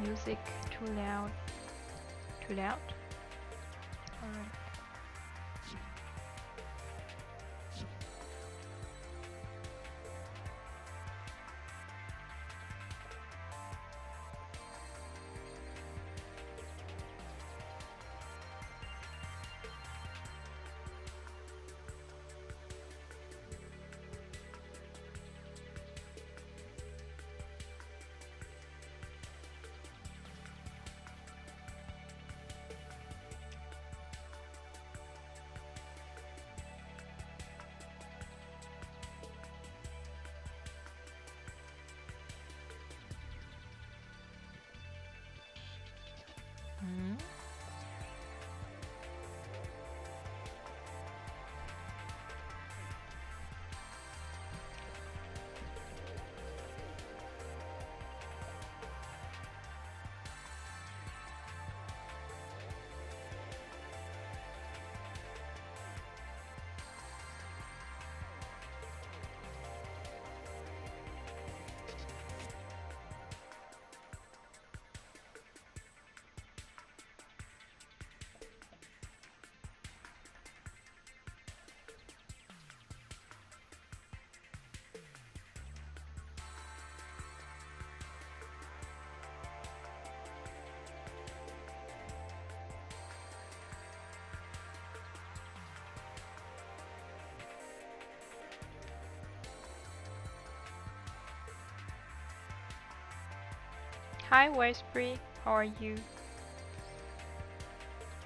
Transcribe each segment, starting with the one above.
Music too loud. Too loud? Alright. Hmm? Hi, Wispree. How are you?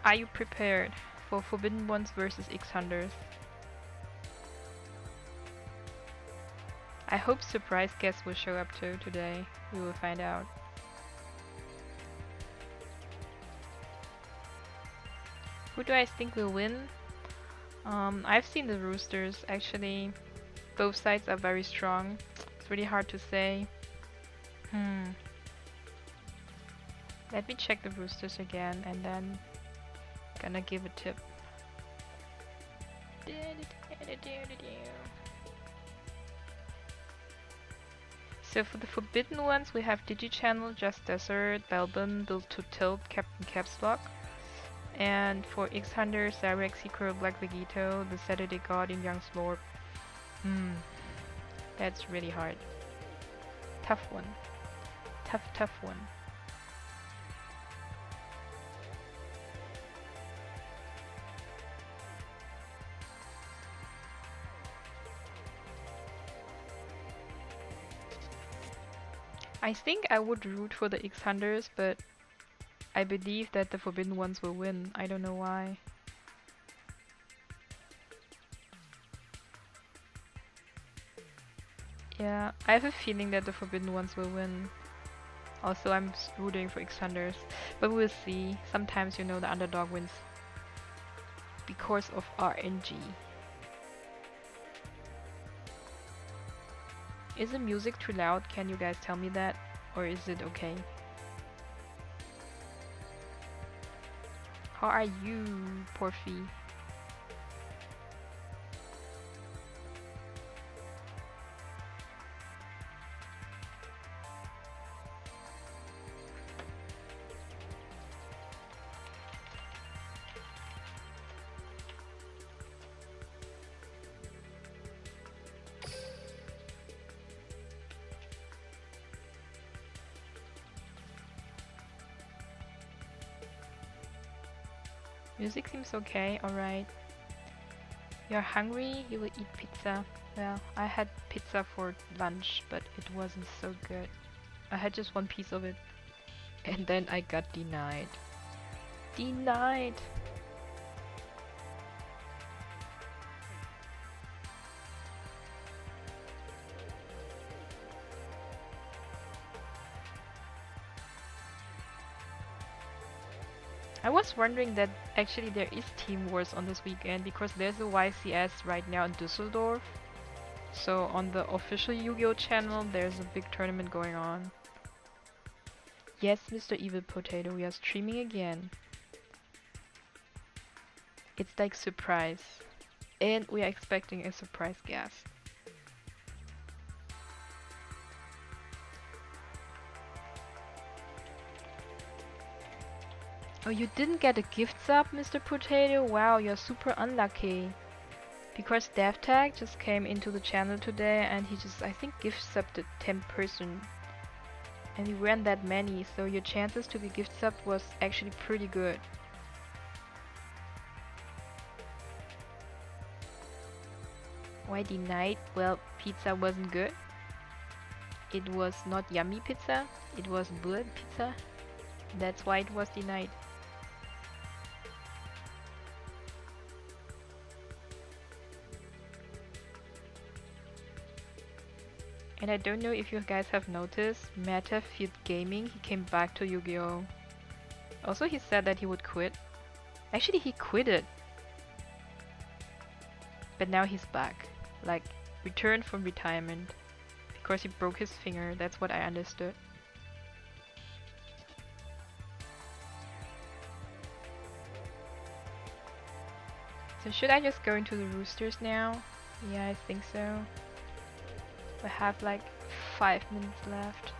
Are you prepared for Forbidden Ones versus X-Hunters? I hope surprise guests will show up too today. We will find out. Who do I think will win? I've seen the roosters. Actually, both sides are very strong. It's really hard to say. Let me check the roosters again and then gonna give a tip. So for the Forbidden Ones, we have Digichannel, Just Desert, Belbin, Build to Tilt, Captain Capslock. And for X-Hunters, Direct Seeker, Black Vegito, The Saturday Guardian, Young Slorp. That's really hard. Tough one. Tough one. I think I would root for the X-Hunters, but I believe that the Forbidden Ones will win. I don't know why. Yeah, I have a feeling that the Forbidden Ones will win. Also, I'm rooting for X-Hunters, but we'll see. Sometimes, you know, the underdog wins because of RNG. Is the music too loud? Can you guys tell me that? Or is it okay? How are you, Porphy? Music seems okay, alright. You're hungry? You will eat pizza. Well, I had pizza for lunch, but it wasn't so good. I had just one piece of it. And then I got denied. Denied! I was wondering that actually there is Team Wars on this weekend because there's a YCS right now in Düsseldorf. So on the official Yu-Gi-Oh channel there's a big tournament going on. Yes, Mr. Evil Potato, we are streaming again. It's like surprise. And we are expecting a surprise guest. Oh, you didn't get a gift sub, Mr. Potato? Wow, you're super unlucky. Because DevTag just came into the channel today and he just, I think, gift subbed a 10 person. And we weren't that many, so your chances to be gift subbed was actually pretty good. Why denied? Well, pizza wasn't good. It was not yummy pizza. It was bullet pizza. That's why it was denied. And I don't know if you guys have noticed, Metafield Gaming, he came back to Yu-Gi-Oh! Also, he said that he would quit. Actually, he quitted. But now he's back. Like, returned from retirement. Because he broke his finger, that's what I understood. So should I just go into the roosters now? Yeah, I think so. I have like 5 minutes left.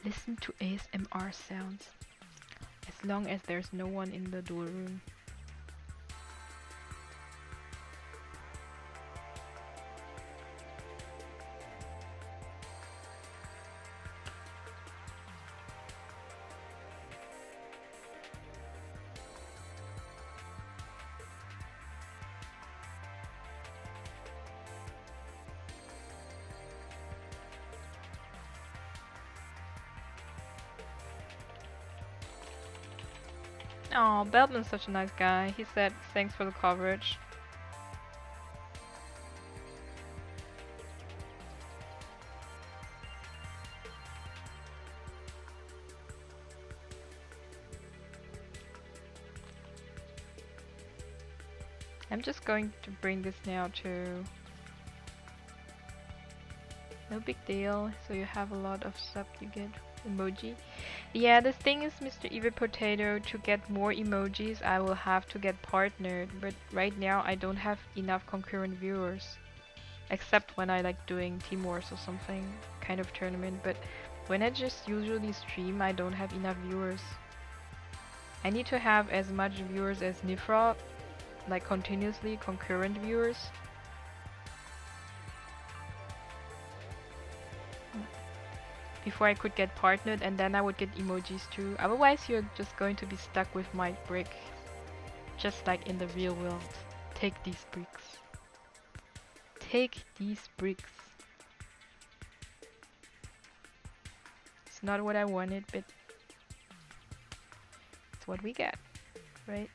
Listen to ASMR sounds. As long as there's no one in the duel room. Oh, Beltman's such a nice guy. He said thanks for the coverage. I'm just going to bring this now to... No big deal, so you have a lot of sub you get emoji. Yeah, the thing is, Mr. Evil Potato, to get more emojis I will have to get partnered, but right now I don't have enough concurrent viewers. Except when I like doing Team Wars or something, kind of tournament, but when I just usually stream I don't have enough viewers. I need to have as much viewers as Nifroth, like continuously concurrent viewers. Before I could get partnered, and then I would get emojis too. Otherwise you're just going to be stuck with my brick. Just like in the real world. Take these bricks. Take these bricks. It's not what I wanted, but it's what we get, right?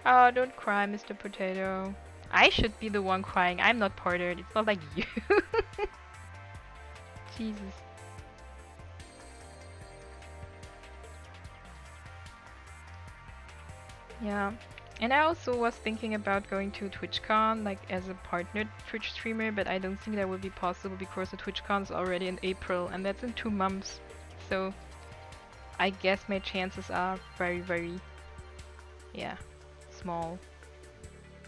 Oh, don't cry, Mr. Potato. I should be the one crying. I'm not partnered. It's not like you. Jesus. Yeah. And I also was thinking about going to TwitchCon, like as a partnered Twitch streamer, but I don't think that would be possible because the TwitchCon is already in April, and that's in 2 months. So I guess my chances are very, very, yeah, small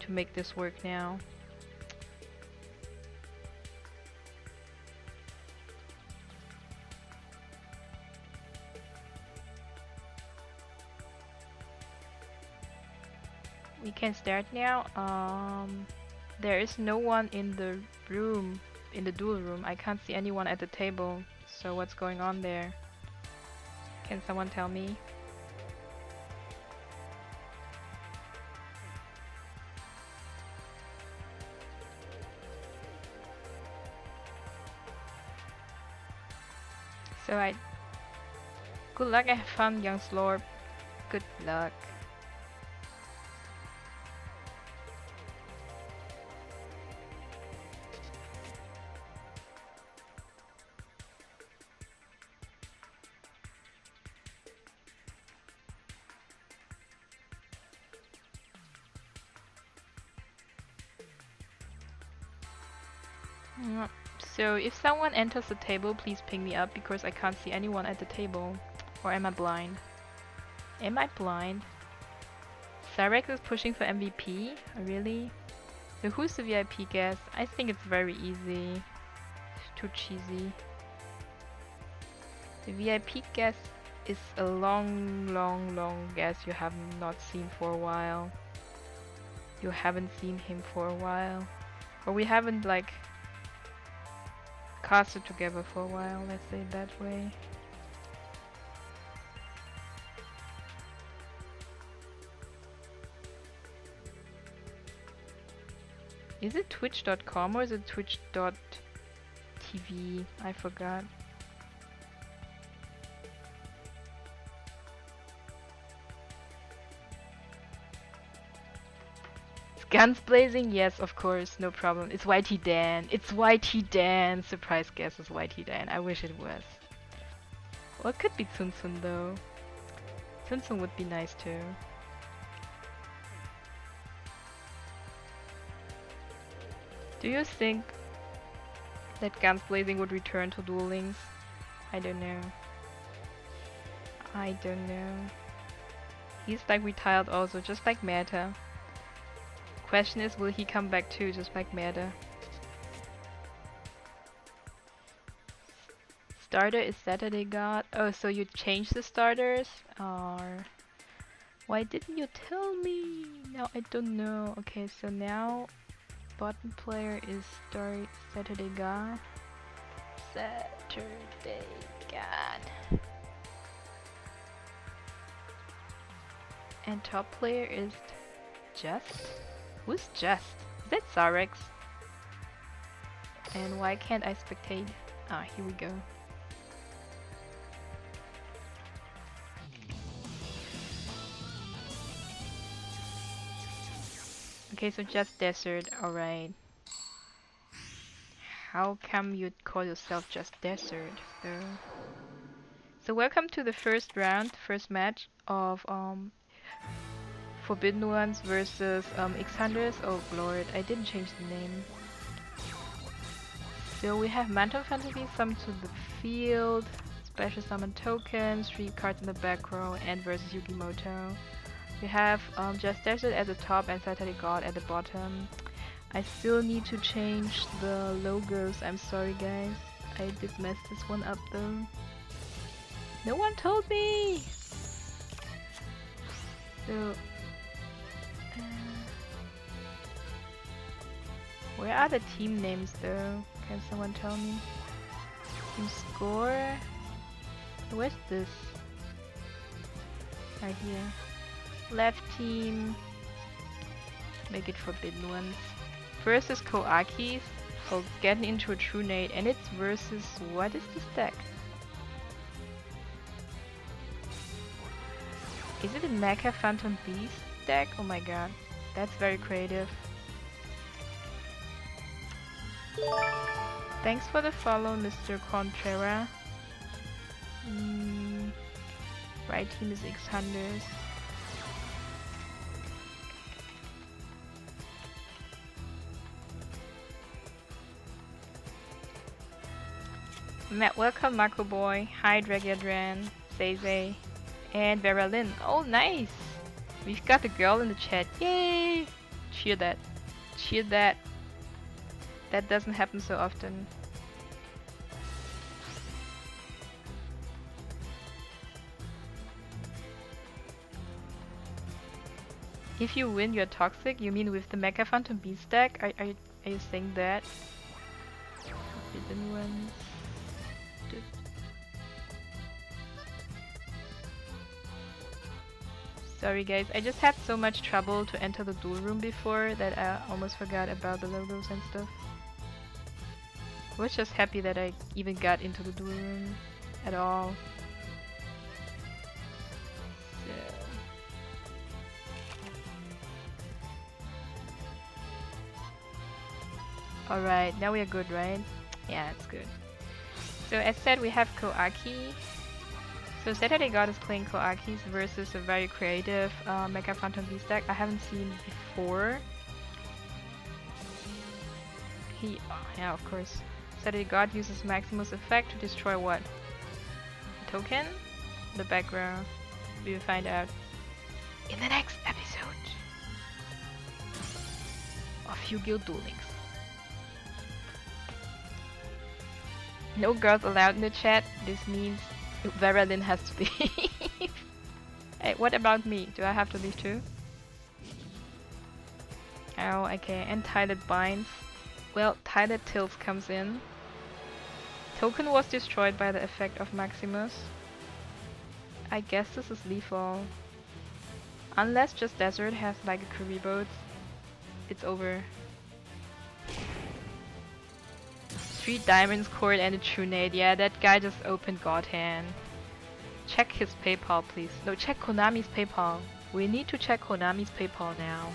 to make this work now. We can start now. There is no one in the room, in the duel room. I can't see anyone at the table. So what's going on there? Can someone tell me? So good luck and have fun, young Slorp. Good luck. Mm, So if someone enters the table, please ping me up because I can't see anyone at the table. Or am I blind? Am I blind? Cyrex is pushing for MVP? Really? So who's the VIP guest? I think it's very easy. It's too cheesy. The VIP guest is a long guest you have not seen for a while. You haven't seen him for a while. Or we haven't like casted together for a while, let's say it that way. Is it twitch.com or is it twitch.tv? I forgot. Guns blazing? Yes, of course, no problem. It's YT Dan. It's YT Dan. Surprise guess is YT Dan. I wish it was. Well, it could be Tsum Tsum though. Tsum Tsum would be nice too. Do you think that Guns Blazing would return to Duel Links? I don't know. I don't know. He's like retired also, just like Meta. Question is, will he come back too, just like Meta? Starter is Saturday God. Oh, so you changed the starters? Or why didn't you tell me? Now I don't know. Okay, so now bottom player is Saturday God. Saturday God. And top player is Just? Who's Just? Is that Zarex? And why can't I spectate? Ah, here we go. Okay, so Just Desert, alright. How come you'd call yourself Just Desert, though? So welcome to the first round, first match of Forbidden Ones versus X-Hunters. Oh lord, I didn't change the name. So we have Mantle Fantasy summoned to the field, special summon tokens, 3 cards in the back row, and versus Yugimoto. We have Just Desert at the top and Saturday God at the bottom. I still need to change the logos, I'm sorry guys. I did mess this one up though. No one told me! So... where are the team names though? Can someone tell me? Team score? Where's this? Right here. Left team. Make it Forbidden Ones. Versus Koakis. Oh, getting into a True Nate. And it's versus... what is this deck? Is it a Mecha Phantom Beast deck? Oh my god. That's very creative. Thanks for the follow, Mr. Contrera. Right team is X-Hunters. Welcome Mako Boy. Hi Dragadran, Zay, and Vera Lynn. Oh nice! We've got a girl in the chat. Yay! Cheer that. Cheer that. That doesn't happen so often. If you win, you're toxic? You mean with the Mecha Phantom Beast deck? Are you saying that? Forbidden Ones. Sorry guys, I just had so much trouble to enter the duel room before that I almost forgot about the logos and stuff. I was just happy that I even got into the duel room at all. So. Alright, now we are good, right? Yeah, it's good. So as said, we have Koaki. So Saturday God is playing Koakis versus a very creative Mecha Phantom Beast deck I haven't seen before. Yeah, of course. Saturday God uses Maximus effect to destroy what? A token? The background. We will find out in the next episode of Yu-Gi-Oh! Duel Links. No girls allowed in the chat. This means Veralyn has to leave. Hey, what about me? Do I have to leave too? Oh, okay. And Tilet binds. Well, Tilet tilts comes in. Token was destroyed by the effect of Maximus. I guess this is lethal. Unless just Desert has like a career boat, it's over. 3 diamonds, cord, and a true nade. Yeah, that guy just opened God Hand. Check his PayPal, please. No, check Konami's PayPal. We need to check Konami's PayPal now.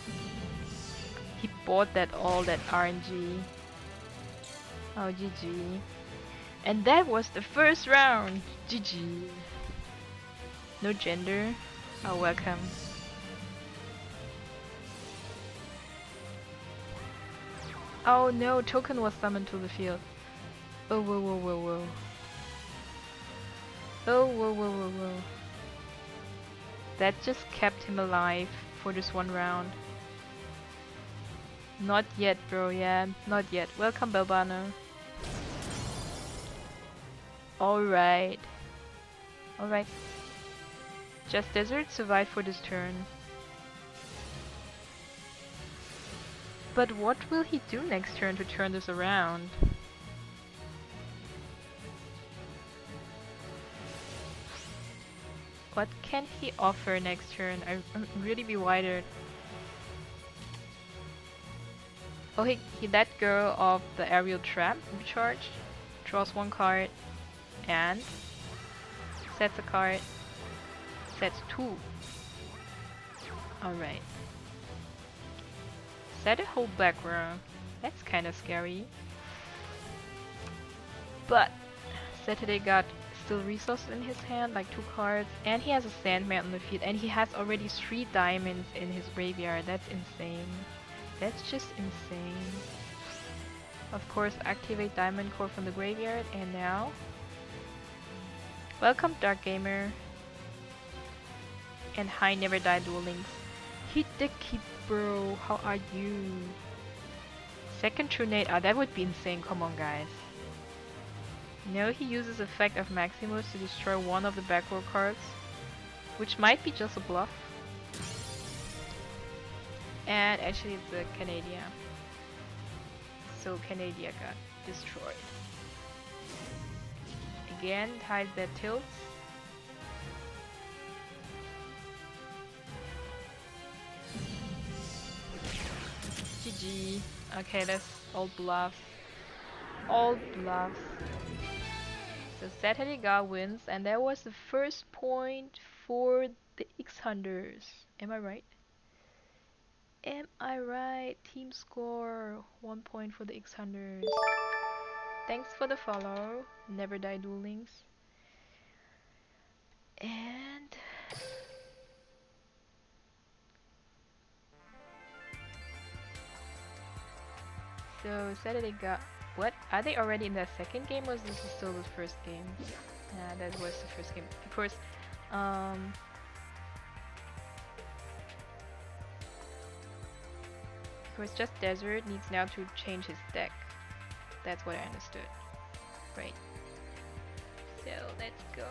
He bought that RNG. Oh, GG. And that was the first round. GG. No gender. Oh, welcome. Oh no, token was summoned to the field. Oh, whoa, whoa, whoa, whoa. Oh, whoa, whoa, whoa, whoa. That just kept him alive for this one round. Not yet, bro, yeah, not yet. Welcome, Belbano. Alright. Alright. Just Desert survived for this turn. But what will he do next turn to turn this around? What can he offer next turn? I'm really bewildered. Oh, he let go of the aerial trap recharge, draws 1 card, and sets a card, sets 2. Alright. Set a whole back row. That's kinda scary. But Saturday got still resources in his hand, like 2 cards, and he has a Sandman on the field, and he has already 3 diamonds in his graveyard. That's insane. That's just insane. Of course, activate Diamond Core from the graveyard, and now... Welcome, Dark Gamer. And hi, Never Die Duel Links. Hit the kid, bro. How are you? Second True Nade. Ah, that would be insane. Come on, guys. No, he uses effect of Maximus to destroy one of the back row cards, which might be just a bluff. And actually it's a Canadian. So Canada got destroyed. Again, ties that tilts. GG. Okay, that's all bluffs. All bluffs. So Saturday God wins, and that was the first point for the X-Hunters. Am I right? Am I right? Team score 1 point for the X-Hunters. Thanks for the follow. Never Die Duel Links. And so Saturday got what? Are they already in their second game, or is this still the first game? Yeah, that was the first game. Of course, just Desert needs now to change his deck. That's what I understood. Right. So let's go.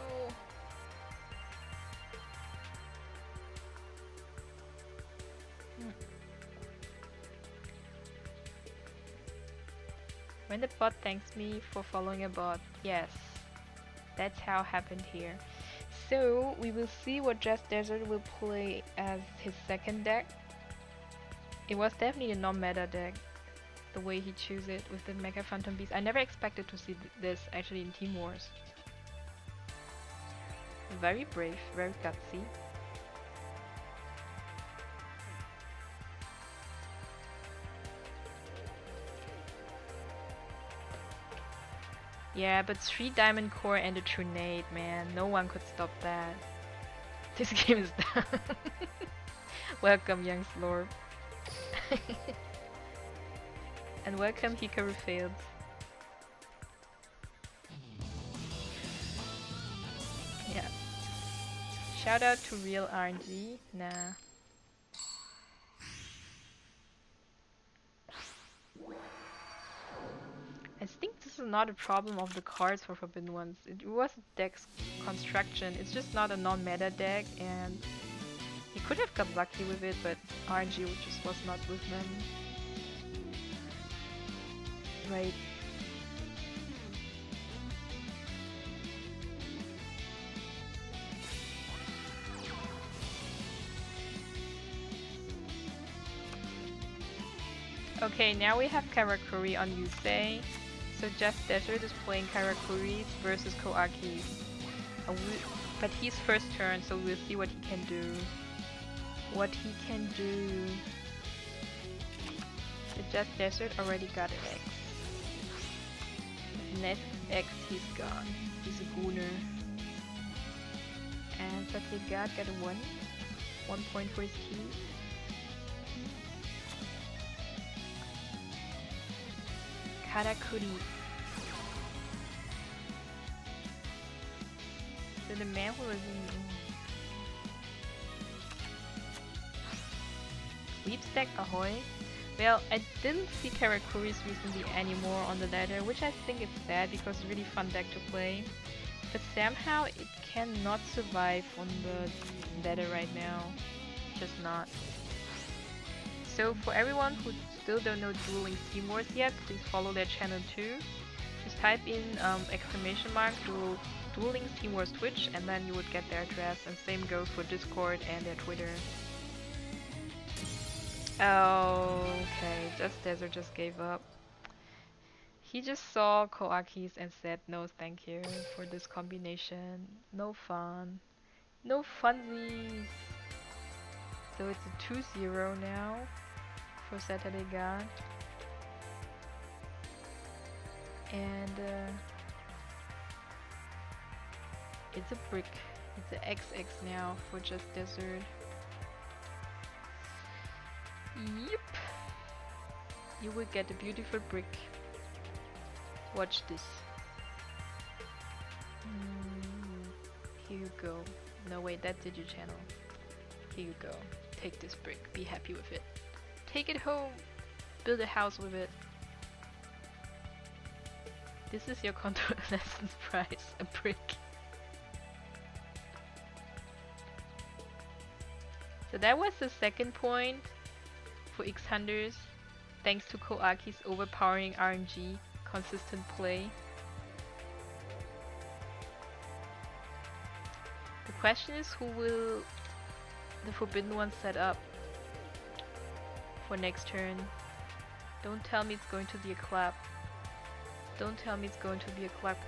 When the bot thanks me for following a bot, yes, that's how it happened here. So we will see what Just Desert will play as his second deck. It was definitely a non-meta deck, the way he chose it with the Mega Phantom Beast. I never expected to see this actually in Team Wars. Very brave, very gutsy. Yeah, but 3 Diamond Core and a True Nade, man. No one could stop that. This game is done. Welcome, young Slorp. And welcome Hikaru Failed. Yeah. Shout out to real RNG. Nah. I think this is not a problem of the cards for Forbidden Ones. It was a deck's construction. It's just not a non-meta deck, and he could have got lucky with it, but RNG just was not with them. Right. Okay, now we have Karakuri on Yusei. So Jeff Desert is playing Karakuris versus Koakis. But he's first turn, so we'll see what he can do. The Jeff Desert already got an X. Next X he's gone. He's a gooner. And Satyagad got a 1. 1 point for his key. Karakuri. So the man who was in Sweepstack Ahoy. Well, I didn't see Karakuris recently anymore on the ladder, which I think is sad because it's a really fun deck to play. But somehow it cannot survive on the ladder right now. Just not. So for everyone who still don't know Dueling Steam Wars yet, please follow their channel too. Just type in Dueling Steam Wars Twitch, and then you would get their address, and same goes for Discord and their Twitter. Okay, Just Desert just gave up. He just saw Koakis and said no thank you for this combination. No fun. No funsies. So it's a 2-0 now for Saturday God. And it's a brick. It's an XX now for Just Desert. Yep. You will get a beautiful brick. Watch this. Here you go. No wait, that did your channel. Here you go. Take this brick. Be happy with it. Take it home. Build a house with it. This is your convalescence prize. A brick. So that was the second point for X-Hunters. Thanks to Koaki's overpowering RNG. Consistent play. The question is, who will the Forbidden One set up for next turn? Don't tell me it's going to be a clap. Don't tell me it's going to be a clap.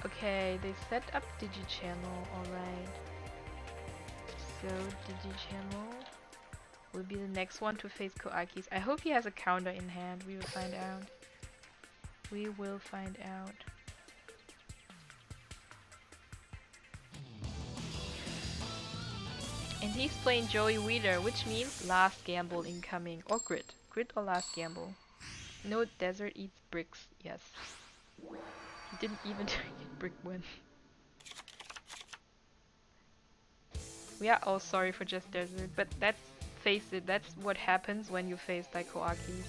Okay, they set up Digichannel, alright. So Digichannel will be the next one to face Koakis. I hope he has a counter in hand. We will find out. We will find out. And he's playing Joey Wheeler, which means last gamble incoming. Or grid. Grid or last gamble. No, Desert eats bricks. Yes. He didn't even get brick win. We are all sorry for Just Desert, but that's, face it, that's what happens when you face like Koakis.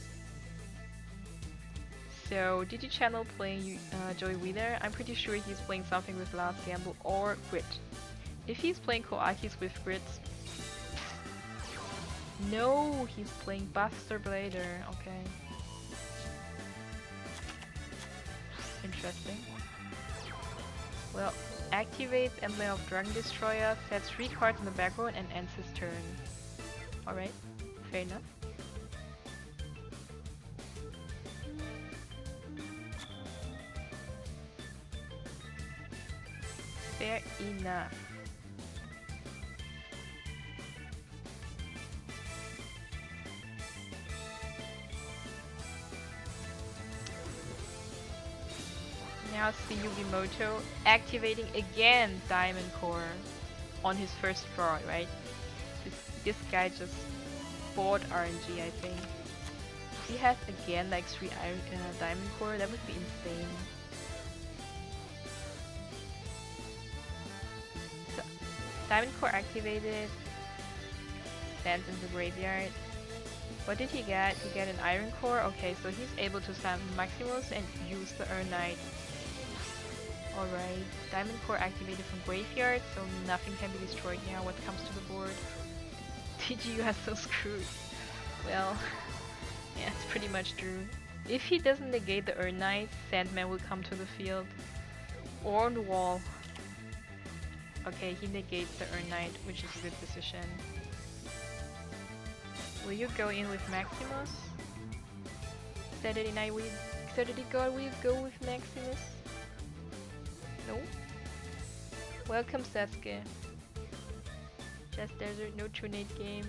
So, Digichannel playing Joey Wheeler. I'm pretty sure he's playing something with Last Gamble or Grid. If he's playing Koakis with Grid... No, he's playing Buster Blader. Okay. Interesting. Well, activates Emblem of Dragon Destroyer, sets 3 cards in the background and ends his turn. Alright, fair enough. Fair enough. Now see Yugimoto activating again Diamond Core on his first draw, right? This guy just bought RNG, I think. If he has again like 3 iron, diamond core, that would be insane. So, diamond core activated. Stands in the graveyard. What did he get? He got an iron core. Okay, so he's able to summon Maximus and use the Earn Knight. Alright, diamond core activated from graveyard, so nothing can be destroyed now what comes to the board. TG, you are so screwed. Well, yeah, it's pretty much true. If he doesn't negate the Earn Knight, Sandman will come to the field. Or on the wall. Okay, he negates the Earn Knight, which is a good decision. Will you go in with Maximus? Saturday God, will you go with Maximus? No? Welcome Sasuke. Just Desert, no Trinate game.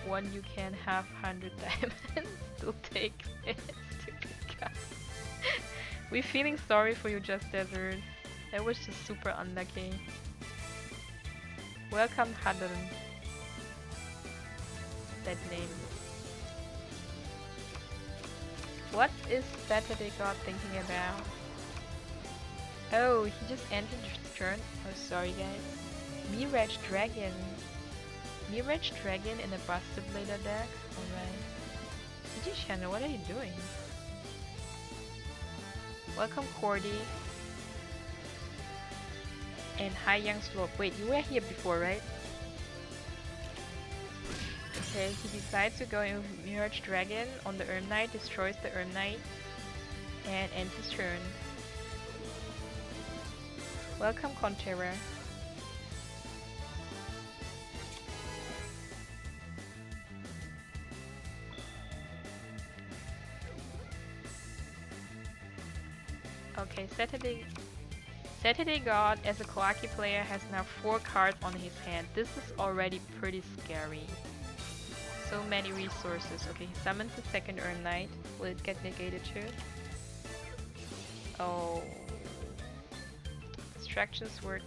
One you can have 100 diamonds. Still take it. Stupid guy. We're feeling sorry for you, Just Desert. That was just super unlucky. Welcome Hadron. That name. What is Saturday God thinking about? Oh, he just ended his turn. Oh, sorry guys. Mirage Dragon. Mirage Dragon in a Buster Blader deck? Alright. GG Channel, what are you doing? Welcome Cordy. And hi Young Slope. Wait, you were here before, right? Okay, he decides to go in with Mirage Dragon on the Earn Knight, destroys the Earn Knight, and ends his turn. Welcome Conterra. Okay, Saturday God as a Koaki player has now 4 cards on his hand. This is already pretty scary. So many resources. Okay, he summons the second Earn Knight. Will it get negated too? Oh. Distractions work.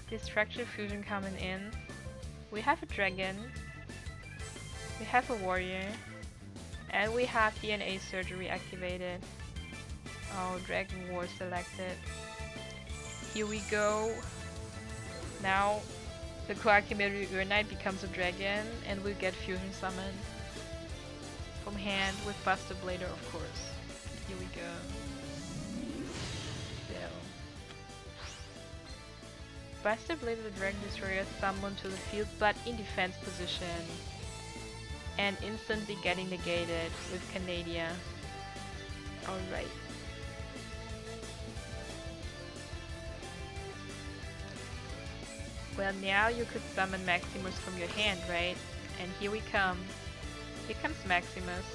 Distraction fusion coming in. We have a dragon. We have a warrior. And we have DNA surgery activated. Oh, Dragon War selected. Here we go. Now the Koaki Knight becomes a dragon and we'll get fusion summoned from hand with Buster Blader, of course. Here we go. So Buster Blader the Dragon Destroyer summoned to the field but in defense position and instantly getting negated with Canada. Alright. Well, now you could summon Maximus from your hand, right? And here we come. Here comes Maximus.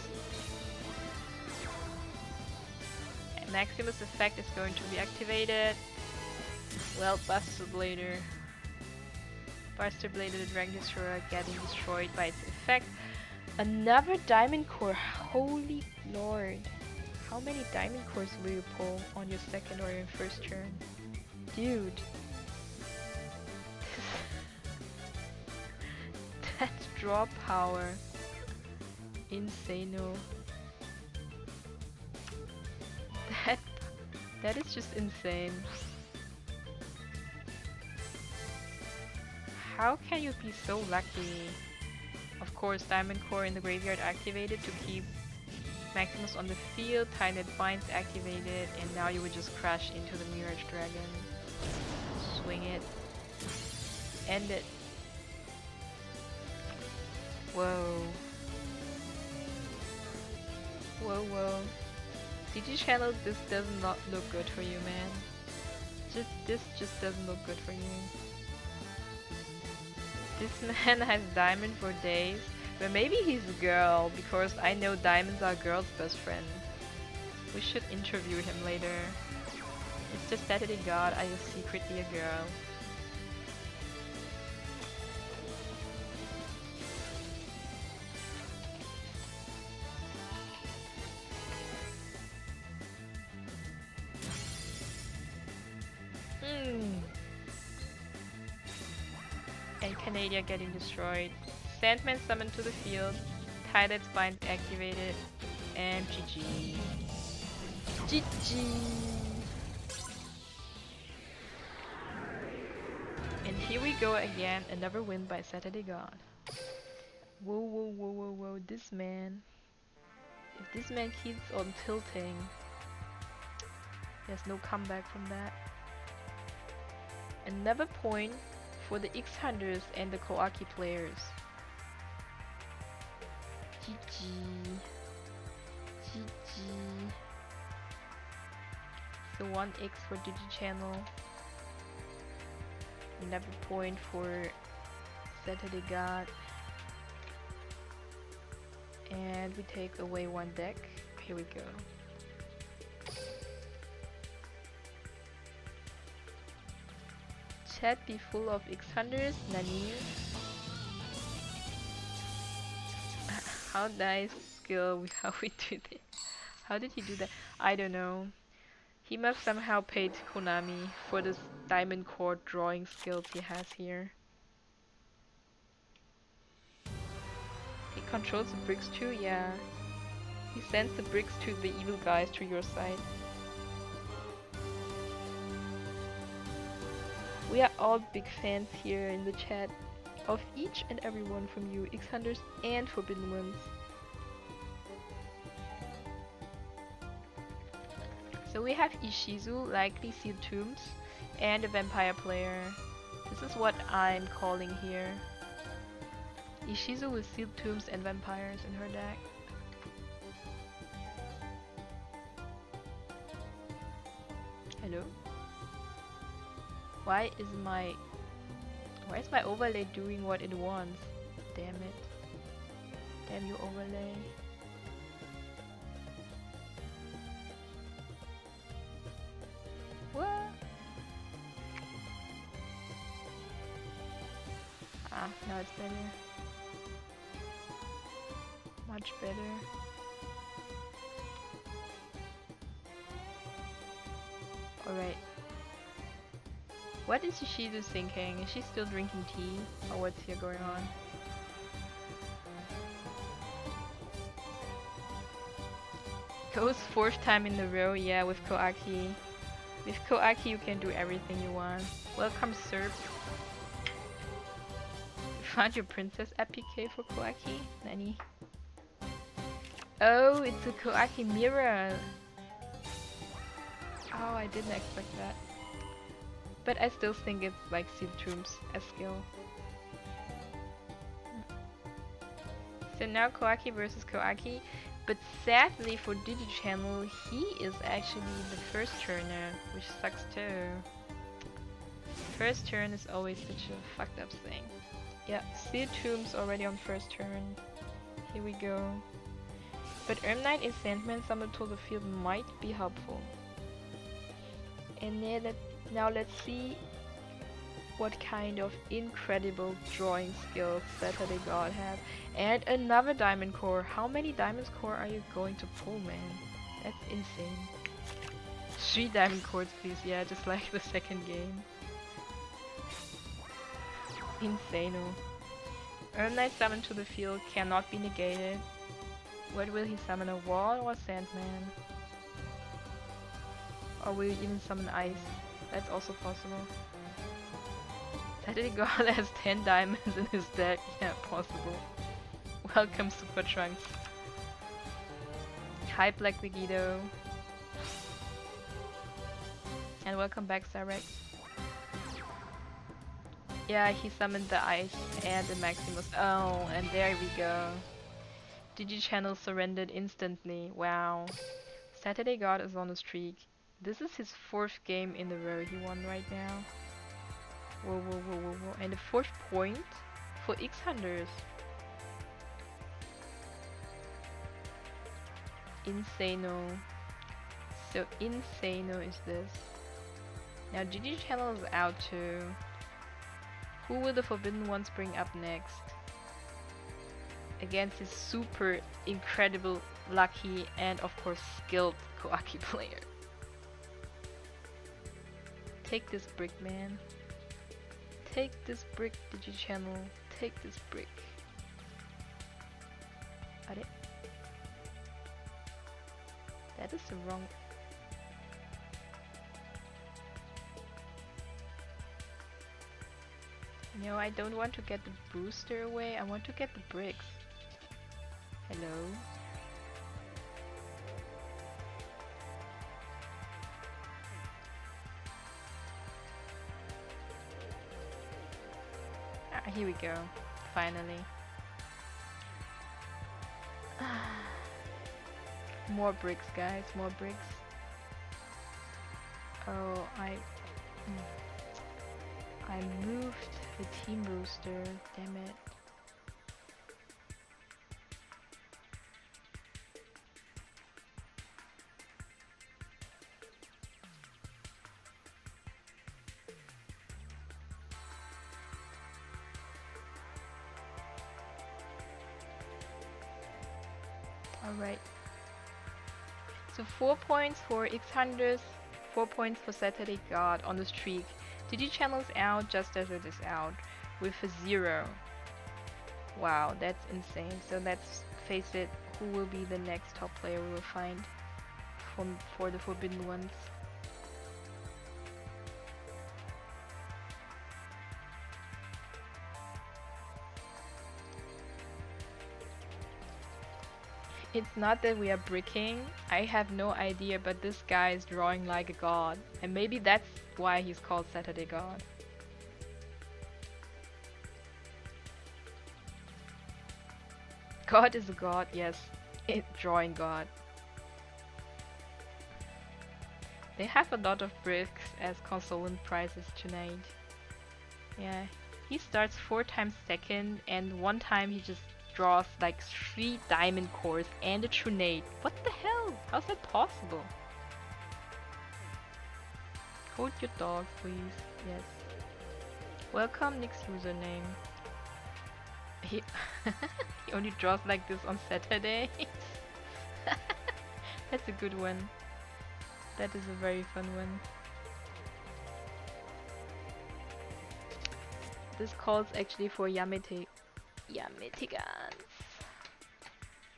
And Maximus' effect is going to be activated. Well, Buster Blader. Buster Blader the Dragon Destroyer getting destroyed by its effect. Another Diamond Core. Holy Lord. How many Diamond Cores will you pull on your second or your first turn? Dude. That's draw power. Insano. That is just insane. How can you be so lucky? Of course, Diamond Core in the graveyard activated to keep Maximus on the field, Tidal Binds activated, and now you would just crash into the Mirage Dragon. Swing it. End it. Whoa. Whoa, whoa. DG Channel, this does not look good for you, man. This just doesn't look good for you. This man has diamond for days. But maybe he's a girl, because I know diamonds are girls' best friend. We should interview him later. It's just Saturday God, are you secretly a girl? And Canada getting destroyed. Sandman summoned to the field, Tidal Spines activated, and GG. GG! And here we go again, another win by Saturday God. Whoa, whoa, whoa, whoa, whoa, this man. If this man keeps on tilting, there's no comeback from that. Another point for the X-Hunters and the Koaki players. GG. GG. So 1x for DigiChannel. Another point for Saturday God. And we take away one deck. Here we go. Chat be full of X-Hunters, Nani. How nice skill how we do this. How did he do that? I don't know. He must somehow paid Konami for this diamond core drawing skills he has here. He controls the bricks too, yeah. He sends the bricks to the evil guys to your side. We are all big fans here in the chat of each and every one from you, X-Hunters and Forbidden Ones. So we have Ishizu, likely Sealed Tombs, and a Vampire player. This is what I'm calling here. Ishizu with Sealed Tombs and Vampires in her deck. Hello? Why is my overlay doing what it wants? Damn it. Damn you, overlay. What? Ah, now it's better. Much better. Alright. What is Ishizu thinking? Is she still drinking tea? Or what's here going on? Goes 4th time in a row, yeah, with Koaki. With Koaki you can do everything you want. Welcome, Serb. You found your princess APK for Koaki? Nani? Oh, it's a Koaki mirror! Oh, I didn't expect that. But I still think it's like Sealed Tombs as skill. So now Koaki versus Koaki. But sadly for DigiChannel, he is actually the first turner, which sucks too. First turn is always such a fucked up thing. Yeah, Sealed Tombs already on first turn. Here we go. But Knight is Sandman summoned to the field might be helpful. And now let's see what kind of incredible drawing skills Saturday God has. And another diamond core. How many diamond core are you going to pull, man? That's insane. 3 diamond cores please, yeah, just like the second game. Insano. Knight summoned to the field cannot be negated. What will he summon, a wall or Sandman? Or will he even summon ice? That's also possible. Saturday God has 10 diamonds in his deck. Yeah, possible. Welcome, Super Trunks. Hi, Black Vegito. And welcome back, Cyrex. Yeah, he summoned the ice and the Maximus. Oh, and there we go. DigiChannel surrendered instantly. Wow. Saturday God is on a streak. This is his 4th game in a row he won right now. Whoa, whoa, whoa, whoa, whoa. And the 4th point for X-Hunters. Insano. So insano is this. Now DigiChannel is out too. Who will the Forbidden Ones bring up next? Against his super incredible, lucky, and of course skilled Koaki player. Take this brick, man. Take this brick, DigiChannel. Take this brick. cut it. That is the wrong... No, I don't want to get the booster away. I want to get the bricks. Hello? Ah, here we go. Finally. More bricks, guys. More bricks. Oh, I moved the team booster. Damn it. Alright. So 4 points for X-Hunters, 4 points for Saturday God on the streak. DD channels out just as it is out with a 0. Wow, that's insane. So let's face it, who will be the next top player we will find for the Forbidden Ones? It's not that we are bricking, I have no idea, but this guy is drawing like a god. And maybe that's why he's called Saturday God. God is a god, yes. Drawing god. They have a lot of bricks as consolation prizes tonight. Yeah, he starts 4 times second, and 1 time he just draws like 3 diamond cores and a trinade. What the hell? How's that possible? Hold your dog, please. Yes. Welcome, Nick's username. He, he only draws like this on Saturdays. That's a good one. That is a very fun one. This calls actually for Yametigans.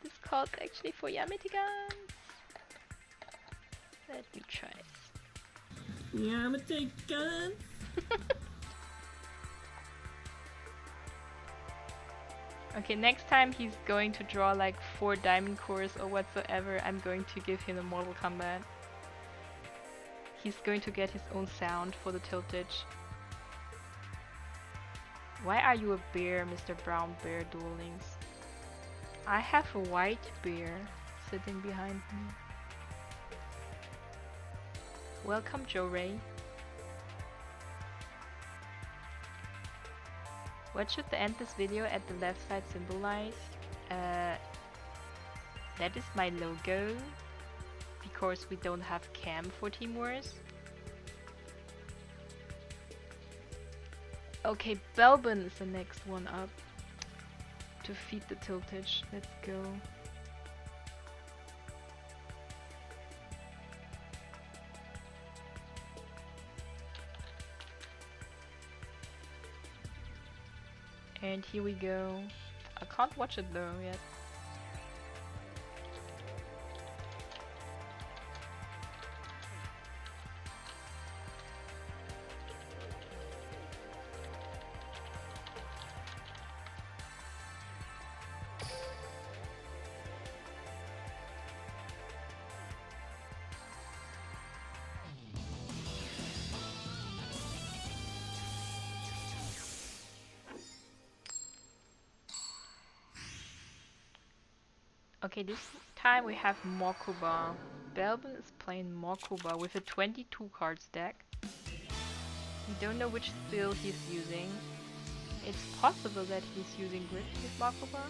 This calls actually for Yametigans. Let me try. Yametigans. Okay, next time he's going to draw like 4 diamond cores or whatsoever, I'm going to give him a Mortal Kombat. He's going to get his own sound for the tiltage. Why are you a bear, Mr. Brown Bear Duel Links? I have a white bear sitting behind me. Welcome, Joe Ray. What should the end this video at the left side symbolize? That is my logo, because we don't have cam for Team Wars. Okay, Belbin is the next one up to feed the tiltage. Let's go. And here we go. I can't watch it though yet. Okay, this time we have Mokuba. Belbin is playing Mokuba with a 22 cards deck. We don't know which skill he's using. It's possible that he's using Grid with Mokuba.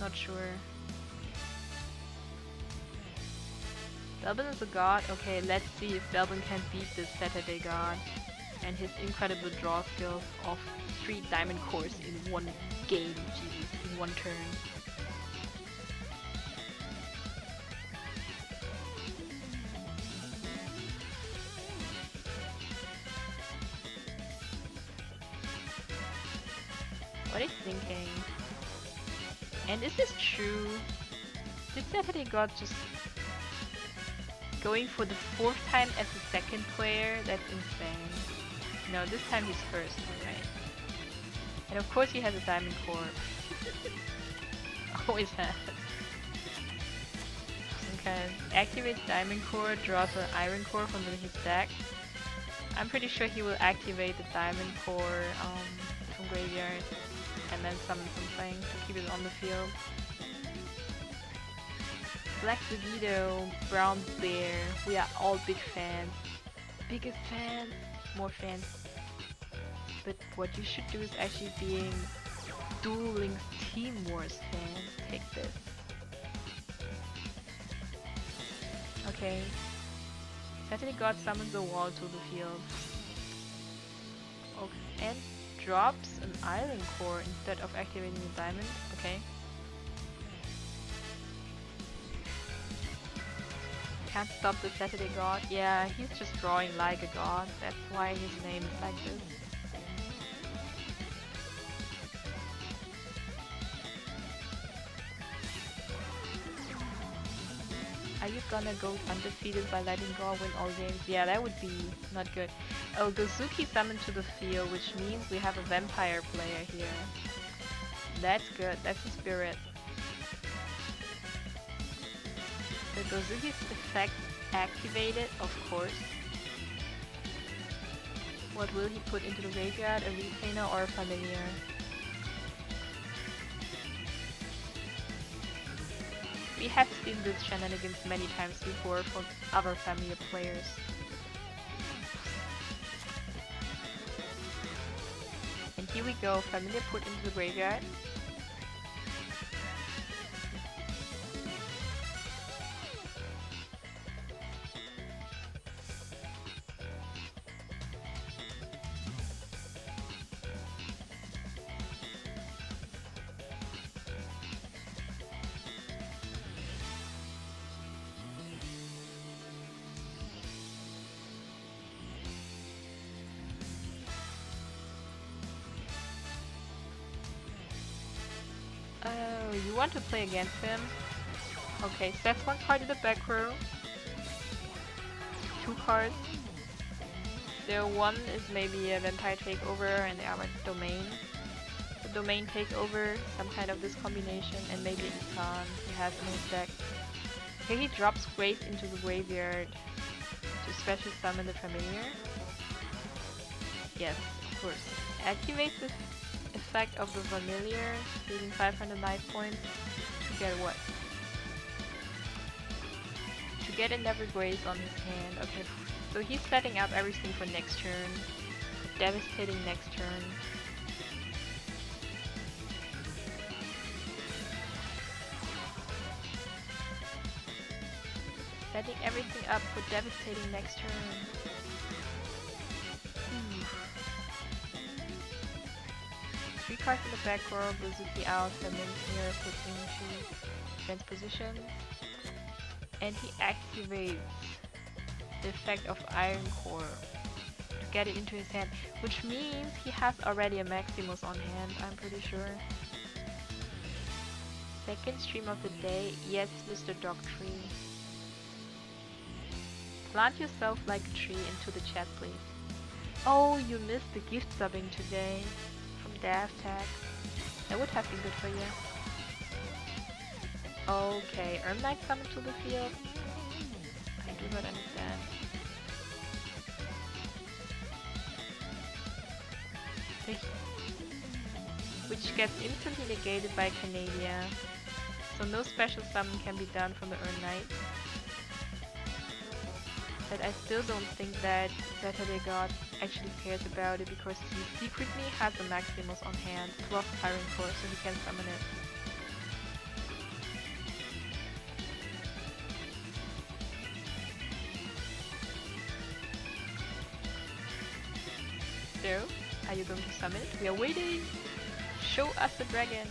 Not sure. Belbin is a god. Okay, let's see if Belbin can beat this Saturday god and his incredible draw skills of 3 diamond cores in one game, Jesus, in one turn. What is thinking? And is this true? Did Saturday God just going for the 4th time as a second player? That's insane. No, this time he's first, alright. And of course he has a diamond core. Always has. Okay, activates diamond core, draws an iron core from his deck. I'm pretty sure he will activate the diamond core from graveyard and then summon something to keep it on the field. Black Vegito, Brown Bear, we are all big fans. Biggest fans, more fans. But what you should do is actually being Duel Links Team Wars fans. Take this. Okay. Saturday God summons a wall to the field. Okay. And drops an iron core instead of activating the diamond. Okay. Can't stop the Saturday God. Yeah, he's just drawing like a god. That's why his name is like this. Are you gonna go undefeated by letting God win all games? Yeah, that would be not good. Oh, Gozuki summoned to the field, which means we have a vampire player here. That's good. That's the spirit. The Gozuki's effect activated, of course. What will he put into the graveyard? A retainer or a familiar? We have seen this shenanigans many times before from other familiar players. And here we go, familiar put into the graveyard. Oh, you want to play against him? Okay, sets one card in the back row. 2 cards. So one is maybe a vampire takeover and the other domain. The domain takeover, some kind of this combination, and maybe Ikan he has in his deck. Here he drops Grace into the graveyard to special summon the familiar. Yes, of course. Activates the effect of the familiar, using 500 life points to get what? To get another Grace on his hand. Okay, so he's setting up everything for next turn. For devastating next turn. Setting everything up for devastating next turn. 3 cards in the back row, Gozuki out, familiar put into defense position. And he activates the effect of Iron Core to get it into his hand, which means he has already a Maximus on hand, I'm pretty sure. Second stream of the day, yes, Mr. Dog Tree. Plant yourself like a tree into the chat, please. Oh, you missed the gift subbing today from Daft Tag. That would have been good for you. Okay, Knight summoned to the field. I do not understand. Which gets instantly negated by Canada. So no special summon can be done from the Knight. But I still don't think that Saturday God actually cares about it because he secretly has a Maximus on hand plus Iron Core, so he can summon it. So, are you going to summon it? We are waiting! Show us the dragon!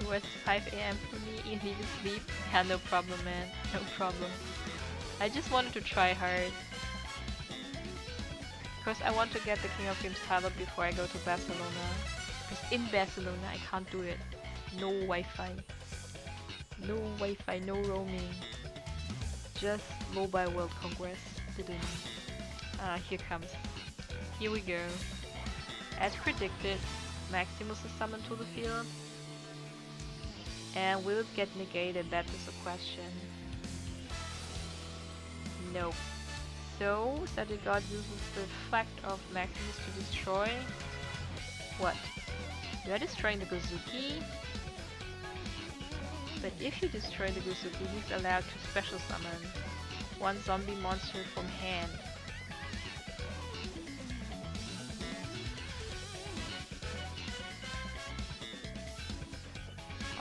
It was 5 AM for me, you need to sleep? Yeah, no problem, man. No problem. I just wanted to try hard. Because I want to get the King of Games title before I go to Barcelona. Because in Barcelona I can't do it. No Wi-Fi. No Wi-Fi, no roaming. Just Mobile World Congress. Didn't. Here comes. Here we go. As predicted, Maximus is summoned to the field. And will it get negated? That is the question. Nope. So, God uses the fact of Maximus to destroy. What? You are destroying the Gozuki? But if you destroy the Gozuki, he's allowed to special summon one zombie monster from hand.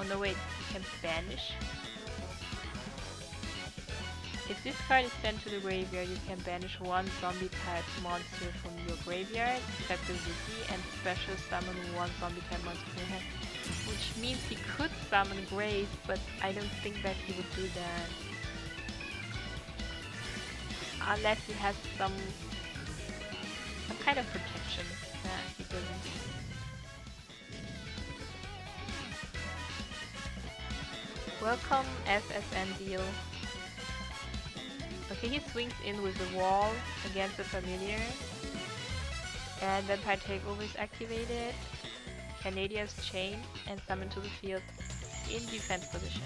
Oh no, wait, you can banish? If this card is sent to the graveyard, you can banish one zombie type monster from your graveyard, except the Zuki, and special summon one zombie type monster from your hand. Which means he could summon Grace, but I don't think that he would do that. Unless he has some kind of protection. Nah, he doesn't. Welcome, FSN deal. Okay, he swings in with the wall against the familiar. And Vampire Takeover is activated. Canadia's chain and summoned to the field in defense position.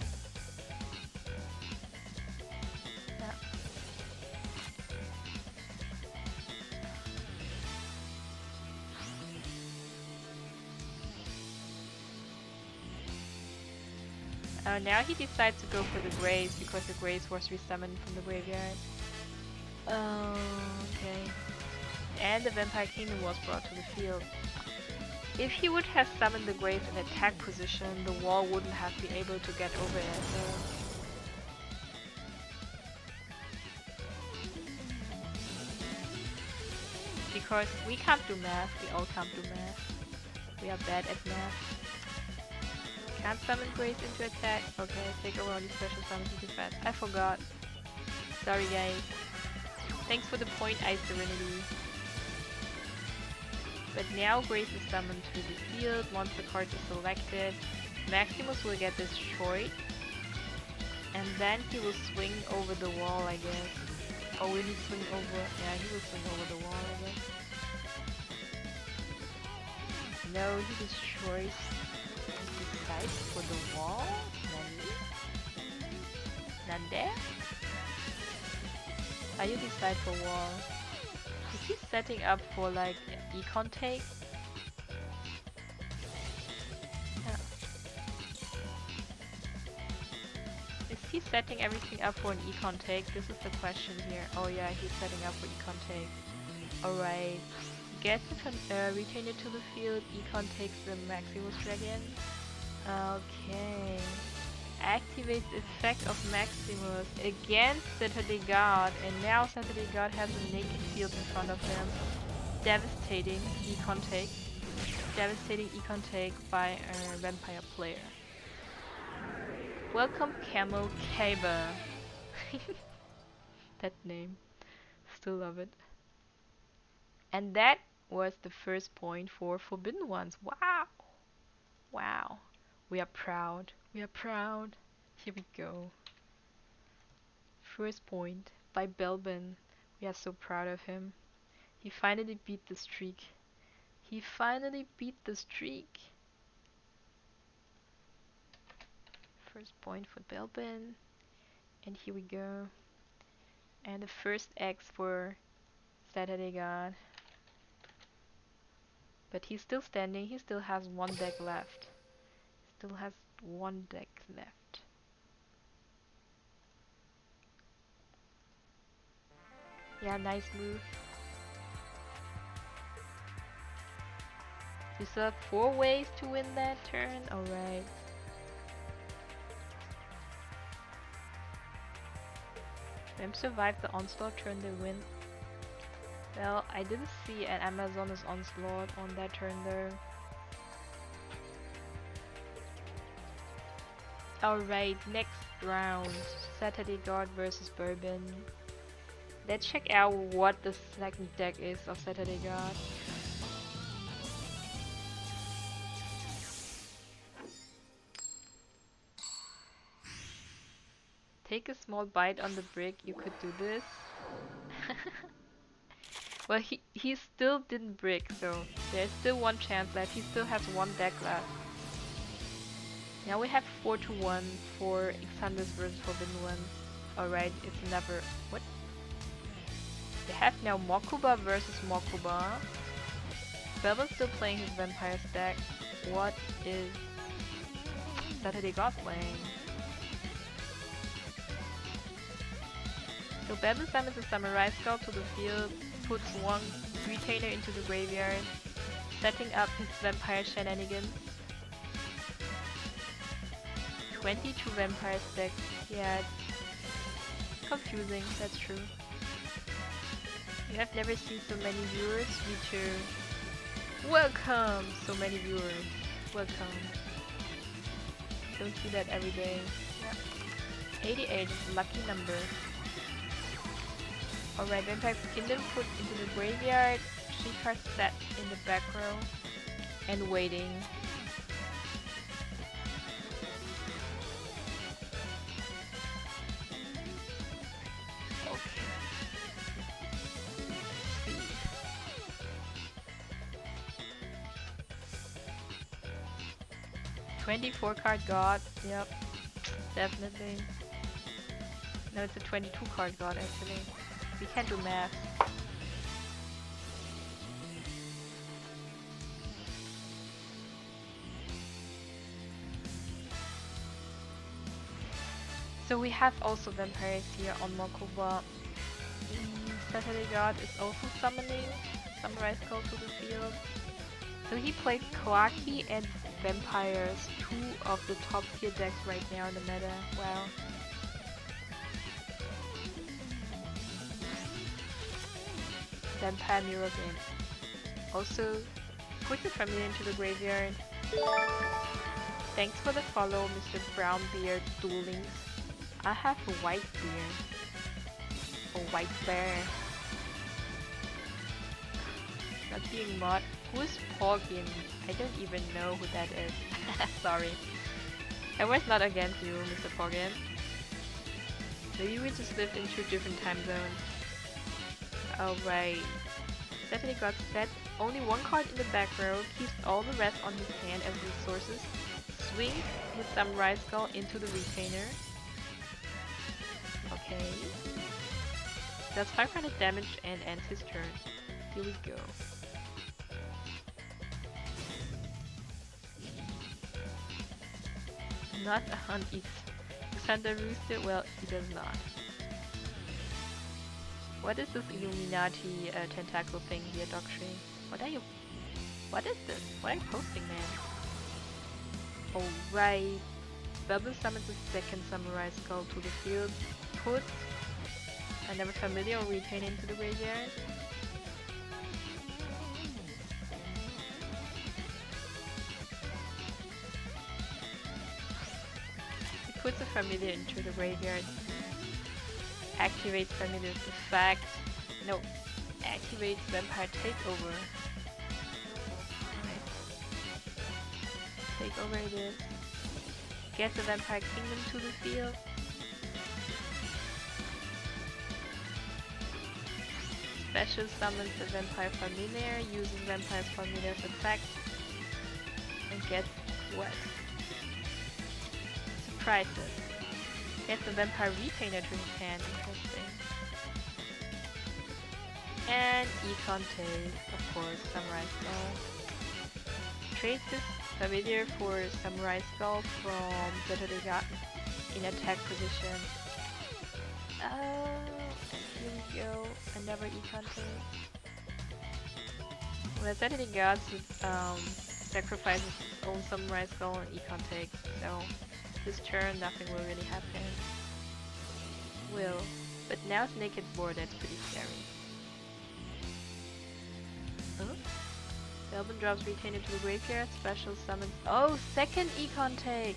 Now he decides to go for the Grace because the Grace was resummoned from the graveyard. Okay. And the Vampire Kingdom was brought to the field. If he would have summoned the Grace in attack position, the wall wouldn't have been able to get over it. Because we can't do math, we all can't do math. We are bad at math. Can't summon Grace into attack. Okay, take over only special summons into defense. I forgot. Sorry guys. Thanks for the point, Ice Serenity. But now Grace is summoned to the field. Once the card is selected, Maximus will get destroyed. And then he will swing over the wall, I guess. Or will he swing over? Yeah, he will swing over the wall, I guess. No, he destroys the side for the wall? Nande? How you decide for wall? Is he setting up for like econ take? Yeah. Is he setting everything up for an econ take? This is the question here. Oh yeah, he's setting up for econ take. Alright. Gets the retainer to the field, econ takes the Maximus Dragon. Okay. Activates the effect of Maximus against Saturday God, and now Saturday God has a naked field in front of him. Devastating econ take. Devastating econ take by a vampire player. Welcome Camel Kaba. That name. Still love it. And that was the first point for Forbidden Ones. Wow! Wow. We are proud. We are proud. Here we go. First point by Belbin. We are so proud of him. He finally beat the streak. He finally beat the streak. First point for Belbin. And here we go. And the first X for Saturday God. But he's still standing. He still has one deck left. Still has one deck left. Yeah, nice move. You still have 4 ways to win that turn? Alright. Them survive the onslaught turn, they win. Well, I didn't see an Amazoness onslaught on that turn though. Alright, next round. Saturday God versus Bourbon. Let's check out what the second deck is of Saturday God. Take a small bite on the brick. You could do this. Well, he still didn't brick, so there's still one chance left. He still has one deck left. Now we have 4-1 for Xander's versus Forbidden Ones. Alright, it's never... What? They have now Mokuba versus Mokuba. Belva's still playing his Vampire stack. What is Saturday God playing? So Belva summons a Samurai Skull to the field, puts one Retainer into the graveyard, setting up his Vampire shenanigans. 22 Vampire stacks. Yeah, it's confusing, that's true. You have never seen so many viewers, me too. Welcome! So many viewers. Welcome. Don't see that every day. Yeah. 88 is a lucky number. Alright, Vampire Kingdom put into the graveyard. 3 cards set in the back row. And waiting. Okay. Speed. "24 card god." Yep. Definitely. No, it's a 22 card god actually. We can't do math. So we have also vampires here on Mokuba. Saturday God is also summoning Samurai Skull to the field. So he plays Kawaki and Vampires, 2 of the top tier decks right now in the meta. Wow. Vampire Mirror Game. Also, put your family into the graveyard. Thanks for the follow, Mr. Brownbeard Duelings. I have a white beard. A white bear. Not being mod. Who is Porgin? I don't even know who that is. Sorry. I was not against you, Mr. Porgin. Maybe we just lived in 2 different time zones. Alright. Saturday got set. Only 1 card in the back row. Keeps all the rest on his hand as resources. Swings his Samurai Skull into the Retainer. Okay. Does 500 damage and ends his turn. Here we go. Not on Xander Rooster? Well, he does not. What is this Illuminati tentacle thing here, Doctrine? What are you... What is this? What are you posting, man? Alright. Bubble summons a second Samurai Skull to the field. Puts another familiar or retain into the graveyard. He puts a familiar into the graveyard. Activates familiar's effect. No. Activates Vampire Takeover. Right. Takeover it is. Get the Vampire Kingdom to the field. Special summons the Vampire Familiar, uses Vampire's Familiar's effect, and gets what? Surprises. Gets the Vampire Retainer to his hand, interesting. And Econ Tape, of course, Samurai Skull. Trades his Familiar for Samurai Skull from Saturday God in attack position. Here we go. Another Econ Tape. Well, Saturday God sacrifices his own Samurai Skull and Econ Take, so this turn nothing will really happen. But now it's naked board, that's pretty scary. Huh? Belvin drops Retainer to the graveyard, special summons... Oh, second Econ Take!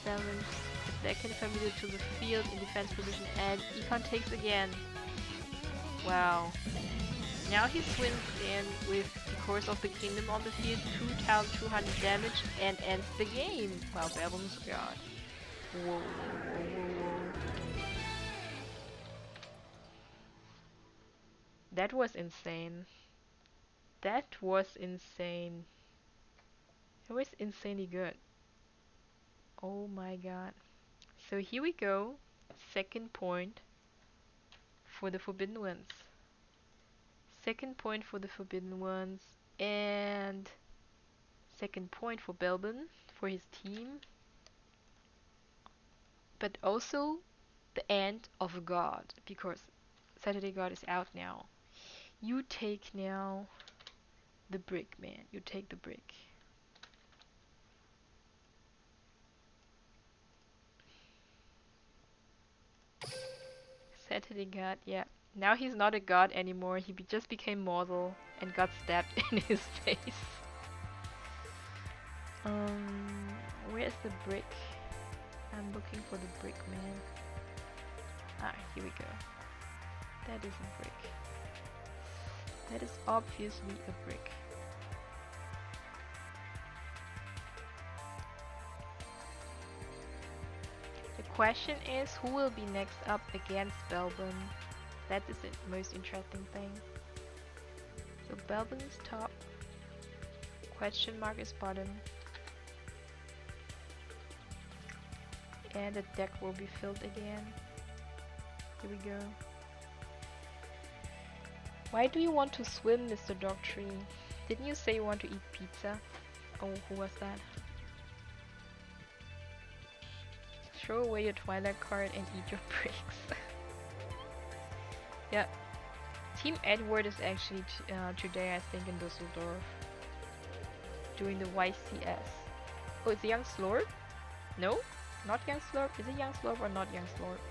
Summons a second familiar to the field in defense position and Econ takes again. Wow. Now he swims in with the Course of the Kingdom on the field, 2,200 damage and ends the game. Wow, Belvin's God. Whoa, whoa, whoa, whoa. That was insane. That was insane. It was insanely good. Oh my god. So here we go. Second point for the Forbidden Ones. Second point for the Forbidden Ones. And second point for Belbin for his team. But also the end of a god, because Saturday God is out now. You take now the brick, man. You take the brick. Saturday God, yeah. Now he's not a god anymore. He just became mortal and got stabbed in his face. Where's the brick? I'm looking for the brick, man. Ah, here we go. That is a brick. That is obviously a brick. The question is, who will be next up against Belbin? That is the most interesting thing. So Belbin is top. Question mark is bottom. And the deck will be filled again. Here we go. Why do you want to swim, Mr. Dogtree? Didn't you say you want to eat pizza? Oh, who was that? Throw away your Twilight card and eat your bricks. Yeah. Team Edward is actually today, I think, in Düsseldorf. Doing the YCS. Oh, it's a young Slorp? No? Not young Slorp? Is it young Slorp or not young Slorp?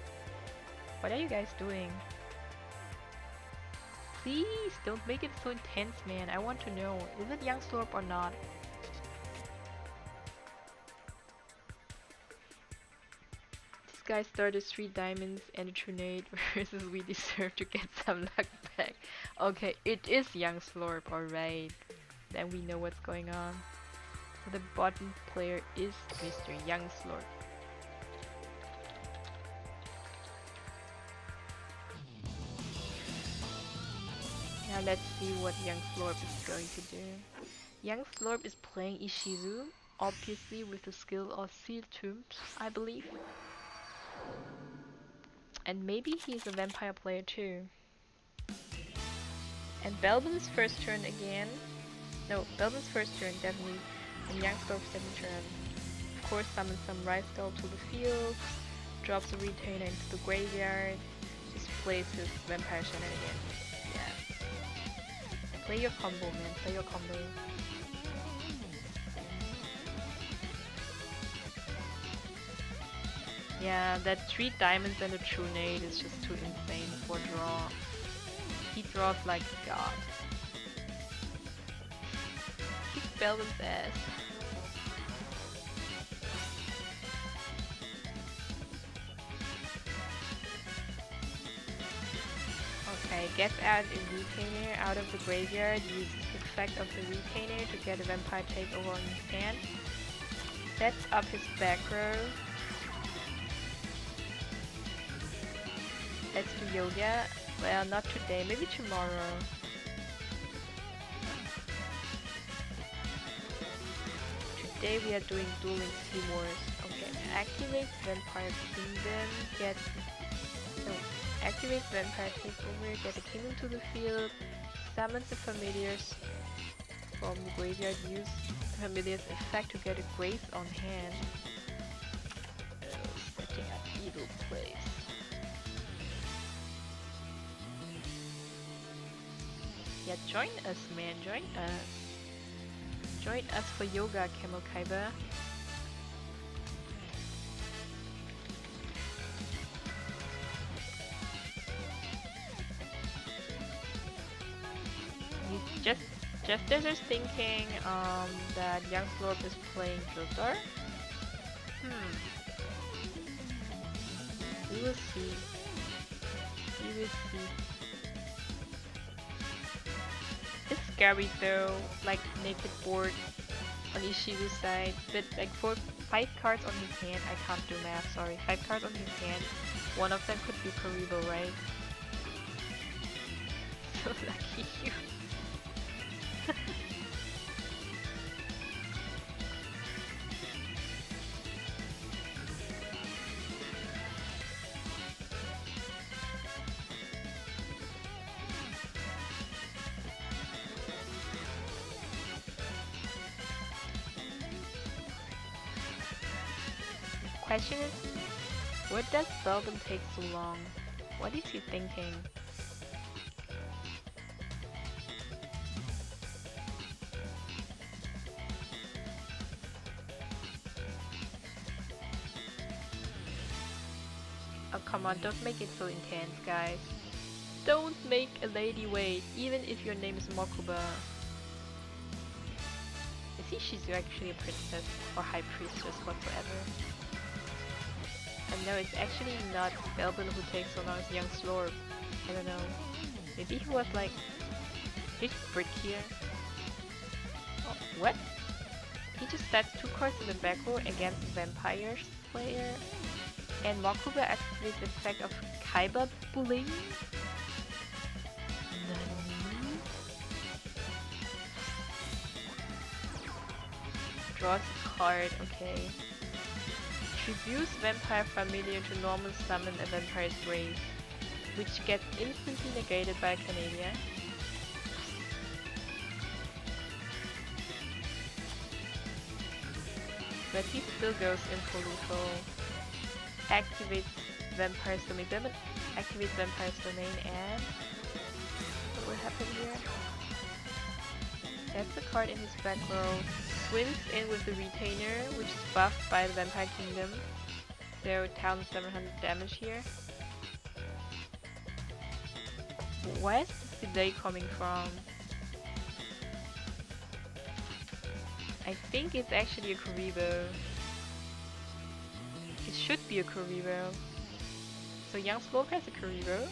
What are you guys doing? Please, don't make it so intense, man. I want to know. Is it young Slorp or not? This guy started 3 diamonds and a Trinade versus we deserve to get some luck back. Okay, it is young Slorp, alright. Then we know what's going on. So the bottom player is Mr. Young Slorp. Now let's see what Young Slorp is going to do. Young Slorp is playing Ishizu, obviously with the skill of Seal Tombs, I believe. And maybe he's a vampire player too. And Belbin's first turn again. No, Belbin's first turn definitely. And Young Slorp's second turn. Of course, summons some Rice Skull to the field, drops a Retainer into the graveyard, just plays his vampire shenanigans. Yeah. Play your combo, man. Play your combo. Yeah, that 3 diamonds and a Trunade is just too insane for draw. He draws like a god. Kick Belbin's ass. Okay, gets out a Retainer out of the graveyard, uses the effect of the Retainer to get a Vampire Takeover on his hand. Sets up his back row. Let's do yoga. Well, not today, maybe tomorrow. Today we are doing Dueling Seawars. Okay, activates Vampire Kingdom, gets... No, activates Vampire Takeover, get a Kingdom to the field, summons the Familiars from the graveyard, use the Familiar's effect to get a Grace on hand. Setting up evil plays. Yeah, join us, man, join us. Join us for yoga, Camel Kyber. Just as I was thinking that Young Slorp is playing Jotar. We will see. We will see. It's scary though, like naked board on Ishizu's side, but like for 5 cards on his hand, I can't do math, sorry. 5 cards on his hand, one of them could be Karibo, right? So lucky you. Question is, what does Belden take so long? What is he thinking? Oh come on, don't make it so intense, guys. Don't make a lady wait, even if your name is Mokuba. I see she's actually a princess or high priestess whatsoever. And no, it's actually not Belden who takes so long as young Slorb. I don't know. Maybe he was like... Did he brick here? Oh, what? He just stats 2 cards in the back row against Vampire Slayer. And Mokuba activates the effect of Kaiba Bullying? Nani? Draws a card, okay. Tributes Vampire Familiar to normal summon a Vampire's Grave, which gets instantly negated by a Canadian. But he still goes in for lethal. Activates Vampire's Domain. Activates Vampire's Domain and... what will happen here? That's a card in his back row. Swings in with the Retainer, which is buffed by the Vampire Kingdom. So 1700 damage here. Where is this delay coming from? I think it's actually a Kuribo. It should be a Kuribo. So young Slorb has a Kuribo.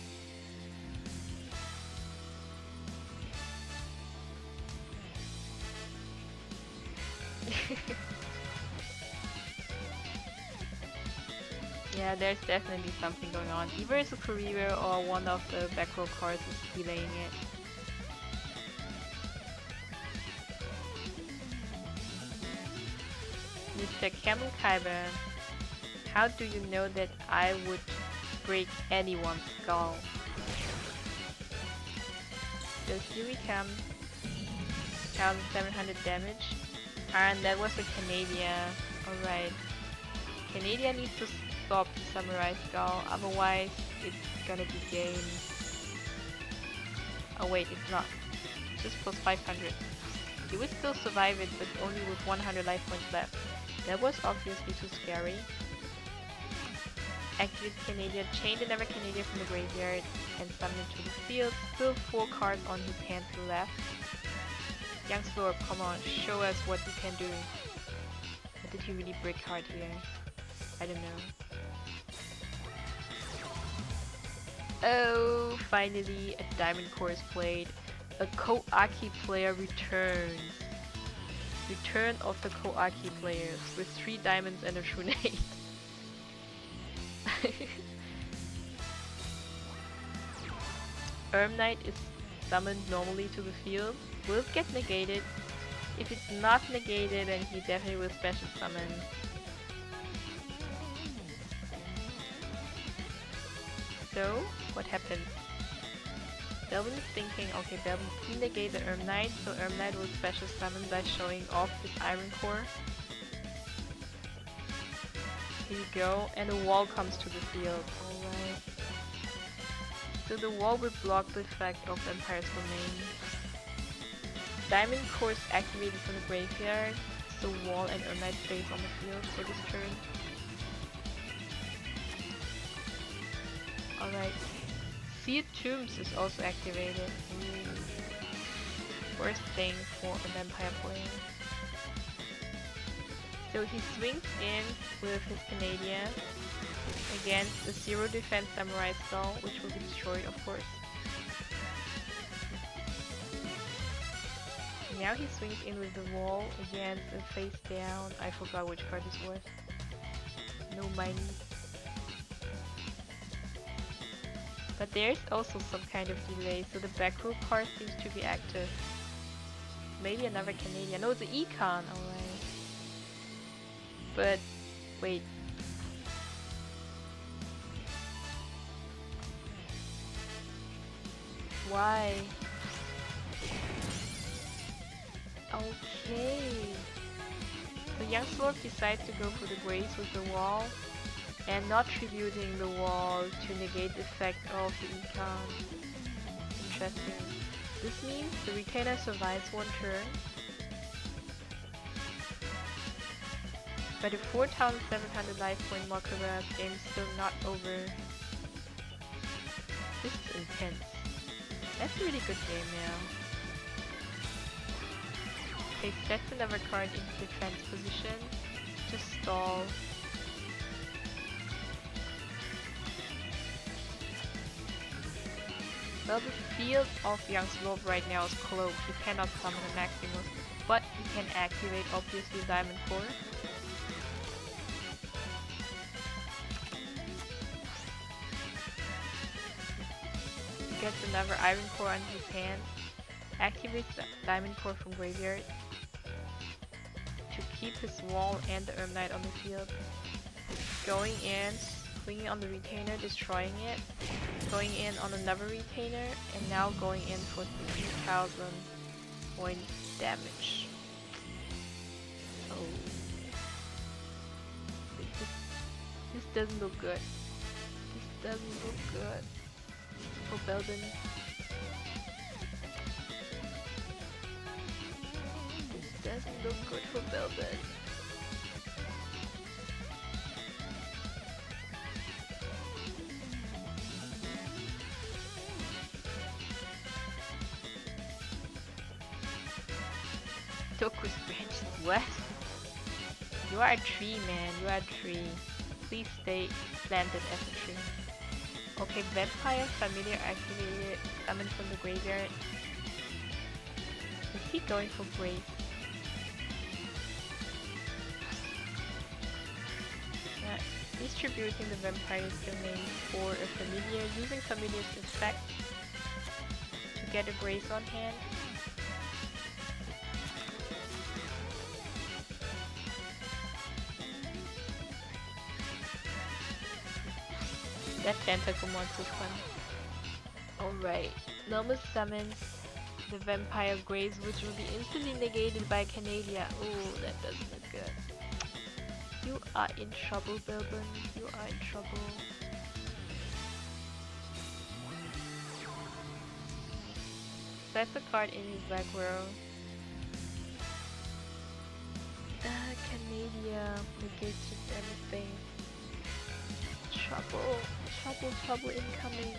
Yeah, there's definitely something going on. Either it's a Kuribo or one of the back row cards is delaying it. Mr. Camel Kaiba, how do you know that I would break anyone's skull? So here we come. 1700 damage. And that was a Canadian. Alright. Canadian needs to stop the Samurai Skull, otherwise it's gonna be game. Oh wait, it's not. Just plus 500. He would still survive it, but only with 100 life points left. That was obviously too scary. Activate Canadian, chain the Never Canadian from the graveyard, and summon it to the field. Still 4 cards on his hand left. Young Slorb, come on, show us what you can do. Or did he really break hard here? I don't know. Oh, finally a Diamond Core is played. A Koaki player returns. Return of the Koaki players with 3 diamonds and a Shunade. Knight is summoned normally to the field. Will it get negated? If it's not negated, then he definitely will special summon. So, what happens? Belden is thinking, okay, Belden can negate the Knight, so Knight will special summon by showing off his Iron Core. Here we go, and a wall comes to the field. Alright. So the wall will block the effect of Vampire's Domain. Diamond Core is activated from the graveyard, so wall and Knight stays on the field for this turn. Alright. Seared Tombs is also activated. Ooh. Worst thing for a vampire player. So he swings in with his Canadian against a 0 defense Samurai Skull, which will be destroyed, of course. Now he swings in with the wall against a face down. I forgot which card this was. No money. But there's also some kind of delay, so the back row card seems to be active. Maybe another Canadian. No, it's an econ, alright. But, wait. Why? Okay. So Young Slorp decides to go for the Grace with the wall and not tributing the wall to negate the effect of the econ. Interesting. This means the retainer survives one turn, but a 4,700 life point marker game is still not over. This is intense. That's a really good game now. Okay, sets another card into defense position to stall. Well, the field of Young Slorp right now is closed. He cannot summon a Maximus, but he can activate obviously Diamond Core. He gets another Iron Core under his hand. Activates the Diamond Core from graveyard to keep his wall and the Knight on the field. Going in, swinging on the retainer, destroying it. Going in on another retainer, and now going in for 3,000 point damage. Oh. This doesn't look good. This doesn't look good for Belden. This doesn't look good for Belden. Toku's branches, what? You are a tree, man, you are a tree. Please stay planted as a tree. Okay, Vampire Familiar activated, summoned from the graveyard. Is he going for Grace? Yeah, distributing the Vampire's domain for a Familiar, using Familiar's effect to get a Grace on hand. That Tentacle monster's fun. Alright, Nomus summons the Vampire Graves, which will be instantly negated by Canadia. Oh, that doesn't look good. You are in trouble, Bilbon. You are in trouble. That's a card in his back row. Canadia negates just everything. Trouble, trouble, trouble incoming.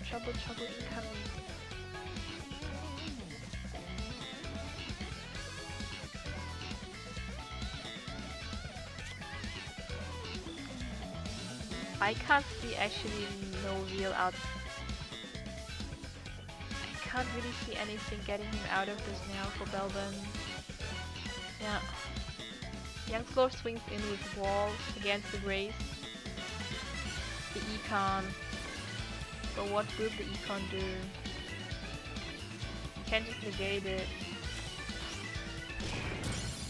Trouble, trouble incoming. I can't see actually no real out. I can't really see anything getting him out of this now for Belbon. Yeah. Young Slorp swings in with wall against the Grace. The econ. But what will the econ do? You can't just negate it.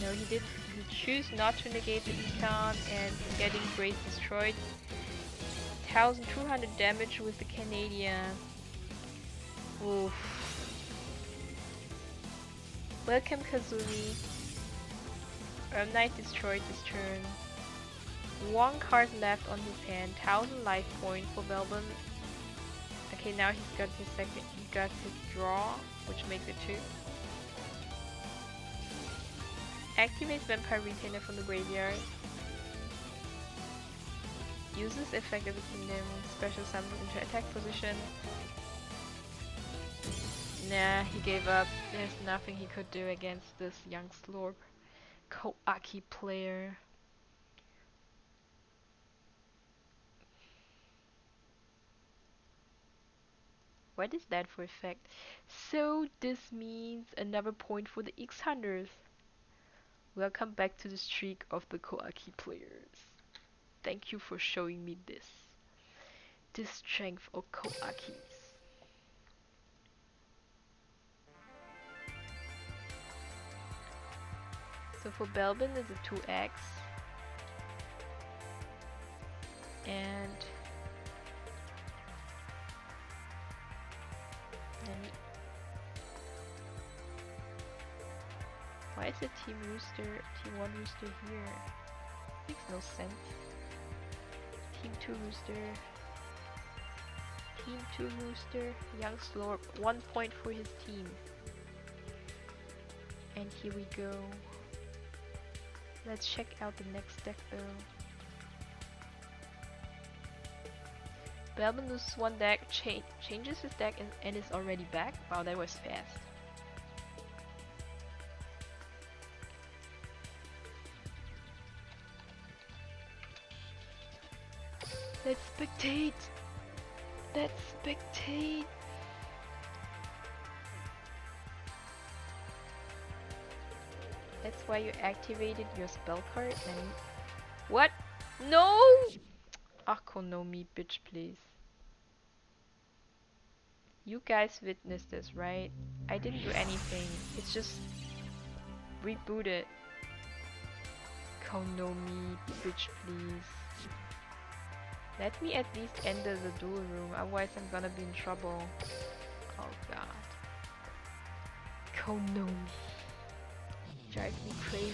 No, he did. He choose not to negate the econ and getting Grace destroyed. 1,200 damage with the Canadian. Oof. Welcome, Kazumi. Knight destroyed this turn. One card left on his hand. 1,000 life point for Belbon. Okay, now he's got his second. He got his draw, which makes it 2. Activates Vampire Retainer from the graveyard. Uses effect of the Kingdom. Special summons into attack position. Nah, he gave up. There's nothing he could do against this Young Slorp Koaki player. What is that for effect? So this means another point for the X-Hunters. Welcome back to the streak of the Koaki players. Thank you for showing me this. this strength or Koakis. So for Belbin is a 2x. And why is the Team Rooster, Team 1 Rooster here? Makes no sense. Team 2 Rooster. Team 2 Rooster. Young Slorp. 1 point for his team. And here we go. Let's check out the next deck though. Belbin loses one deck, changes his deck and is already back. Wow, that was fast. Let's spectate! Let's spectate! That's why you activated your spell card and... What? No! Akonomi, bitch, please. You guys witnessed this, right? I didn't do anything. It's just... rebooted. Konomi, bitch, please. Let me at least enter the duel room, otherwise I'm gonna be in trouble. Oh god. Konomi. Drives me crazy.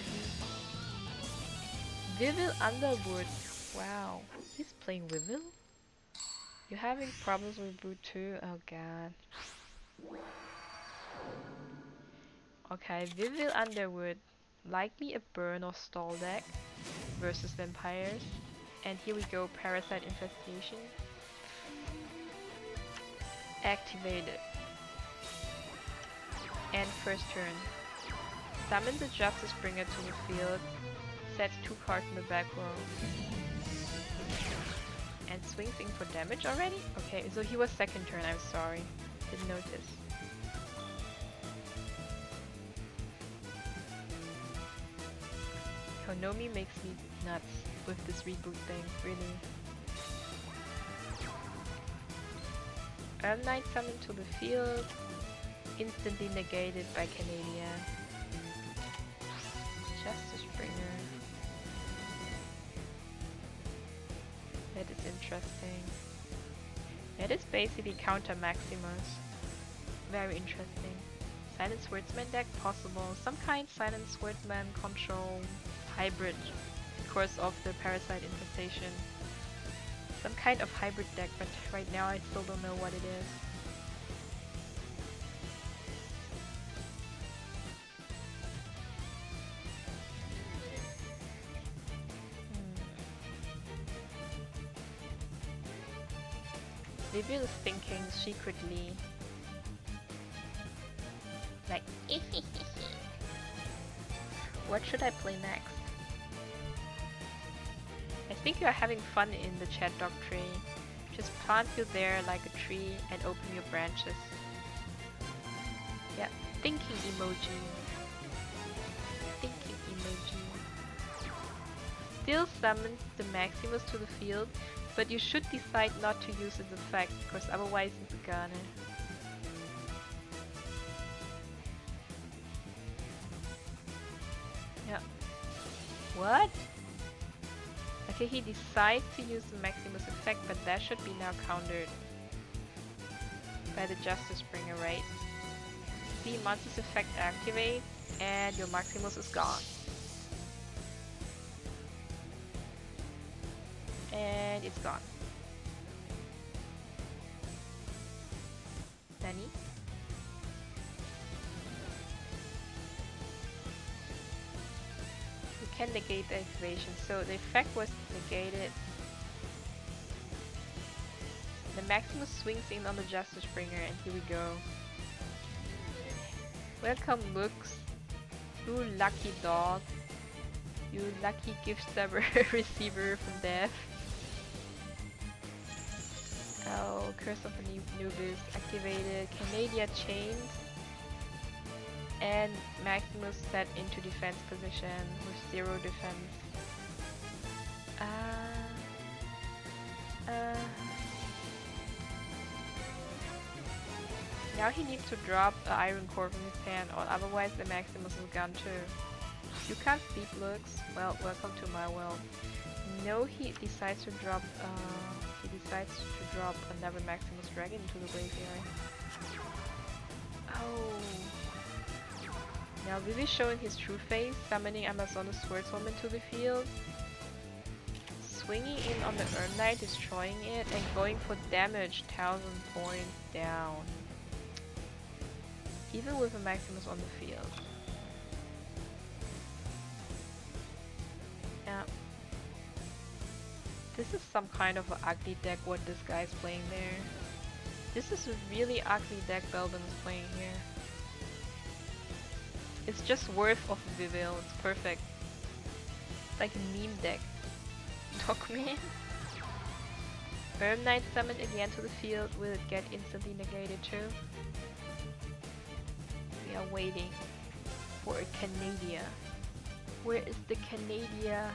Duel Underwood. Wow. He's playing Duel? You're having problems with Brute too? Oh god. Okay, Duel Underwood. Likely a burn or stall deck versus vampires. And here we go, Parasite Infestation. Activated. And first turn. Summon the Justice Bringer to the field. Sets 2 cards in the back row. And swings in for damage already? Okay, so he was second turn, I'm sorry. Didn't notice. Konomi makes me nuts with this reboot thing, really. Knight summoned to the field, instantly negated by Canada. Justice Bringer. That is interesting. That is basically counter Maximus. Very interesting. Silent Swordsman deck possible. Some kind Silent Swordsman control hybrid because of the Parasite Infestation. Some kind of hybrid deck, but right now I still don't know what it is. Vivi is thinking secretly. Like, what should I play next? I think you are having fun in the chat dog tree. Just plant you there like a tree and open your branches. Yeah, thinking emoji. Thinking emoji. Still summons the Maximus to the field, but you should decide not to use its effect, because otherwise it's gonna. Yeah. What? Okay, he decides to use the Maximus effect, but that should be now countered by the Justice Bringer, right? See, monster's effect activates, and your Maximus is gone. And it's gone. Nani? You can negate the activation, so the effect was negated. The Maximus swings in on the Justice Bringer, and here we go. Welcome, Lux. You lucky dog. You lucky gift stabber receiver from death. Oh, Curse of Anubis activated. Canada chained. And Maximus set into defense position with 0 defense. Now he needs to drop an Iron Core from his hand, or otherwise the Maximus is gone too. You can't sleep, Lux. Well, welcome to my world. No, he decides to drop another Maximus Dragon into the graveyard. Oh. Now really showing his true face, summoning Amazonas Swordswoman into the field, swinging in on the Urn Knight, destroying it, and going for damage 1000 points down. Even with a Maximus on the field. Yeah. This is some kind of an ugly deck what this guy's playing there. This is a really ugly deck Belbin is playing here. It's just worth of Duel, it's perfect. It's like a meme deck. Dogman. Urn Knight summoned again to the field, will it get instantly negated too? We are waiting for a Canadia. Where is the Canadia?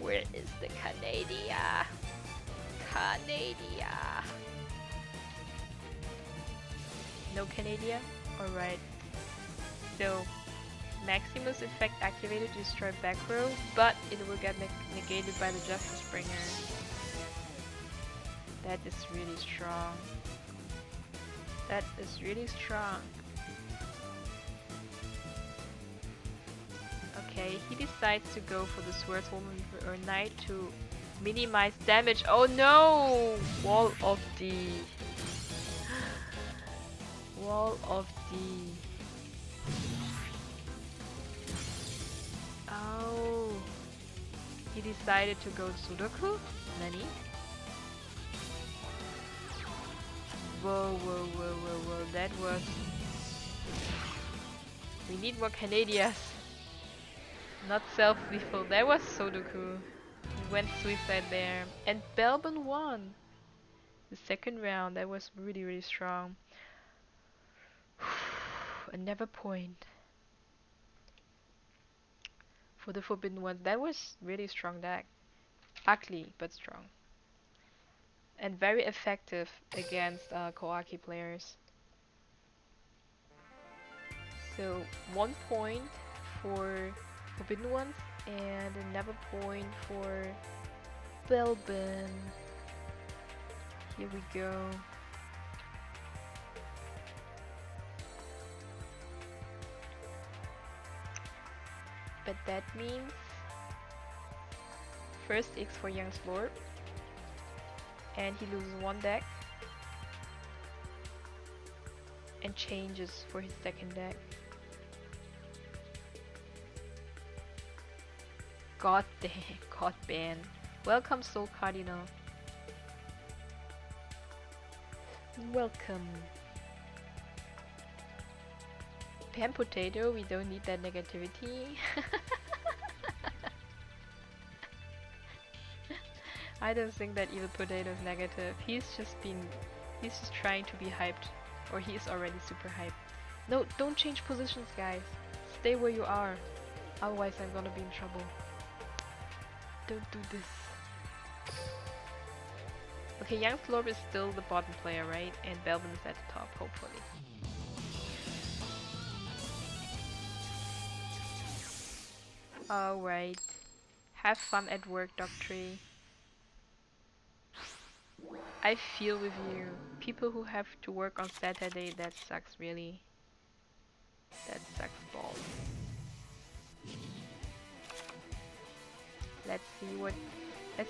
Where is the Canadia? Canadia! No Canadia? Alright. So, Maximus effect activated to destroy back row, but it will get negated by the Justice Bringer. That is really strong. That is really strong. Okay, he decides to go for the Swordswoman with Urn Knight to minimize damage. Oh no! Wall of D. Wall of D. Oh. He decided to go Sudoku? Nani? Whoa, whoa, whoa, whoa, whoa. That was... We need more Canadias. Not self-lethal. That was Sudoku. He went suicide there. And Belbin won. The second round. That was really, really strong. Another point. For the Forbidden One. That was really strong deck. Ugly, but strong. And very effective against Koaki players. So 1 point for Forbidden Ones and another point for Belbin. Here we go. But that means first X for Young Slorp, and he loses 1 deck and changes for his second deck. God damn, God ban. Welcome Soul Cardinal. Welcome. Pan Potato, we don't need that negativity. I don't think that Evil Potato is negative. He's just trying to be hyped. Or he is already super hyped. No, don't change positions, guys. Stay where you are. Otherwise I'm gonna be in trouble. Don't do this. Okay, Young Slorp is still the bottom player, right? And Belbin is at the top, hopefully. Alright. Have fun at work, Doctree. I feel with you. People who have to work on Saturday, that sucks really. That sucks balls. Let's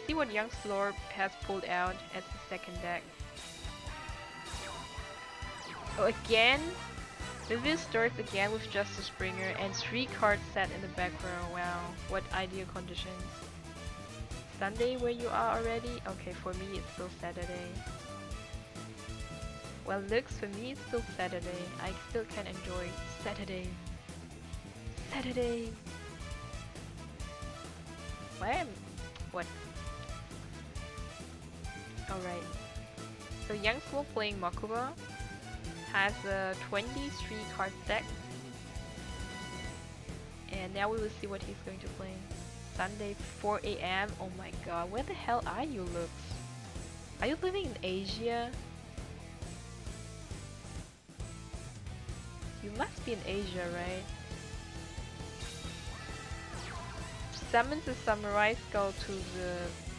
see what Young Slorp has pulled out as the second deck. Oh, again? Vivian starts again with Justice Bringer and 3 cards set in the back row. Wow, what ideal conditions. Sunday where you are already? Okay, for me it's still Saturday. Well, looks for me it's still Saturday. I still can enjoy Saturday. Saturday! What? Alright. So Young Slorp playing Mokuba has a 23 card deck. And now we will see what he's going to play. Sunday 4 AM. Oh my god, where the hell are you, Lux? Are you living in Asia? You must be in Asia, right? Summons a samurai skull to the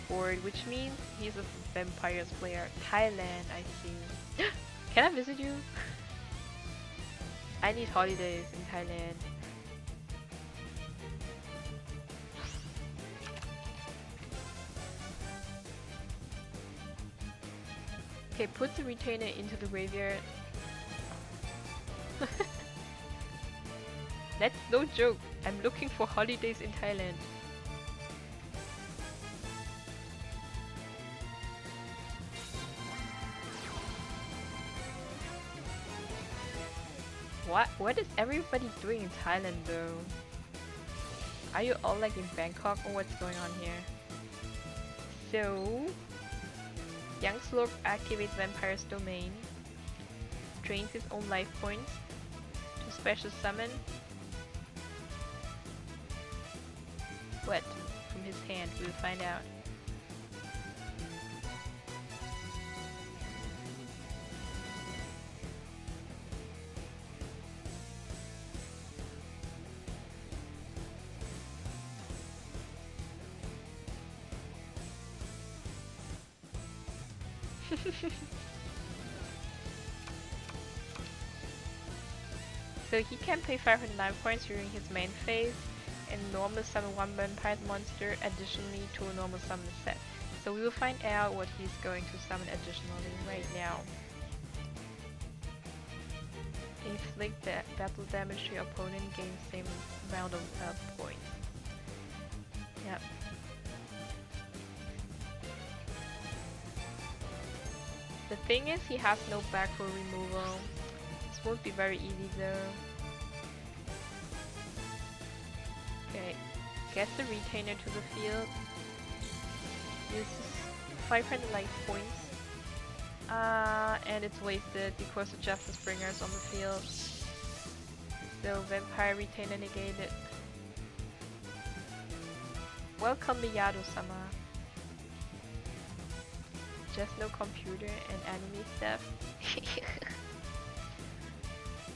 board, which means he's a vampires player. Thailand, I see. Can I visit you? I need holidays in Thailand. Okay, put the retainer into the graveyard. That's no joke. I'm looking for holidays in Thailand. What is everybody doing in Thailand though? Are you all like in Bangkok or what's going on here? So, Young Slurp activates Vampire's Domain, drains his own life points to special summon what from his hand. We'll find out. So he can pay 500 life points during his main phase and normal summon one vampire monster additionally to a normal summon set. So we will find out what he's going to summon additionally right now. Inflict the battle damage to your opponent, gain same amount of points. Yep. The thing is, he has no back row removal. This won't be very easy though. Okay, get the retainer to the field. Uses 500 life points. And it's wasted because the Justice Bringer is on the field. So Vampire Retainer negated. Welcome Miyado-sama. Just no computer and anime stuff.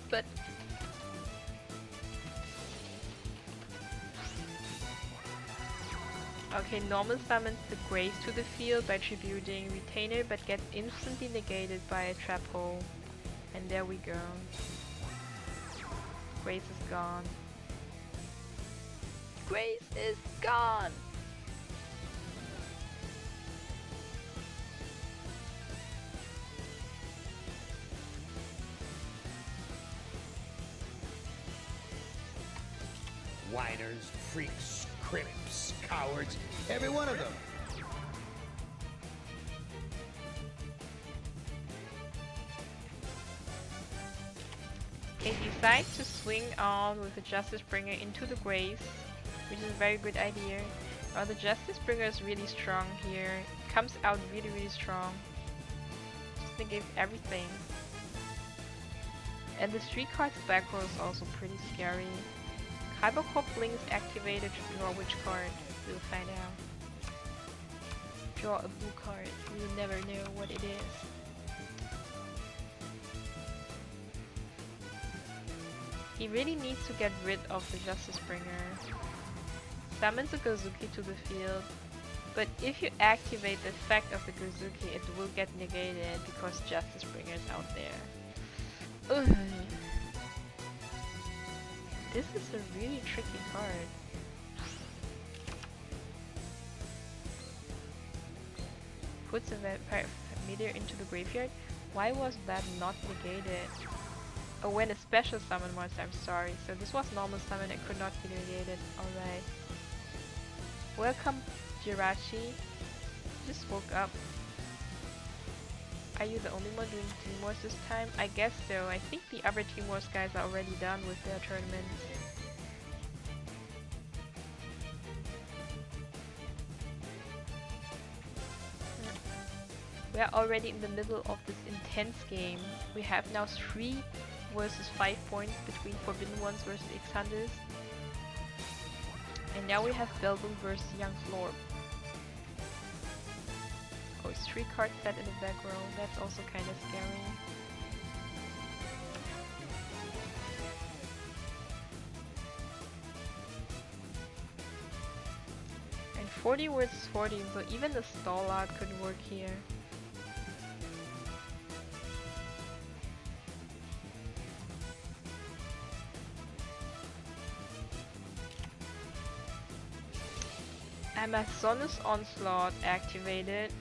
But okay, normal summons the Grace to the field by tributing Retainer, but gets instantly negated by a trap hole. And there we go. Grace is gone. Grace is gone! Whiners, freaks, crimps, cowards, every one of them. He decides to swing on with the Justice Bringer into the Grace, which is a very good idea. The Justice Bringer is really strong here. It comes out really strong. Just negates everything. And the 3 cards back row is also pretty scary. Hypercorp Blink is activated to draw which card? We'll find out. Draw a blue card. We'll never know what it is. He really needs to get rid of the Justice Bringer. Summons a Gozuki to the field. But if you activate the effect of the Gozuki, it will get negated because Justice Bringer is out there. Ugh. This is a really tricky card. Puts a vampire meteor into the graveyard. Why was that not negated? Oh, when a special summon was, I'm sorry. So this was normal summon, it could not be negated. Alright. Welcome, Jirachi. Just woke up. Are you the only one doing Team Wars this time? I guess so. I think the other Team Wars guys are already done with their tournaments. We are already in the middle of this intense game. We have now 3 versus 5 points between Forbidden Ones versus X-Hunters. And now we have Belvin versus Young Slorp. Oh, it's 3 cards set in the back row. That's also kind of scary. 40 versus 40, so even the stall art could work here. Amazoness Onslaught activated,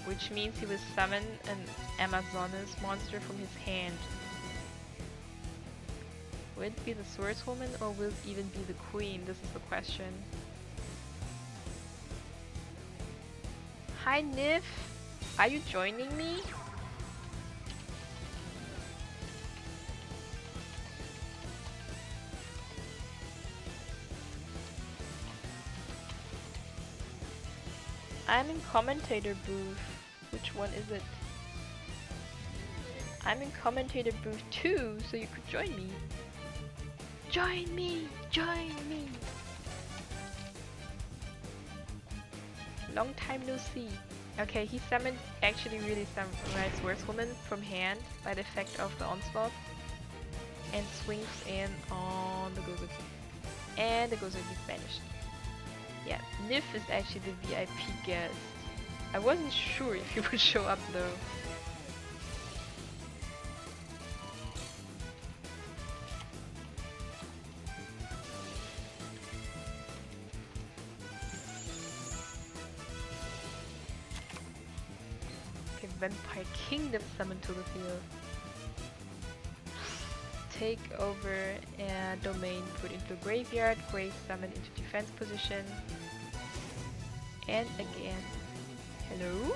which means he will summon an Amazoness monster from his hand. Will it be the swordswoman or will it even be the queen? This is the question. Hi Nif! Are you joining me? I'm in commentator booth. Which one is it? I'm in commentator booth 2, so you could join me. Join me! Join me! Long time no see. Okay, he summoned, actually really summoned Swordswoman from hand by the effect of the Onslaught. And swings in on the Gozo. And the Gozo is banished. Yeah, Nif is actually the VIP guest. I wasn't sure if he would show up though. Okay, Vampire Kingdom summoned to the field. Take over a domain, put into a graveyard, grave summon into defense position. And again. Hello?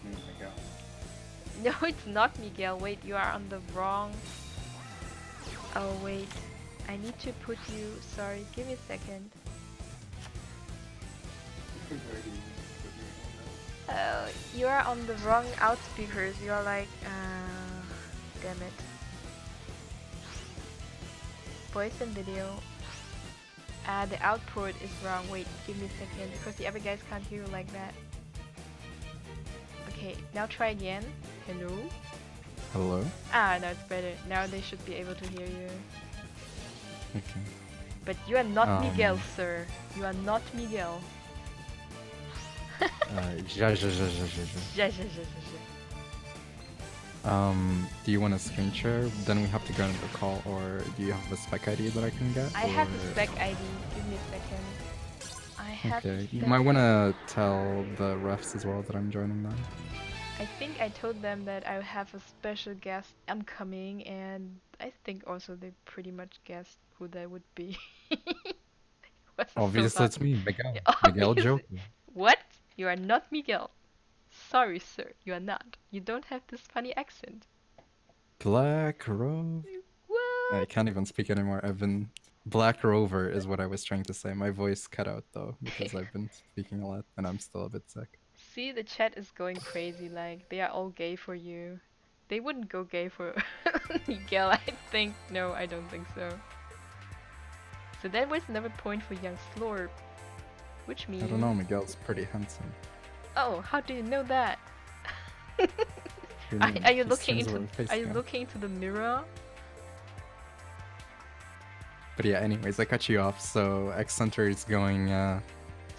Miguel. No, it's not Miguel. Wait, you are on the wrong... Oh wait, I need to put you... Sorry, give me a second. You are on the wrong outspeakers. You are like... damn it. Voice and video. The output is wrong. Wait, give me a second, because the other guys can't hear you like that. Okay, now try again. Hello? Hello? Ah, now it's better. Now they should be able to hear you. Okay. But you are not Miguel, sir. You are not Miguel. Ja. Ja. Do you want a screen share? Then we have to go into the call, or do you have a spec ID that I can get? I have the spec ID. Give me a second. I have the Okay, you spec might want to tell the refs as well that I'm joining them. I think I told them that I have a special guest coming, and I think also they pretty much guessed who that would be. Obviously, it's me, Miguel. Yeah, Miguel obviously. Joker. What? You are not Miguel. Sorry, sir. You are not. You don't have this funny accent. Black Rover. I What? can't even speak anymore. I've been... Black Rover is what I was trying to say. My voice cut out though, because I've been speaking a lot and I'm still a bit sick. See, the chat is going crazy. Like, they are all gay for you. They wouldn't go gay for Miguel, I think. No, I don't think so. So that was another point for young Slorp. Which means... I don't know, Miguel's pretty handsome. Oh, how do you know that? Really, Are you he looking sings into... over face Are you cam. looking into the mirror? But yeah, anyways, I cut you off. So X Center is going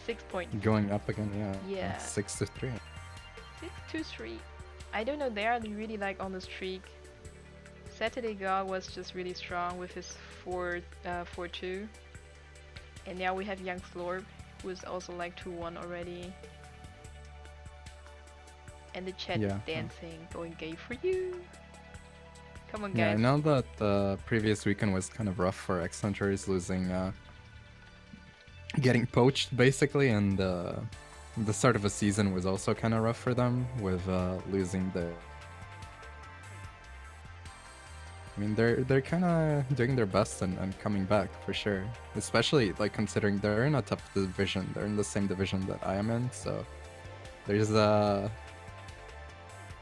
6 points. going up again. Yeah. Yeah. 6-3. 6-2-3. I don't know, they are really like on the streak. Saturday God was just really strong with his 4-2. And now we have young Slorp, who is also like 2-1 already. And the chat is dancing, going gay for you. Come on, guys. Yeah, I know that the previous weekend was kind of rough for X Centuries, losing, getting poached basically, and the start of the season was also kind of rough for them with losing the. I mean, they're kind of doing their best and coming back for sure. Especially like considering they're in a tough division. They're in the same division that I am in, so there's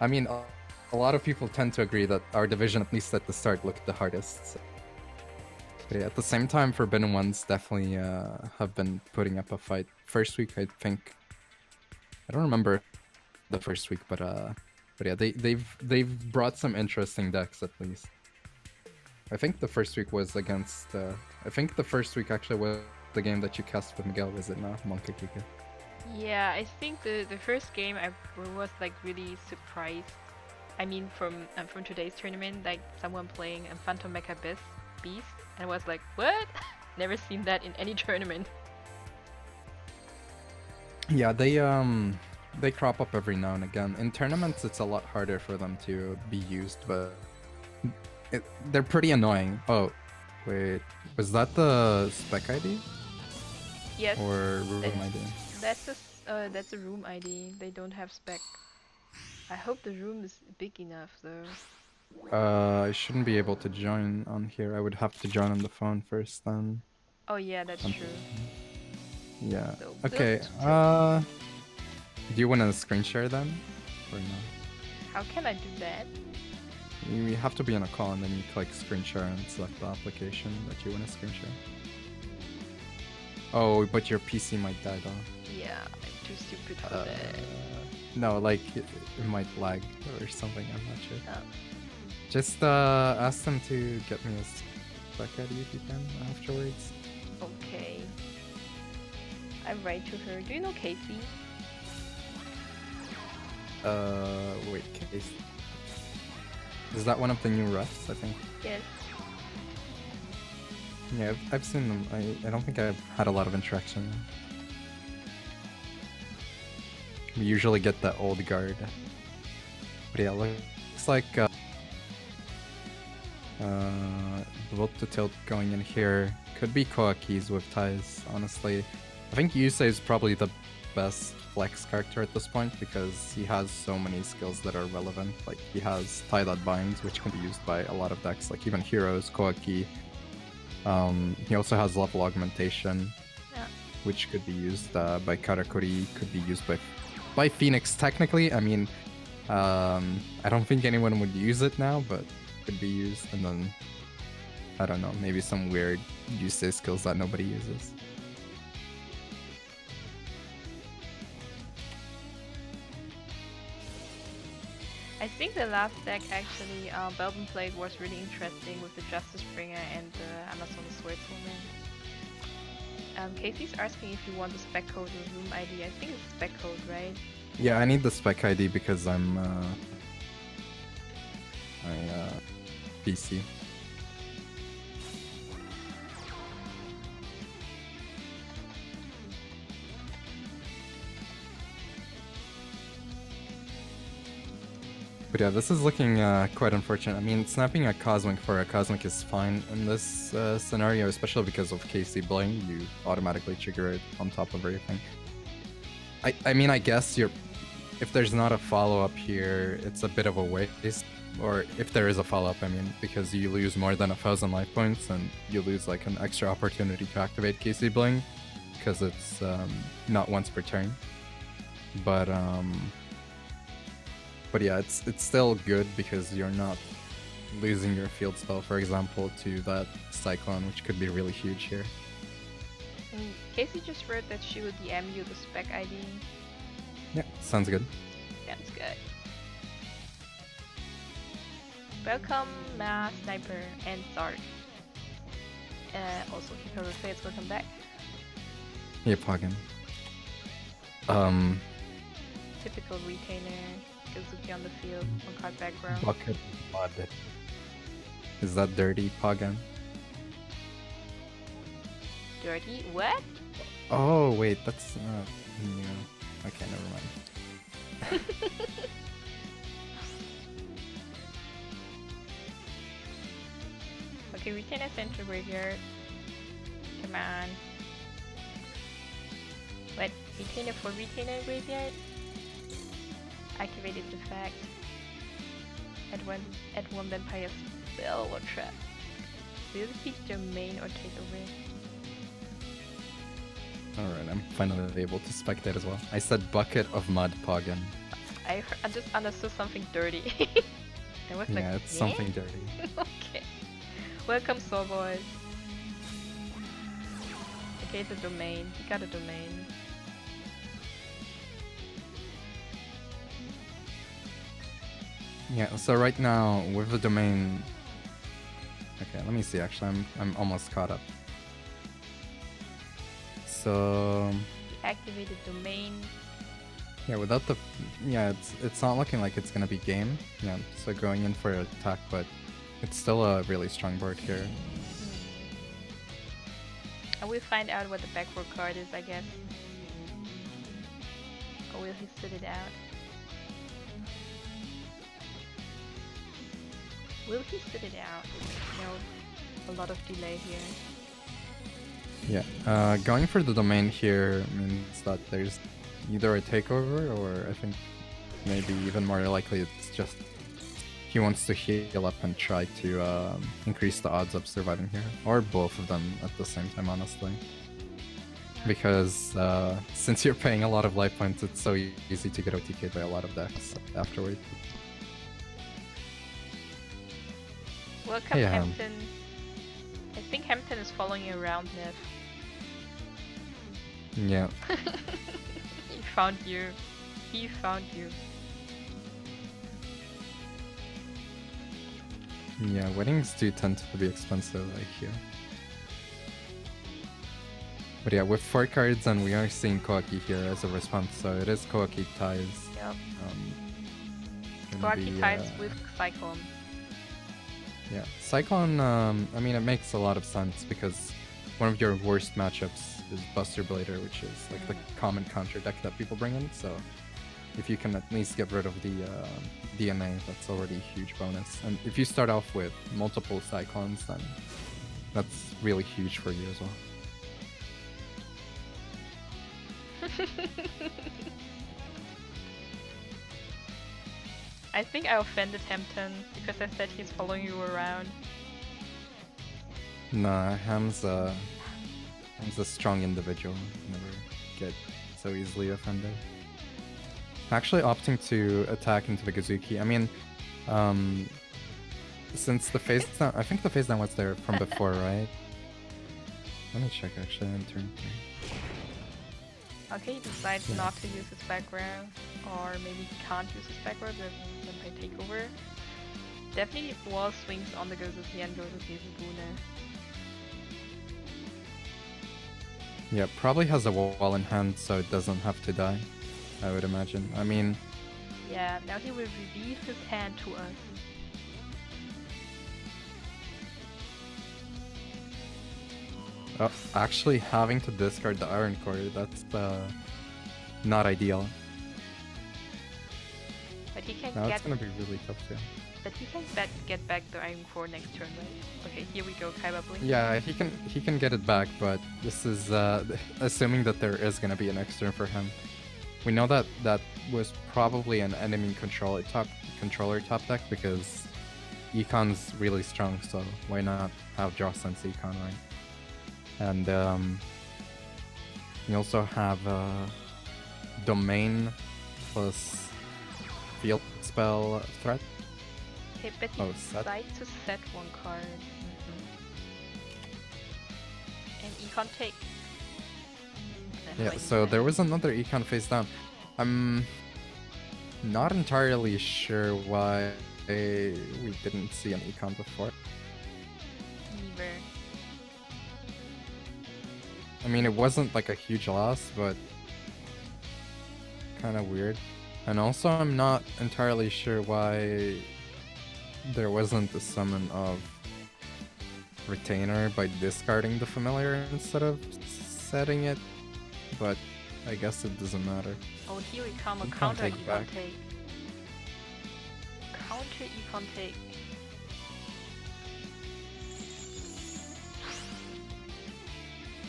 I mean, a lot of people tend to agree that our division, at least at the start, looked the hardest. So. But yeah, at the same time, Forbidden Ones definitely have been putting up a fight. First week, I think, I don't remember the first week, but yeah, they've brought some interesting decks at least. I think the first week was against. I think the first week actually was the game that you cast with Miguel, was it not? Monka Kika. Yeah, I think the first game I was like really surprised. I mean, from today's tournament, like someone playing a Phantom Mecha Beast, and I was like, what? Never seen that in any tournament. Yeah, they crop up every now and again. In tournaments, it's a lot harder for them to be used, but they're pretty annoying. Oh, wait, was that the spec ID? Yes. Or room ID? That's a room ID. They don't have spec. I hope the room is big enough though. I shouldn't be able to join on here. I would have to join on the phone first then. Oh yeah, that's true. Yeah. So, Okay. Do you want to screen share then? Or no? How can I do that? You have to be on a call and then you click screen share and select the application that you want to screen share. Oh, but your PC might die though. Yeah, I'm too stupid for that. No, like it might lag or something. I'm not sure. Oh. Just ask them to get me a spec ID if you can afterwards. Okay. I write to her. Do you know Casey? Wait, Casey. Is that one of the new refs? I think. Yes. Yeah, I've seen them. I don't think I've had a lot of interaction. We usually get the old guard. But yeah, looks like Volt to Tilt going in here could be Koaki's with ties, honestly. I think Yusei is probably the best flex character at this point because he has so many skills that are relevant. Like he has tie that binds, which can be used by a lot of decks, like even heroes, Koaki. He also has level augmentation, which could be used by Karakuri, could be used by Phoenix technically. I mean, I don't think anyone would use it now, but could be used. And then, I don't know, maybe some weird Yusei skills that nobody uses. I think the last deck actually, Belbin played was really interesting with the Justice Bringer and the Amazon Swordswoman. Casey's asking if you want the spec code or room ID. I think it's spec code, right? Yeah, I need the spec ID because I'm PC. But yeah, this is looking quite unfortunate. I mean, snapping a Cosmic for a Cosmic is fine in this scenario, especially because of KC Bling. You automatically trigger it on top of everything. I mean, I guess if there's not a follow-up here, it's a bit of a waste. Or if there is a follow-up, I mean, because you lose more than 1,000 life points and you lose like an extra opportunity to activate KC Bling because it's not once per turn. But yeah, it's still good because you're not losing your field spell, for example, to that Cyclone, which could be really huge here. And Casey just wrote that she would DM you the spec ID. Yeah, sounds good. Sounds good. Welcome, Ma, Sniper, and Zark. Also, Hikaru Fates, welcome back. Hey, Pagan. Typical retainer. Kazuki on the field, on card background. Bucket mud. Is that dirty, Pagan? Dirty? What? Oh, wait, that's not new. Okay, never mind. Okay, retainer center graveyard. Come on. What? Retainer for retainer graveyard? Activated the fact. Add one vampire spell or trap. Will it be domain or take over? Alright, I'm finally able to spectate as well. I said bucket of mud, Pagan. I just understood something dirty. I was like, Yeah, it's something dirty. Okay. Welcome, Soul Boys. Okay, the domain. He got a domain. Yeah, so right now with the domain. Okay, let me see. Actually, I'm almost caught up. So He activated domain. yeah, without the it's not looking like it's gonna be game. Yeah, so going in for attack, but it's still a really strong board here. And we'll find out what the backward card is, I guess. Or will he sit it out? Will he sit it out? No, a lot of delay here. Yeah, going for the domain here means that there's either a takeover or I think maybe even more likely it's just he wants to heal up and try to increase the odds of surviving here. Or both of them at the same time, honestly. Because since you're paying a lot of life points, it's so easy to get OTK'd by a lot of decks afterward. Welcome, Hey, Hampton. I think Hampton is following you around, Nev. Yeah. He found you. He found you. Yeah, weddings do tend to be expensive, I hear. But yeah, with 4 cards and we are seeing Koaki here as a response, so it is Koaki ties. Yep. Gonna Koaki be, ties with Cyclone. Yeah, Cyclone, I mean, it makes a lot of sense because one of your worst matchups is Buster Blader, which is like the common counter deck that people bring in, so if you can at least get rid of the DNA, that's already a huge bonus. And if you start off with multiple Cyclones, then that's really huge for you as well. I think I offended Hampton because I said he's following you around. Nah, Ham's a strong individual. Never get so easily offended. Actually opting to attack into the Gazuki. I mean, since the phase down, I think the phase down was there from before, right? Let me check actually on turn 3. Okay, he decides not to use his background, or maybe he can't use his background when they take over. Definitely wall swings on the Gozuki and Gozuki Zubune. Yeah, probably has a wall in hand, so it doesn't have to die, I would imagine. I mean... Yeah, now he will reveal his hand to us. Oh, actually having to discard the Iron Core, that's not ideal. But he can Now get... it's gonna be really tough too. But he can get back the Iron Core next turn, right? Okay, here we go, Kaiba Blink. Yeah, he can get it back, but this is assuming that there is gonna be an next turn for him. We know that that was probably an enemy controller top deck because Econ's really strong, so why not have Draw Sense Econ, right? And you also have Domain plus Field Spell threat. Okay, but he decides to set one card. And Econ take. Yeah, so there was another Econ face down. I'm not entirely sure why we didn't see an Econ before. Neither. I mean, it wasn't like a huge loss, but kind of weird. And also, I'm not entirely sure why there wasn't a summon of Retainer by discarding the familiar instead of setting it, but I guess it doesn't matter. Oh, here we come, a You can't counter take Econ back. take. Counter Econ take.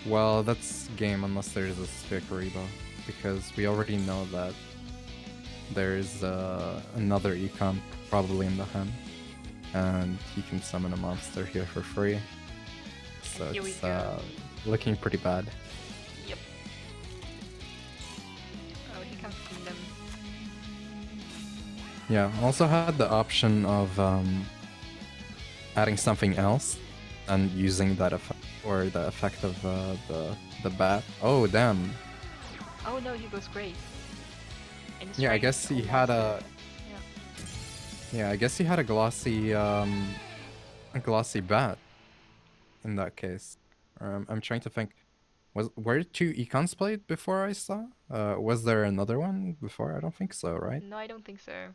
Well, that's game unless there's a Spikaribo, because we already know that there's another Econ probably in the hand, and he can summon a monster here for free. So Here we it's go. looking pretty bad. Yep. Oh, he can Kingdom. Yeah, also had the option of adding something else and using that effect, or the effect of the bat. Oh damn. Oh no, he goes great. And he's Yeah, I trying guess to he had almost a. Yeah. Yeah, I guess he had a glossy bat in that case. I'm trying to think. Were two econs played before I saw? Was there another one before? I don't think so, right? No, I don't think so.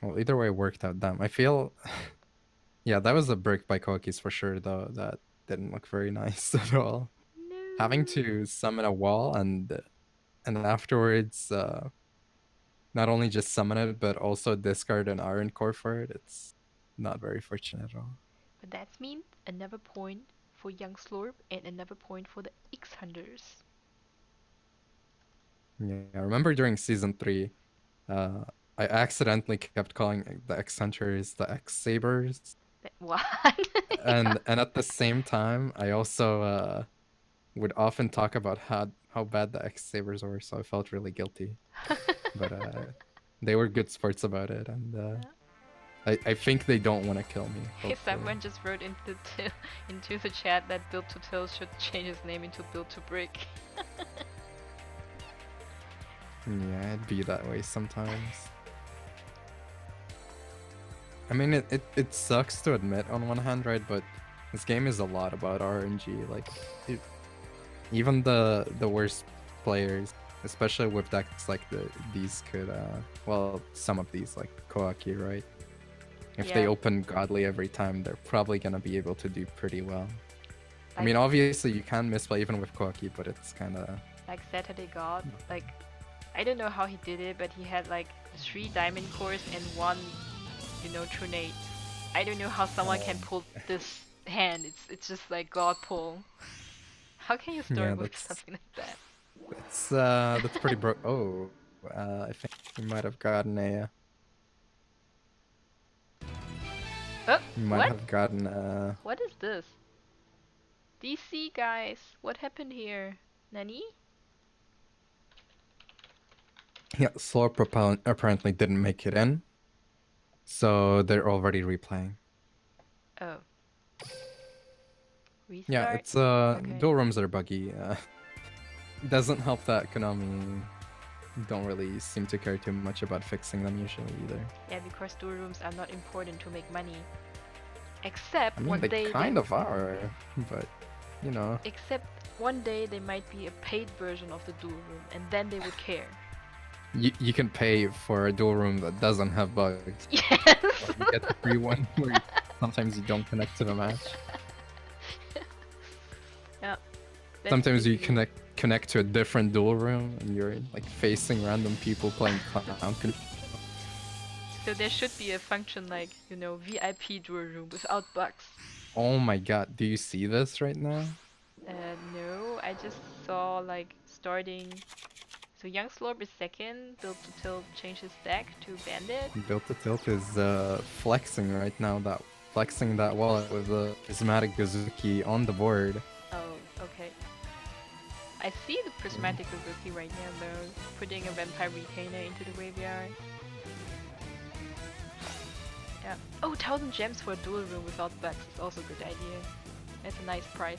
Well, either way, it worked out. Damn, I feel. Yeah, that was a brick by Kokis for sure, though. That didn't look very nice at all. Having No. to summon a wall and afterwards, not only just summon it, but also discard an Iron Core for it. It's not very fortunate at all. But that means another point for Young Slurp and another point for the X Hunters. Yeah, I remember during season 3, uh, I accidentally kept calling the X Hunters the X Sabers, What? and at the same time, I also would often talk about how bad the X Sabers were, so I felt really guilty. But they were good sports about it, and I think they don't want to kill me. Hey, someone just wrote into the chat that Build to Till should change his name into Build to Brick. Yeah, it'd be that way sometimes. I mean, it sucks to admit on one hand, right? But this game is a lot about RNG. Like, even the worst players, especially with decks like these could, well, some of these like Koaki, right? If they Yeah. open Godly every time, they're probably gonna be able to do pretty well. I Like- mean, obviously you can misplay even with Koaki, but it's kind of Like Saturday God, like I don't know how he did it, but he had like 3 diamond cores and 1, Trunade. I don't know how someone can pull this hand. It's just like God pull. How can you start Yeah, with that's- something like that? that's pretty broke. Oh, I think we might have gotten a. Oh, We might what? have gotten What is this? DC guys, what happened here? Nani? Yeah, Slurp apparently didn't make it in, so they're already replaying. Oh. Restart? Yeah, it's Okay. dual rooms are buggy. Doesn't help that Konami don't really seem to care too much about fixing them usually either. Yeah, because dual rooms are not important to make money. Except I mean, one they day kind of are, but you know. Except one day they might be a paid version of the dual room, and then they would care. You can pay for a dual room that doesn't have bugs. Yes. You get the free one where sometimes you don't connect to the match. Yeah. that's Sometimes you basically- connect to a different dual room and you're like facing random people playing clown. So there should be a function like, VIP dual room without bugs. Oh my god, do you see this right now? No, I just saw like starting. So Young Slurp is second, Build to Tilt changed his deck to Bandit. Built to Tilt is flexing right now, flexing that wallet with the prismatic Gazuki on the board. Oh, okay. I see the prismatic Kabuki right now though, putting a vampire retainer into the graveyard. Yeah. Oh, 1000 gems for a dual room without bugs is also a good idea. That's a nice price.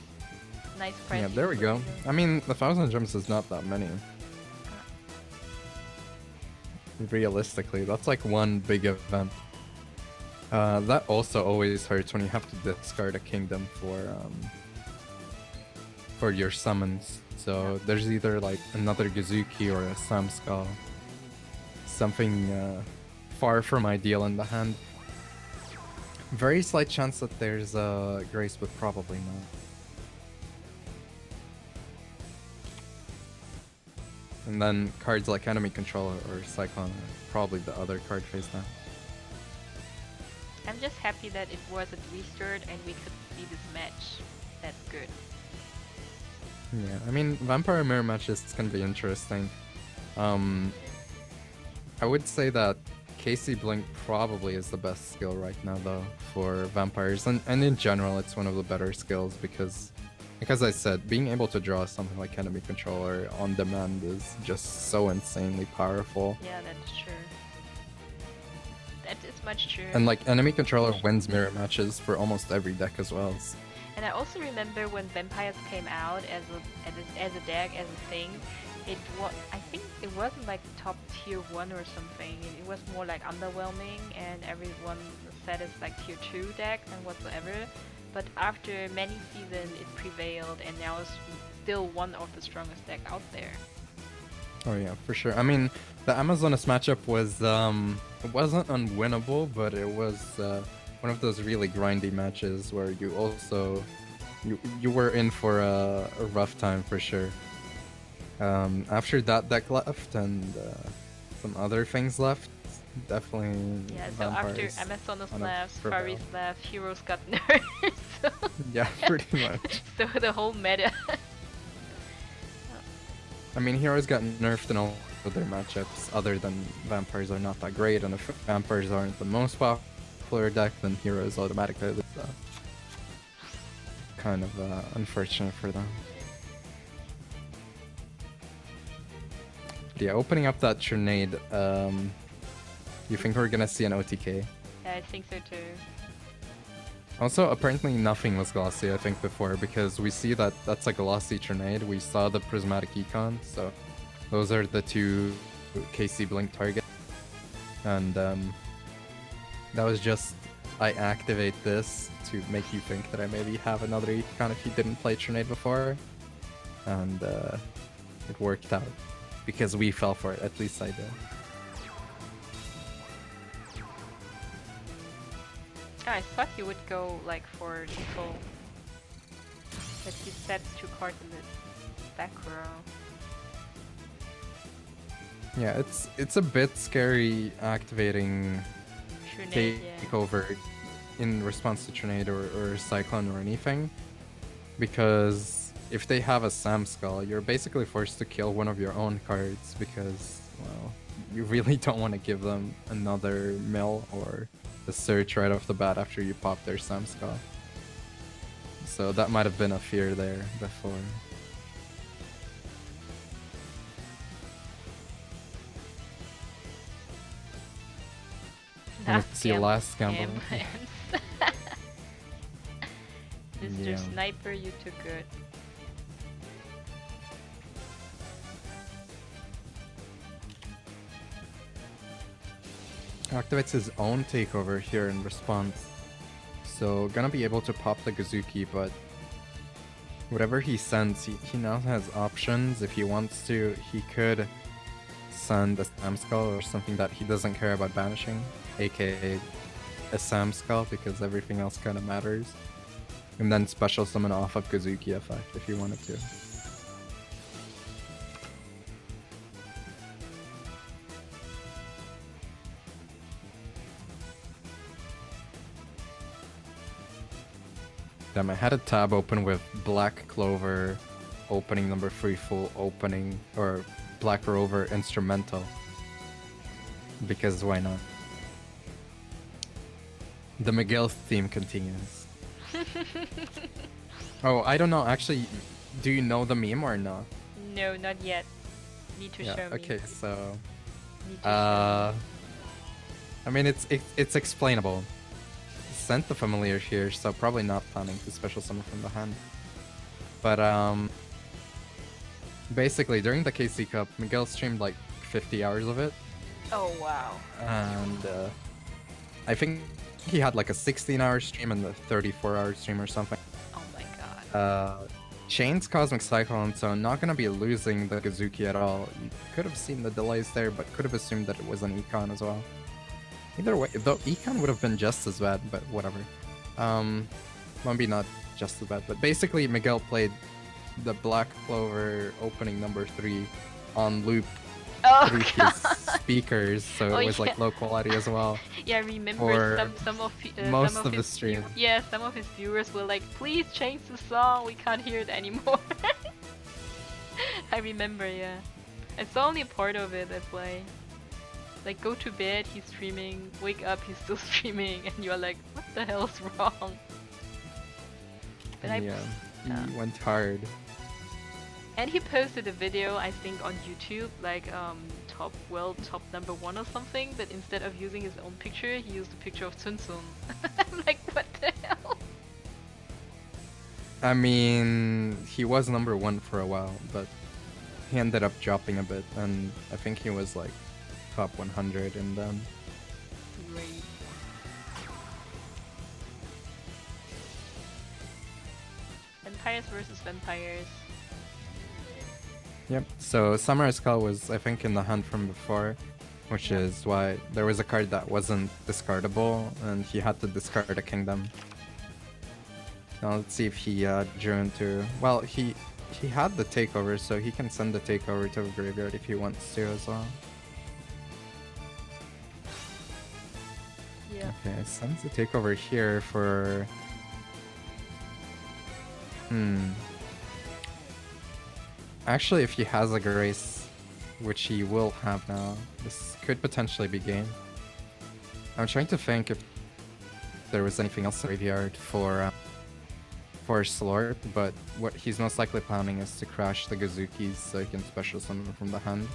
Nice price. Yeah, there we go. I mean, 1,000 gems is not that many. Realistically, that's like one big event. That also always hurts when you have to discard a kingdom for your summons. So there's either like another Gazuki or a Samskull. Something far from ideal in the hand. Very slight chance that there's a Grace, but probably not. And then cards like Enemy Controller or Cyclone are probably the other card face down. I'm just happy that it was a restart and we could see this match. That's good. Yeah, I mean, Vampire Mirror matches can be interesting. I would say that Casey Blink probably is the best skill right now, though, for vampires. And in general, it's one of the better skills because, like as I said, being able to draw something like Enemy Controller on demand is just so insanely powerful. Yeah, that's true. That is much true. And like Enemy Controller wins mirror matches for almost every deck as well. And I also remember when vampires came out as a deck, as a thing. I think it wasn't like top tier 1 or something. It was more like underwhelming, and everyone said it's like tier 2 deck and whatsoever. But after many seasons, it prevailed, and now it's still one of the strongest deck out there. Oh yeah, for sure. I mean, the Amazoness matchup was it wasn't unwinnable, but it was one of those really grindy matches where you also you were in for a rough time for sure. After that deck left and some other things left, definitely. Yeah, so after Vampires Amazoness on a left, prevail. Faris left, Heroes got nerfed. So, Yeah, pretty much. so the whole meta. I mean, Heroes got nerfed in all of their matchups, other than Vampires are not that great, and if Vampires aren't the most popular deck, then Heroes automatically lose. So kind of unfortunate for them. But yeah, opening up that Trinade, you think we're gonna see an OTK? Yeah, I think so too. Also, apparently nothing was glossy, I think, before, because we see that that's a glossy Trinade. We saw the Prismatic Econ, so those are the two KC Blink targets. And that was just, I activate this to make you think that I maybe have another Econ if you didn't play Trinade before. And it worked out, because we fell for it, at least I did. I thought he would go like for default. But he sets 2 cards in the back row. Yeah, it's a bit scary activating Trinade, yeah. takeover in response to Trinade or Cyclone or anything, because if they have a Sam Skull, you're basically forced to kill one of your own cards because, well, you really don't want to give them another mill or a search right off the bat after you pop their Sam Skull. So that might have been a fear there before. Let's see last gamble. Mr. Yeah. Sniper, you too good. Activates his own takeover here in response. So gonna be able to pop the Gazuki, but whatever he sends, he now has options. If he wants to, he could send a Sam Skull or something that he doesn't care about banishing, aka a Sam Skull, because everything else kind of matters. And then special summon off of Gazuki effect if you wanted to. Damn, I had a tab open with Black Clover opening number 3 full opening, or Black Rover instrumental. Because why not? The Miguel theme continues. Oh, I don't know, actually, do you know the meme or not? No, not yet. Need to show me. Okay, so Need to show me. I mean it's explainable. Sent the familiar here, so probably not planning to special summon from the hand. But basically during the KC Cup, Miguel streamed like 50 hours of it. Oh wow. And I think he had like a 16-hour stream and a 34-hour stream or something. Oh my god. Chain's Cosmic Cyclone, so not gonna be losing the Gazuki at all. You could have seen the delays there, but could have assumed that it was an Econ as well. Either way, though, Econ would have been just as bad, but whatever. Maybe not just as bad, but basically Miguel played the Black Clover opening number 3 on loop through his speakers, so it was like low quality as well. Yeah, I remember some of most some of the his stream. Yeah, some of his viewers were like, "Please change the song. We can't hear it anymore." I remember, yeah. I saw only a part of it. That's why. Like, go to bed, he's streaming. Wake up, he's still streaming, and you're like, "What the hell's wrong?" But Yeah, he went hard. And he posted a video, I think, on YouTube, like top number 1 or something, but instead of using his own picture, he used a picture of Sun Sun. I'm like, what the hell? I mean, he was number 1 for a while, but he ended up dropping a bit, and I think he was like top 100 and then. Great. Vampires versus vampires. Yep. So Summer's Call was, I think, in the hunt from before, which Yeah. is why there was a card that wasn't discardable, and he had to discard a kingdom. Now let's see if he drew into. Well, he had the takeover, so he can send the takeover to a graveyard if he wants to as well. Yeah. Okay, sends the takeover here for. Actually, if he has a Grace, which he will have now, this could potentially be game. I'm trying to think if there was anything else in the graveyard for Slurp, but what he's most likely planning is to crash the Gazukis so he can special summon from the hand.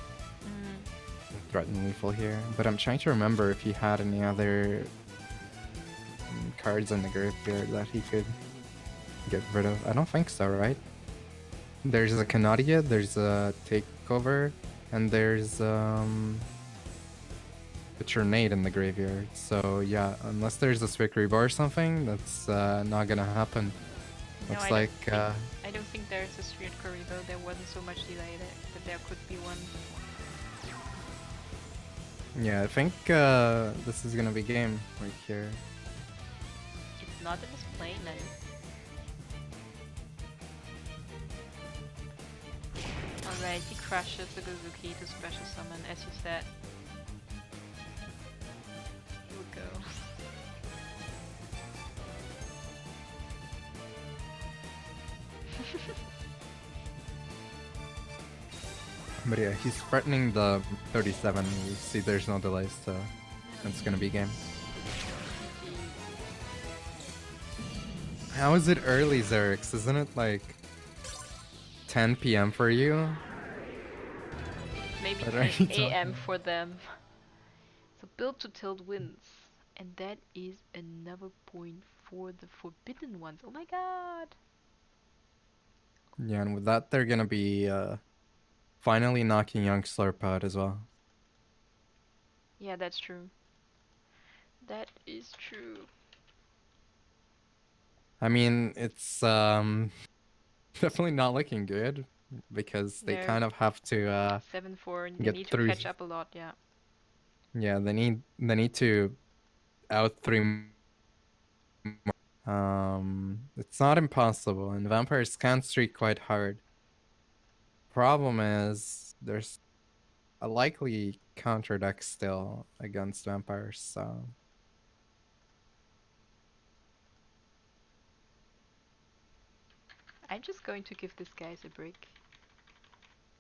Threaten lethal here, but I'm trying to remember if he had any other cards in the graveyard that he could get rid of. I don't think so, right? There's a Canadia, there's a takeover, and there's a Tornade in the graveyard. So yeah, unless there's a Spick Rebar or something, that's not gonna happen. No, Looks I like don't think there's a street Karibo. There wasn't so much delay that there could be one. yeah, I think this is gonna be game right here. It's not in his plane then. Alright, he crushes the Gozuki to special summon, as you said. Here we go. But yeah, he's threatening the 37. You see there's no delay, so it's gonna be game. How is it early, Xerix? Isn't it like 10 p.m. for you? Maybe What are 10 you AM talking? for them. So build to tilt wins. And that is another point for the Forbidden Ones. Oh my god! Yeah, and with that, they're gonna be finally knocking Young Slurp out as well. Yeah, that's true. That is true. I mean, it's definitely not looking good because they No. kind of have to 7-4, they get need to through. catch up a lot, yeah. Yeah, they need to out 3 it's not impossible, and vampires can streak quite hard. Problem is, there's a likely counter deck still against vampires, so. I'm just going to give this guys a break.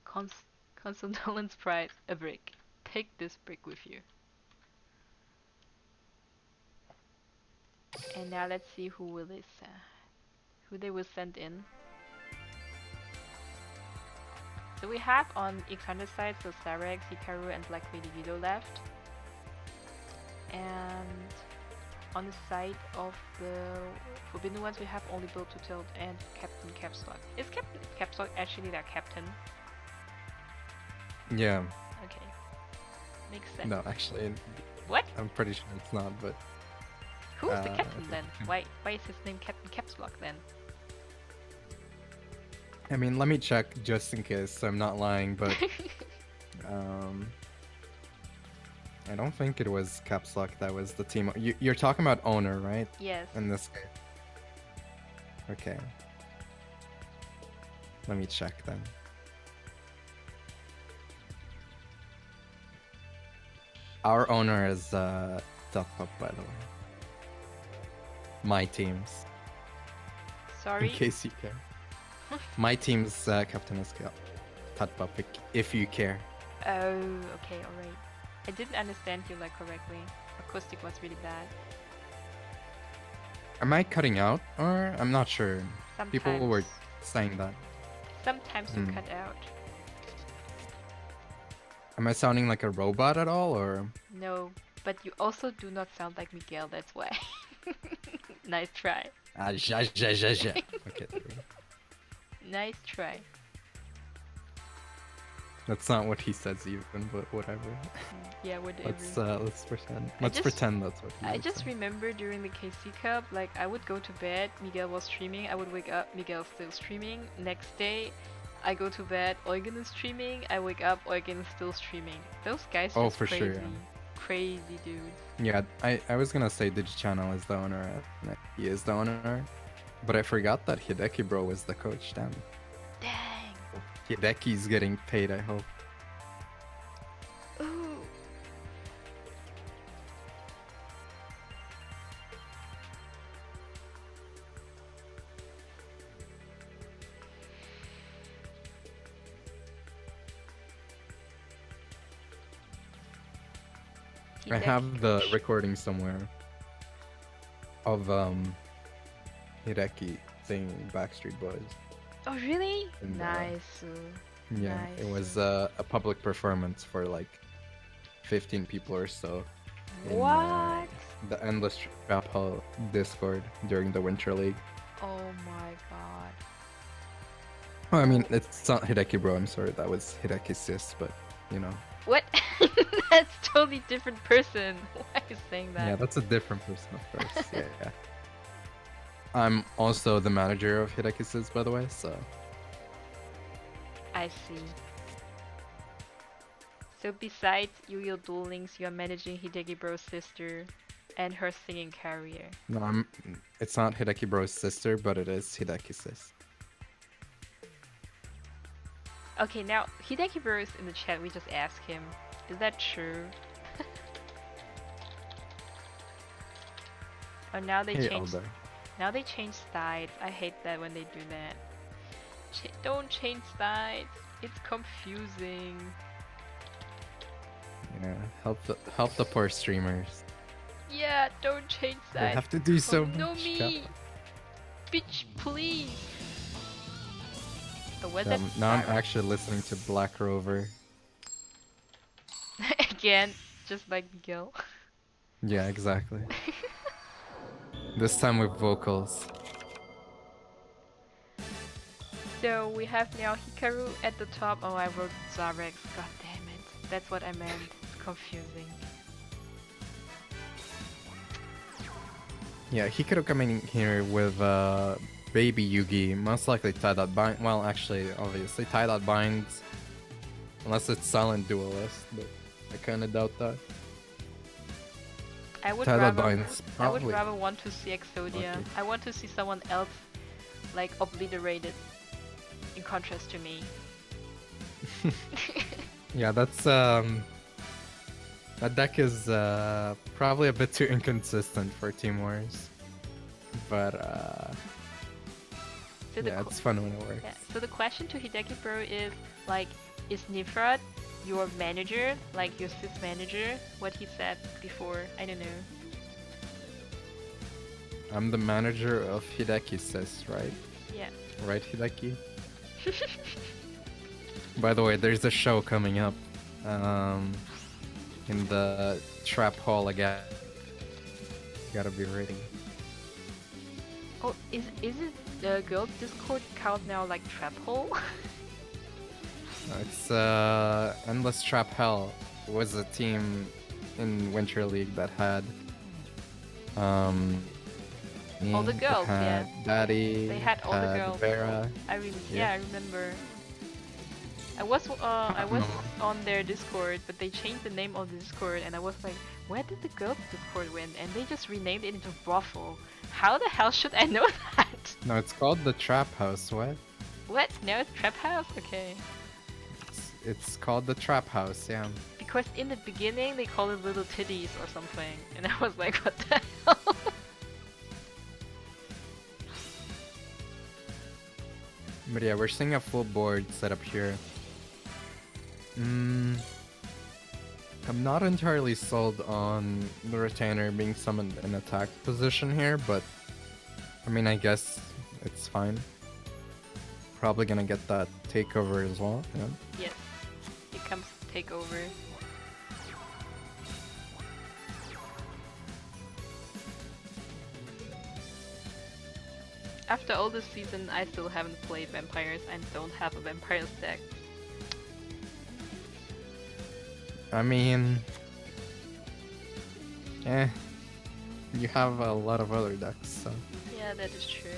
Constant Nolan's Pride, a break. Take this break with you. And now let's see who they will send in. So we have on Ixander's side, so Sarex, Hikaru, and Black Lady Guido left. And on the side of the Forbidden Ones, we have only Build to Tilt and Captain Capstock. Is Captain Capstock actually their captain? Yeah. Okay. Makes sense. No, actually, What? I'm pretty sure it's not, but. Who's the captain then? Why is his name Captain Capstock then? I mean, let me check just in case, so I'm not lying, but I don't think it was Caps Lock that was the team. You're talking about owner, right? Yes. In this case. Okay. Let me check then. Our owner is Duckpup, by the way. My team's. Sorry? In case you care. My team's captain is Tutpup, if you care. Oh, okay, alright. I didn't understand you like correctly. Acoustic was really bad. Am I cutting out? Or I'm not sure. Sometimes. People were saying that. Sometimes you cut out. Am I sounding like a robot at all, or? No, but you also do not sound like Miguel, that's why. Nice try. Okay, there we go. Nice try. That's not what he says even, but whatever. Yeah, whatever. Let's pretend. Let's pretend that's what he I would just say. remember during the KC Cup, like I would go to bed, Miguel was streaming, I would wake up, Miguel's still streaming. Next day, I go to bed, Eugen is streaming, I wake up, Eugen is still streaming. Those guys Oh, just for crazy. sure, yeah. Crazy dude. Yeah, I was gonna say DigiChannel is the owner. He is the owner. But I forgot that Hideki bro was the coach, damn. Dang. Hideki's getting paid, I hope. Ooh. I have the recording somewhere of Hideki singing Backstreet Boys. Oh really? And, Nice. Yeah, Nice. it was a public performance for like 15 people or so. in, What? The Endless Trap Hall Discord during the Winter League. Oh my god. Oh, I mean, it's not Hideki bro, I'm sorry, that was Hideki's sis, but you know. What? That's totally different person. Why are you saying that? Yeah, that's a different person, of course. Yeah. I'm also the manager of Hideki's sis, by the way, so. I see. So besides Yu-Gi-Oh! Duel Links, you're managing Hideki Bro's sister and her singing career. No, it's not Hideki bro's sister, but it is Hideki's sis. Okay, now Hideki Bro is in the chat. We just asked him. Is that true? Oh, now they Hey, changed. Elder. Now they change sides. I hate that when they do that. Don't change sides. It's confusing. Yeah, help the poor streamers. Yeah, don't change They sides. have to do so No much. me, bitch, please. Oh, what's Yeah, that? now I'm actually listening to Black Rover. Again, just like Miguel. Yeah, exactly. This time with vocals. So we have now Hikaru at the top. Oh, I wrote Zarex. God damn it. That's what I meant. It's confusing. Yeah, Hikaru coming in here with Baby Yugi, most likely tie-dot bind. Well, actually, obviously tie-dot binds, unless it's Silent Duelist, but I kind of doubt that. I would tie-dot rather. binds, I would probably. rather want to see Exodia. Okay. I want to see someone else, like obliterated, in contrast to me. Yeah, that's that deck is probably a bit too inconsistent for Team Wars, but So yeah, it's fun when it works. Yeah, so the question to Hideki Bro is like, is Nifroth your manager, like your sis manager? What he said before, I don't know. I'm the manager of Hideki's sis, right? Yeah. Right, Hideki? By the way, there's a show coming up in the Trap Hall again. Gotta be ready. Oh, is it the girls Discord count now like trap hole? It's Endless Trap Hell was a team in Winter League that had All the me, girls, that had yeah. Daddy, They had all the had girls. Vera. Yeah, I remember. I was on their Discord, but they changed the name of the Discord, and I was like, where did the girls Discord went? And they just renamed it into Brothel. How the hell should I know that? No, it's called the Trap House. What? What? No, it's Trap House? Okay. It's called the Trap House. Yeah. Because in the beginning they called it Little Titties or something, and I was like, what the hell? But yeah, we're seeing a full board setup here. I'm not entirely sold on the retainer being summoned in attack position here, but I mean, I guess it's fine. Probably gonna get that takeover as well. Yeah. Yes, it comes takeover. After all this season, I still haven't played vampires and don't have a vampire deck. I mean, you have a lot of other decks, so. Yeah, that is true.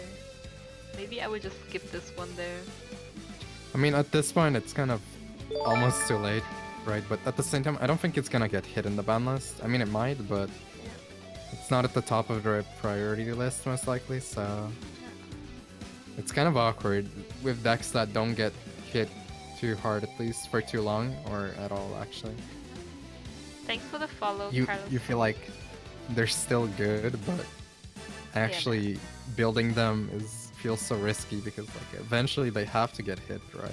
Maybe I will just skip this one though. I mean, at this point, it's kind of almost too late, right? But at the same time, I don't think it's gonna get hit in the ban list. I mean, it might, but it's not at the top of the priority list, most likely, so... It's kind of awkward with decks that don't get hit too hard, at least for too long, or at all, actually. Thanks for the follow, You Carlos. feel like they're still good, but actually building them feels so risky because like eventually they have to get hit, right?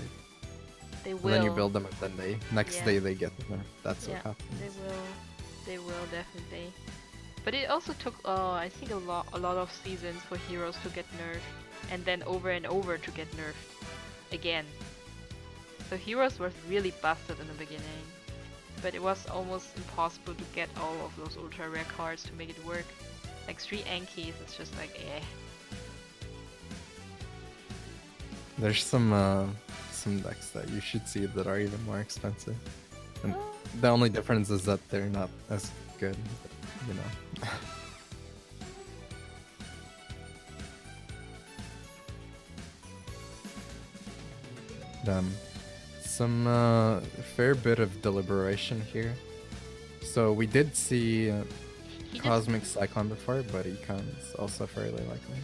They will. And then you build them and then next day they get nerfed. That's what happens. They will definitely. But it also took I think a lot of seasons for heroes to get nerfed, and then over and over to get nerfed again. So heroes were really busted in the beginning, but it was almost impossible to get all of those ultra rare cards to make it work. Like 3 Ankies, it's just like eh. There's some decks that you should see that are even more expensive. And the only difference is that they're not as good, you know. Some fair bit of deliberation here. So we did see Cosmic Cyclone before, but Econ's also fairly likely.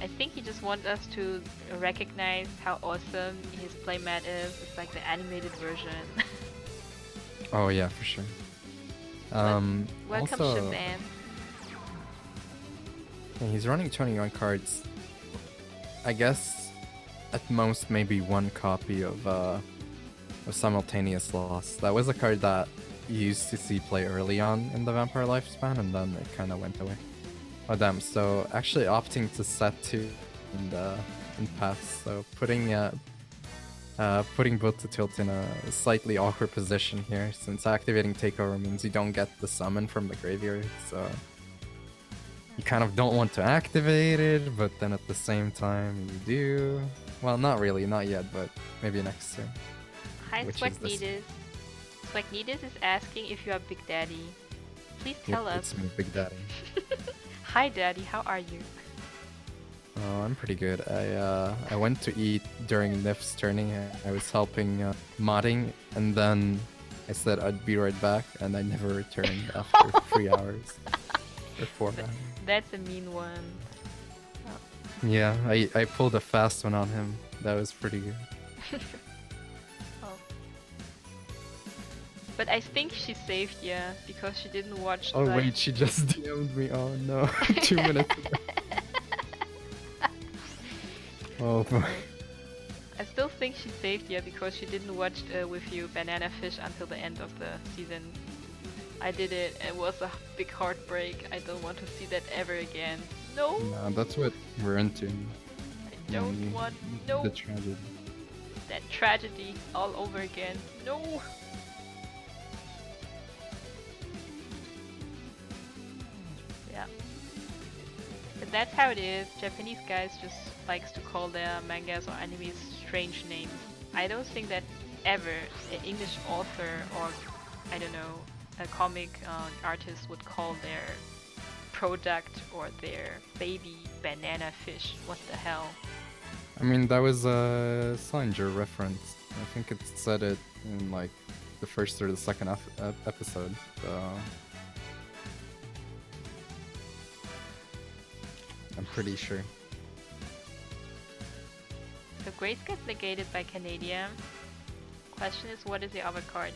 I think he just wants us to recognize how awesome his playmat is. It's like the animated version. Oh yeah, for sure. Welcome, also, Shazam. Yeah, he's running 21 cards. I guess at most maybe one copy of Simultaneous Loss. That was a card that you used to see play early on in the Vampire lifespan, and then it kind of went away. Oh damn! So actually opting to set 2 in paths. So putting both to tilt in a slightly awkward position here, since activating Takeover means you don't get the summon from the graveyard. So you kind of don't want to activate it, but then at the same time you do. Well, not really, not yet, but maybe next turn. Hi, Swagneedus. Swagneedus is asking if you are Big Daddy. Please tell us. It's me, Big Daddy. Hi, Daddy. How are you? Oh, I'm pretty good. I went to eat during Nif's turning. I was helping modding, and then I said I'd be right back, and I never returned after 3 hours or 4 hours. That's a mean one. Oh. Yeah, I pulled a fast one on him. That was pretty good. Oh. But I think she saved you because she didn't watch. Oh wait, she just DM'd me. Oh no, 2 minutes ago. Oh boy. I still think she saved you because she didn't watch with you Banana Fish until the end of the season. I did it. It was a big heartbreak. I don't want to see that ever again. No. No, that's what we're into. I don't want no. The tragedy. That tragedy all over again. No. Yeah. But that's how it is. Japanese guys just likes to call their mangas or animes strange names. I don't think that ever an English author or I don't know a comic artist would call their product or their baby banana fish. What the hell? I mean, that was a Salinger reference. I think it said it in like the first or the second episode. So I'm pretty sure. So Grace gets negated by Canadian. Question is, what is the other card?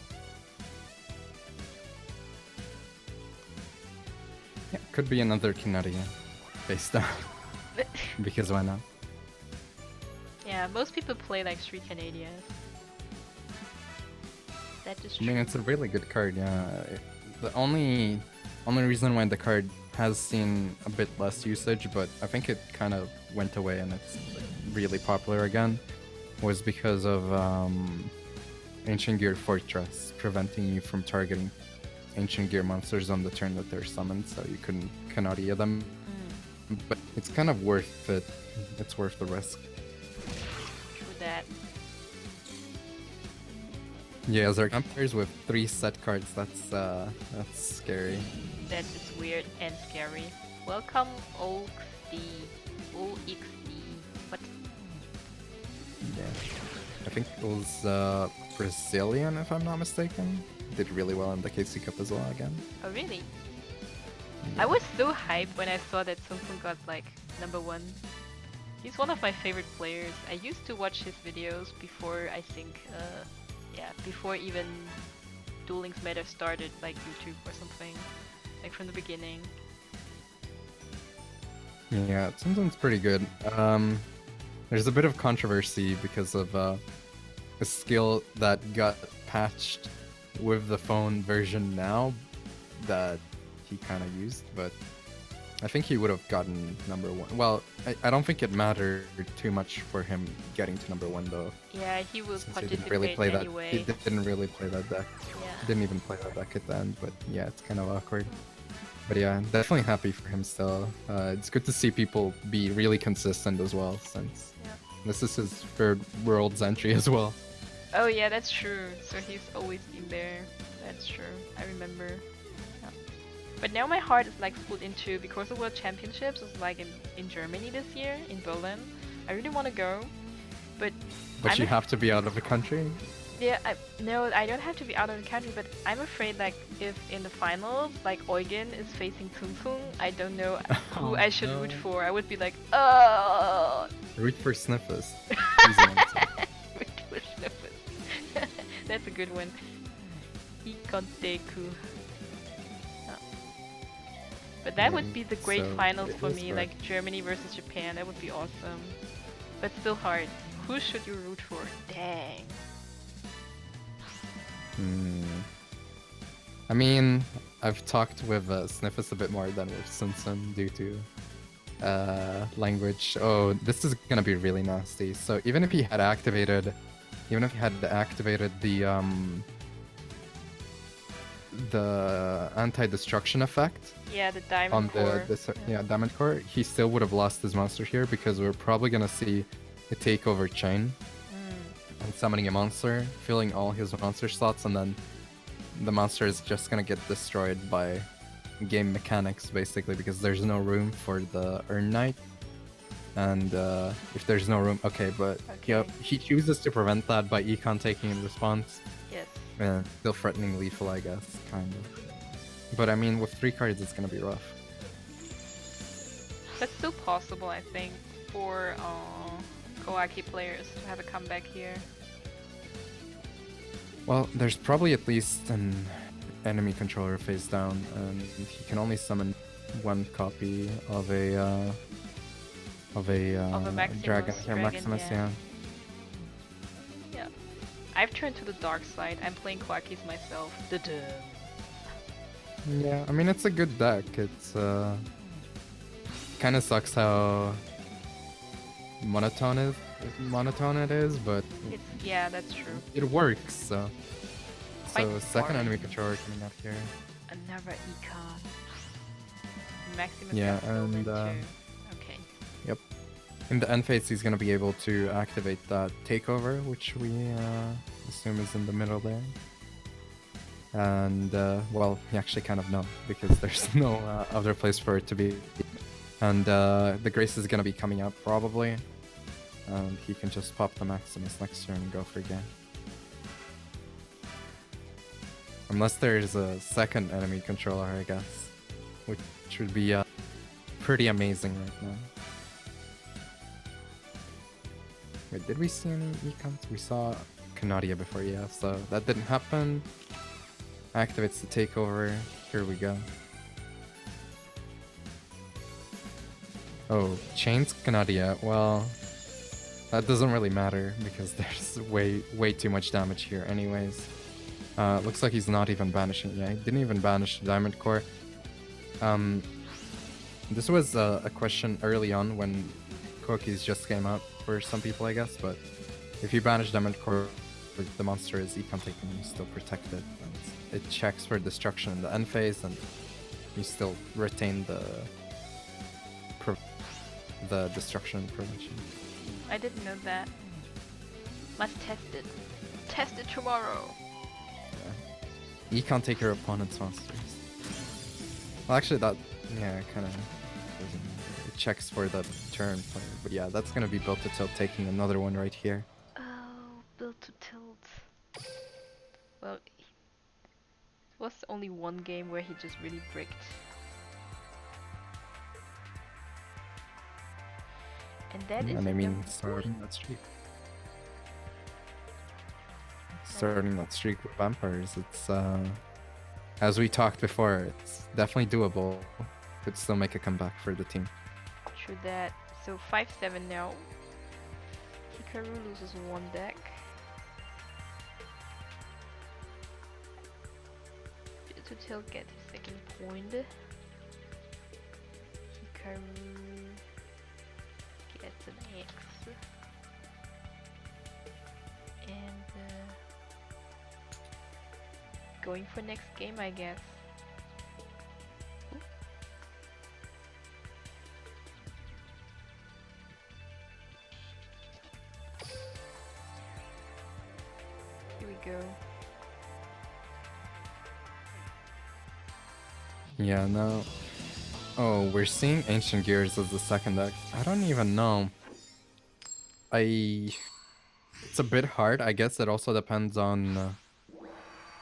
Yeah, could be another Canadian face down. Because why not? Yeah, most people play like 3 Canadians. That is true. I mean, it's a really good card, yeah. The only reason why the card has seen a bit less usage, but I think it kind of went away and it's like, really popular again, was because of Ancient Gear Fortress preventing you from targeting Ancient Gear monsters on the turn that they're summoned, so you couldn't Canadia them. But it's kind of worth it. It's worth the risk. True that. Yeah, as our players with 3 set cards, that's scary. That is weird and scary. Welcome, OXD. OXD. What? Yeah. think it was Brazilian, if I'm not mistaken. Did really well in the KC Cup as well again. Oh really? Yeah. I was so hyped when I saw that Sung got like #1. He's one of my favorite players. I used to watch his videos before I think, yeah, before even Duel Links might have started, like YouTube or something, like from the beginning. Yeah, Tsumtsum's pretty good. There's a bit of controversy because of a skill that got patched with the phone version now that he kind of used, but I think he would have gotten #1. Well, I don't think it mattered too much for him getting to #1 though. Yeah, he will Since participate he didn't really play anyway. that. He didn't really play that deck. Yeah. Didn't even play that deck at the end, but yeah, it's kind of awkward. But yeah, definitely happy for him still. It's good to see people be really consistent as well, since this is his third Worlds entry as well. Oh yeah, that's true. So he's always been there. That's true. I remember. Yeah. But now my heart is like split in two because the World Championships is like in Germany this year, in Berlin. I really want to go, but you have to be out of the country. Yeah, no, I don't have to be out of the country, but I'm afraid like if in the finals like Eugen is facing Tsung, I don't know who I should root for. I would be like, oh. Root for Sniffus. Root for Sniffus. That's a good one. Ikonteku. But that would be the great finals for me, like Germany versus Japan. That would be awesome. But still hard. Who should you root for? Dang. I mean, I've talked with Sniffus a bit more than with Sunsun due to language. Oh, this is gonna be really nasty. So even if he had activated the anti-destruction effect, yeah, the diamond core. Diamond core, he still would have lost his monster here because we're probably gonna see a takeover chain. And summoning a monster, filling all his monster slots, and then the monster is just gonna get destroyed by game mechanics, basically, because there's no room for the Earn Knight. And if there's no room, yeah, he chooses to prevent that by econ taking in response. Yes. Still threatening lethal, I guess, kind of. But I mean, with 3 cards, it's gonna be rough. That's still possible, I think, for Kawaki players to have a comeback here. Well, there's probably at least an enemy controller face down, and he can only summon 1 copy of a Maximus, yeah. Yeah. I've turned to the dark side. I'm playing Kawakis myself. Yeah, I mean, it's a good deck. It's kind of sucks how monotone it is, but yeah, that's true. It works. So Quite second enemy controller coming up here. Another econ. Maximus. Yeah, and okay. Yep. In the end phase, he's gonna be able to activate that takeover, which we assume is in the middle there. And well, we actually kind of know because there's no other place for it to be. And the Grace is gonna be coming up probably. And he can just pop the Maximus next turn and go for a game. Unless there's a second enemy controller, I guess. Which would be pretty amazing right now. Wait, did we see any econs? We saw Canadia before, yeah, so that didn't happen. Activates the takeover. Here we go. Oh, chains Canadia. Well, that doesn't really matter because there's way too much damage here anyways. Looks like he's not even banishing. Yeah, he didn't even banish the Diamond Core. This was a question early on when Cookies just came out for some people, I guess, but if you banish Diamond Core, the monster is econ taken and you still protect it. And it checks for destruction in the end phase and you still retain the destruction prevention. I didn't know that. Must test it. Test it tomorrow. Yeah. Econ take your opponent's monsters. Well, actually, that kind of doesn't matter. It checks for the turn player, but yeah, that's gonna be built to tilt taking another one right here. Oh, built Well, it was only one game where he just really bricked. And that is And I in mean, the starting that streak. Starting that streak with vampires, it's as we talked before, it's definitely doable. Could still make a comeback for the team. True that. So 5-7 now. Hikaru loses one deck. Tail get his second point. Hikaru gets an X. And going for next game, I guess. Ooh. Here we go. Yeah, no. Oh, we're seeing Ancient Gears as the second deck. I don't even know. It's a bit hard. I guess it also depends on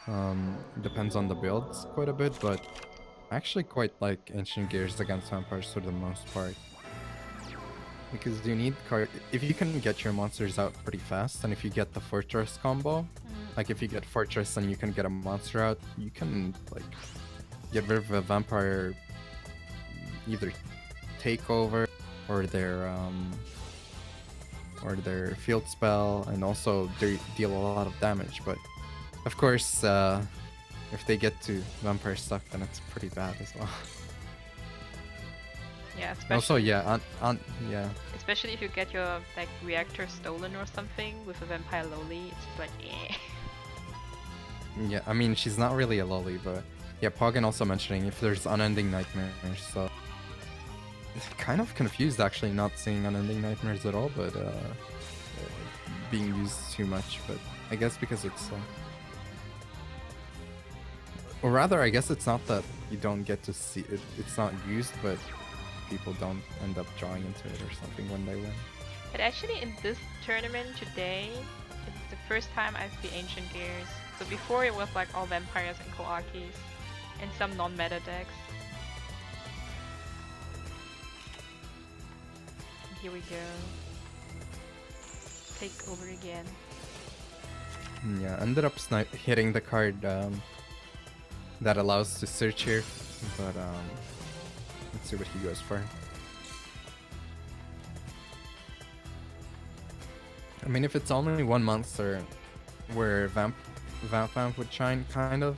the builds quite a bit, but I actually quite like Ancient Gears against vampires for the most part. Because you need if you can get your monsters out pretty fast, and if you get the Fortress combo, like if you get Fortress and you can get a monster out, you can like get rid of a vampire, either take over or their field spell, and also they deal a lot of damage. But of course, if they get to vampire stuff, then it's pretty bad as well. Yeah, especially Also, yeah, yeah. especially if you get your like reactor stolen or something with a vampire loli, it's just like eh. Yeah, I mean, she's not really a lolly, but yeah, Poggin also mentioning if there's Unending Nightmares, so kind of confused actually not seeing Unending Nightmares at all, but being used too much, but I guess because it's or rather, I guess it's not that you don't get to see it, it's not used, but people don't end up drawing into it or something when they win. But actually in this tournament today, it's the first time I see Ancient Gears. So before it was like all vampires and Koakis and some non-meta decks. And here we go. Take over again. Yeah, ended up hitting the card that allows to search here, but let's see what he goes for. I mean, if it's only one monster where Vamp would shine, kind of,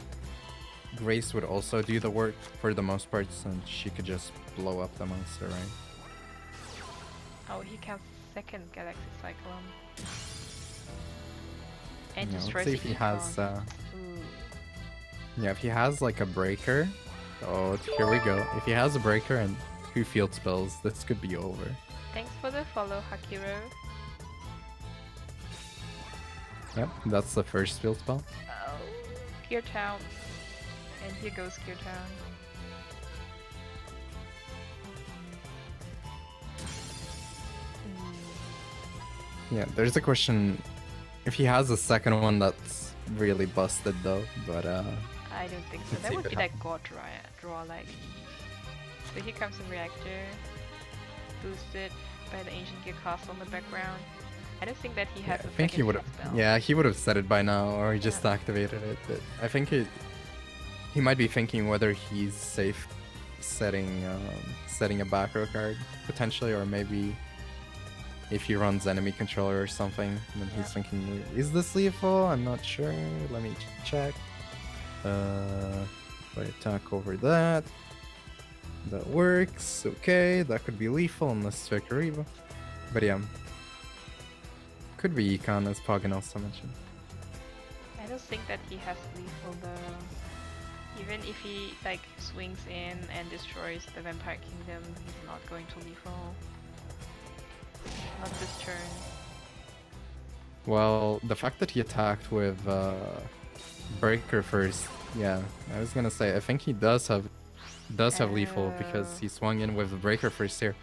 Grace would also do the work for the most part, since she could just blow up the monster, right? Oh, he counts second Galaxy Cyclone. And Yeah, destroys let's see the if he has Ooh. yeah, if he has like a breaker. Oh, here we go. If he has a breaker and 2 field spells, this could be over. Thanks for the follow, Hakiro. Yep, that's the first field spell. Oh, Gear Town. And here goes Gear Town. Yeah, there's a question if he has a second one that's really busted though, but I don't think so. let's That see would if be it like God draw like. So here comes some reactor. Boosted by the Ancient Gear Castle in the background. I don't think that he has I a think he second would have. spell. Yeah, he would have said it by now, or he just Yeah. activated it. But I think he might be thinking whether he's safe setting a back row card potentially, or maybe if he runs enemy controller or something, then he's thinking, is this lethal? I'm not sure. Let me check. If I attack over that, that works. Okay, that could be lethal unless Victoriva. But yeah. Could be Econ, as Poggin also mentioned. I don't think that he has lethal though. Even if he like swings in and destroys the Vampire Kingdom, he's not going to lethal. Not this turn. Well, the fact that he attacked with Breaker first, yeah, I was gonna say, I think he does have lethal because he swung in with the Breaker first here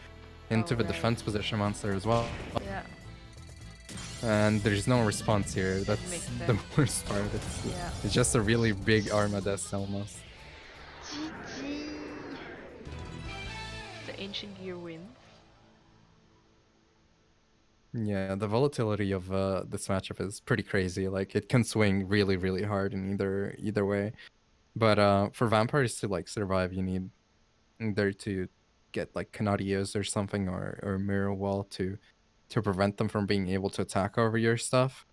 into the right. defense position monster as well. Yeah. And there's no response here. It That's makes the sense. worst part. Yeah. It's just a really big Armadas almost. GG. The ancient gear wins. Yeah, the volatility of this matchup is pretty crazy. Like it can swing really, really hard in either way. But for vampires to like survive, you need either to get like Canadios or something or mirror wall to prevent them from being able to attack over your stuff.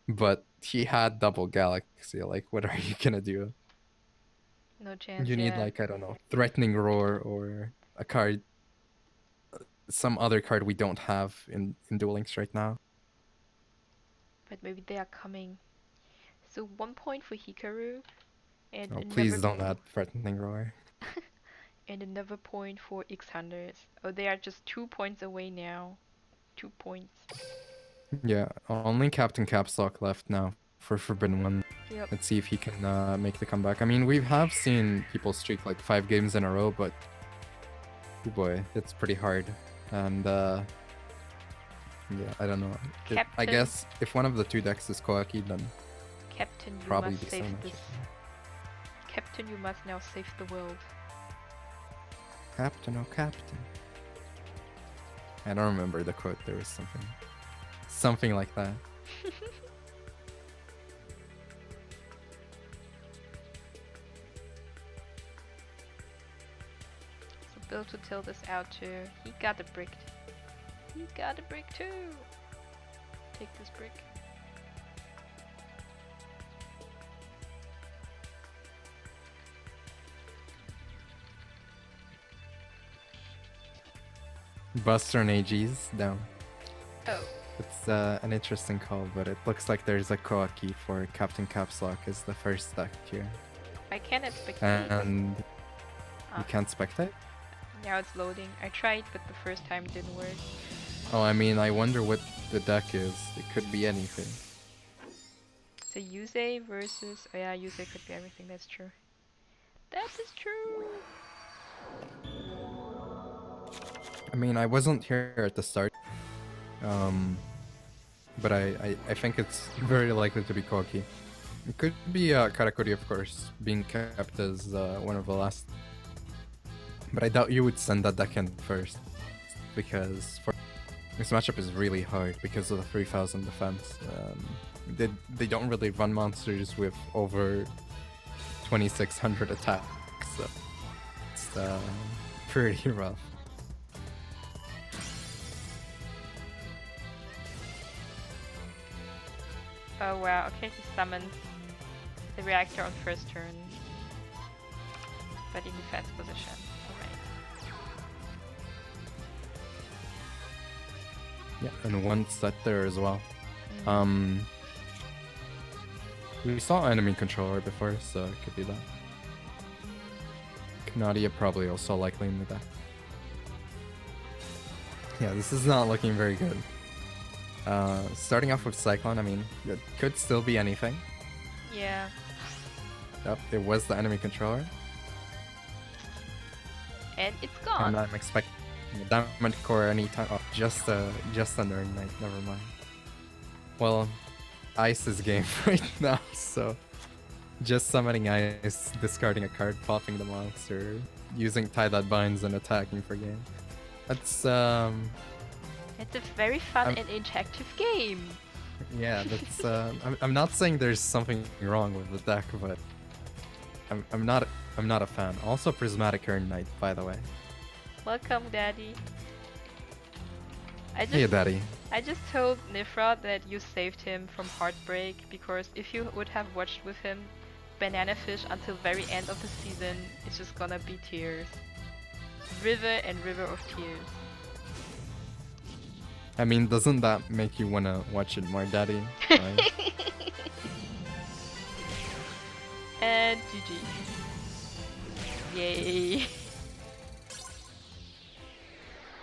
But he had double galaxy. Like, what are you gonna do? No chance, You need yeah. like I don't know, threatening roar or a card, some other card we don't have in Duel Links right now. But maybe they are coming. So 1 point for Hikaru and Oh, another please don't add threatening roar. and another point for X-Hunters. Oh, they are just 2 points away now. 2 points. Yeah, only Captain Capslock left now for Forbidden One. Yep. Let's see if he can make the comeback. I mean, we have seen people streak like 5 games in a row, but oh boy, it's pretty hard. And yeah, I don't know. I Captain. guess if one of the two decks is Koaki, then Captain, you probably must be so save much. this. Captain, you must now save the world. Captain, oh Captain. I don't remember the quote. There was something like that. So Bill to tilt this out too. He got a brick. He got a brick too. Take this brick. Buster and AG's down. Oh. It's an interesting call, but it looks like there's a Koaki for Captain Capslock as the first deck here. I can't expect And Ah. you can't spectate? Now it's loading. I tried, but the first time didn't work. Oh, I mean, I wonder what the deck is. It could be anything. So Yusei versus... Oh yeah, Yusei could be everything, that's true. That is true! I mean, I wasn't here at the start. But I think it's very likely to be Koki. It could be Karakuri, of course, being kept as one of the last. But I doubt you would send that deck in first. Because this matchup is really hard because of the 3000 defense. They don't really run monsters with over 2600 attacks. So it's pretty rough. Oh wow, okay, he summoned the reactor on first turn. But in defense position. Alright. Yeah, and one set there as well. We saw enemy controller before, so it could be that. Nadia probably also likely in the deck. Yeah, this is not looking very good. Starting off with Cyclone, I mean, it could still be anything. Yeah. Yep, it was the enemy controller. And it's gone. And I'm expecting a Diamond Core anytime. Oh, just a Ignite, never mind. Well, Ice is game right now, so just summoning Ice, discarding a card, popping the monster, using Tie That Binds and attacking for game. That's It's a very fun and interactive game. yeah, that's I'm not saying there's something wrong with the deck, but I'm not a fan. Also Prismatic Urn Knight, by the way. Welcome, Daddy. Hey, Daddy. I just told Nifroth that you saved him from heartbreak because if you would have watched with him Banana Fish until very end of the season, it's just gonna be tears. River and river of tears. I mean, doesn't that make you wanna watch it more, Daddy? Right? And GG. Yay.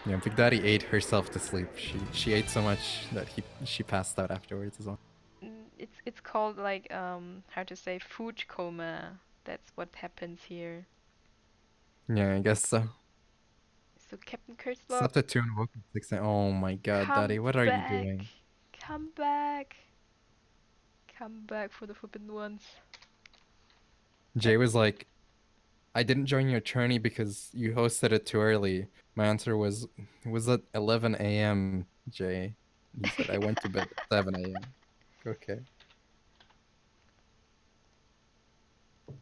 Yeah, Big Daddy ate herself to sleep. She ate so much that she passed out afterwards as well. It's called like how to say food coma. That's what happens here. Yeah, I guess so. So Captain Set Kurtzlock, the tune woke at 6 a.m. Oh my god, come Daddy, what are you back. doing? Come back. Come back for the forbidden ones. Jay was like, I didn't join your tourney because you hosted it too early. My answer was, it was at 11 a.m., Jay. He said, I went to bed at 7 a.m. Okay.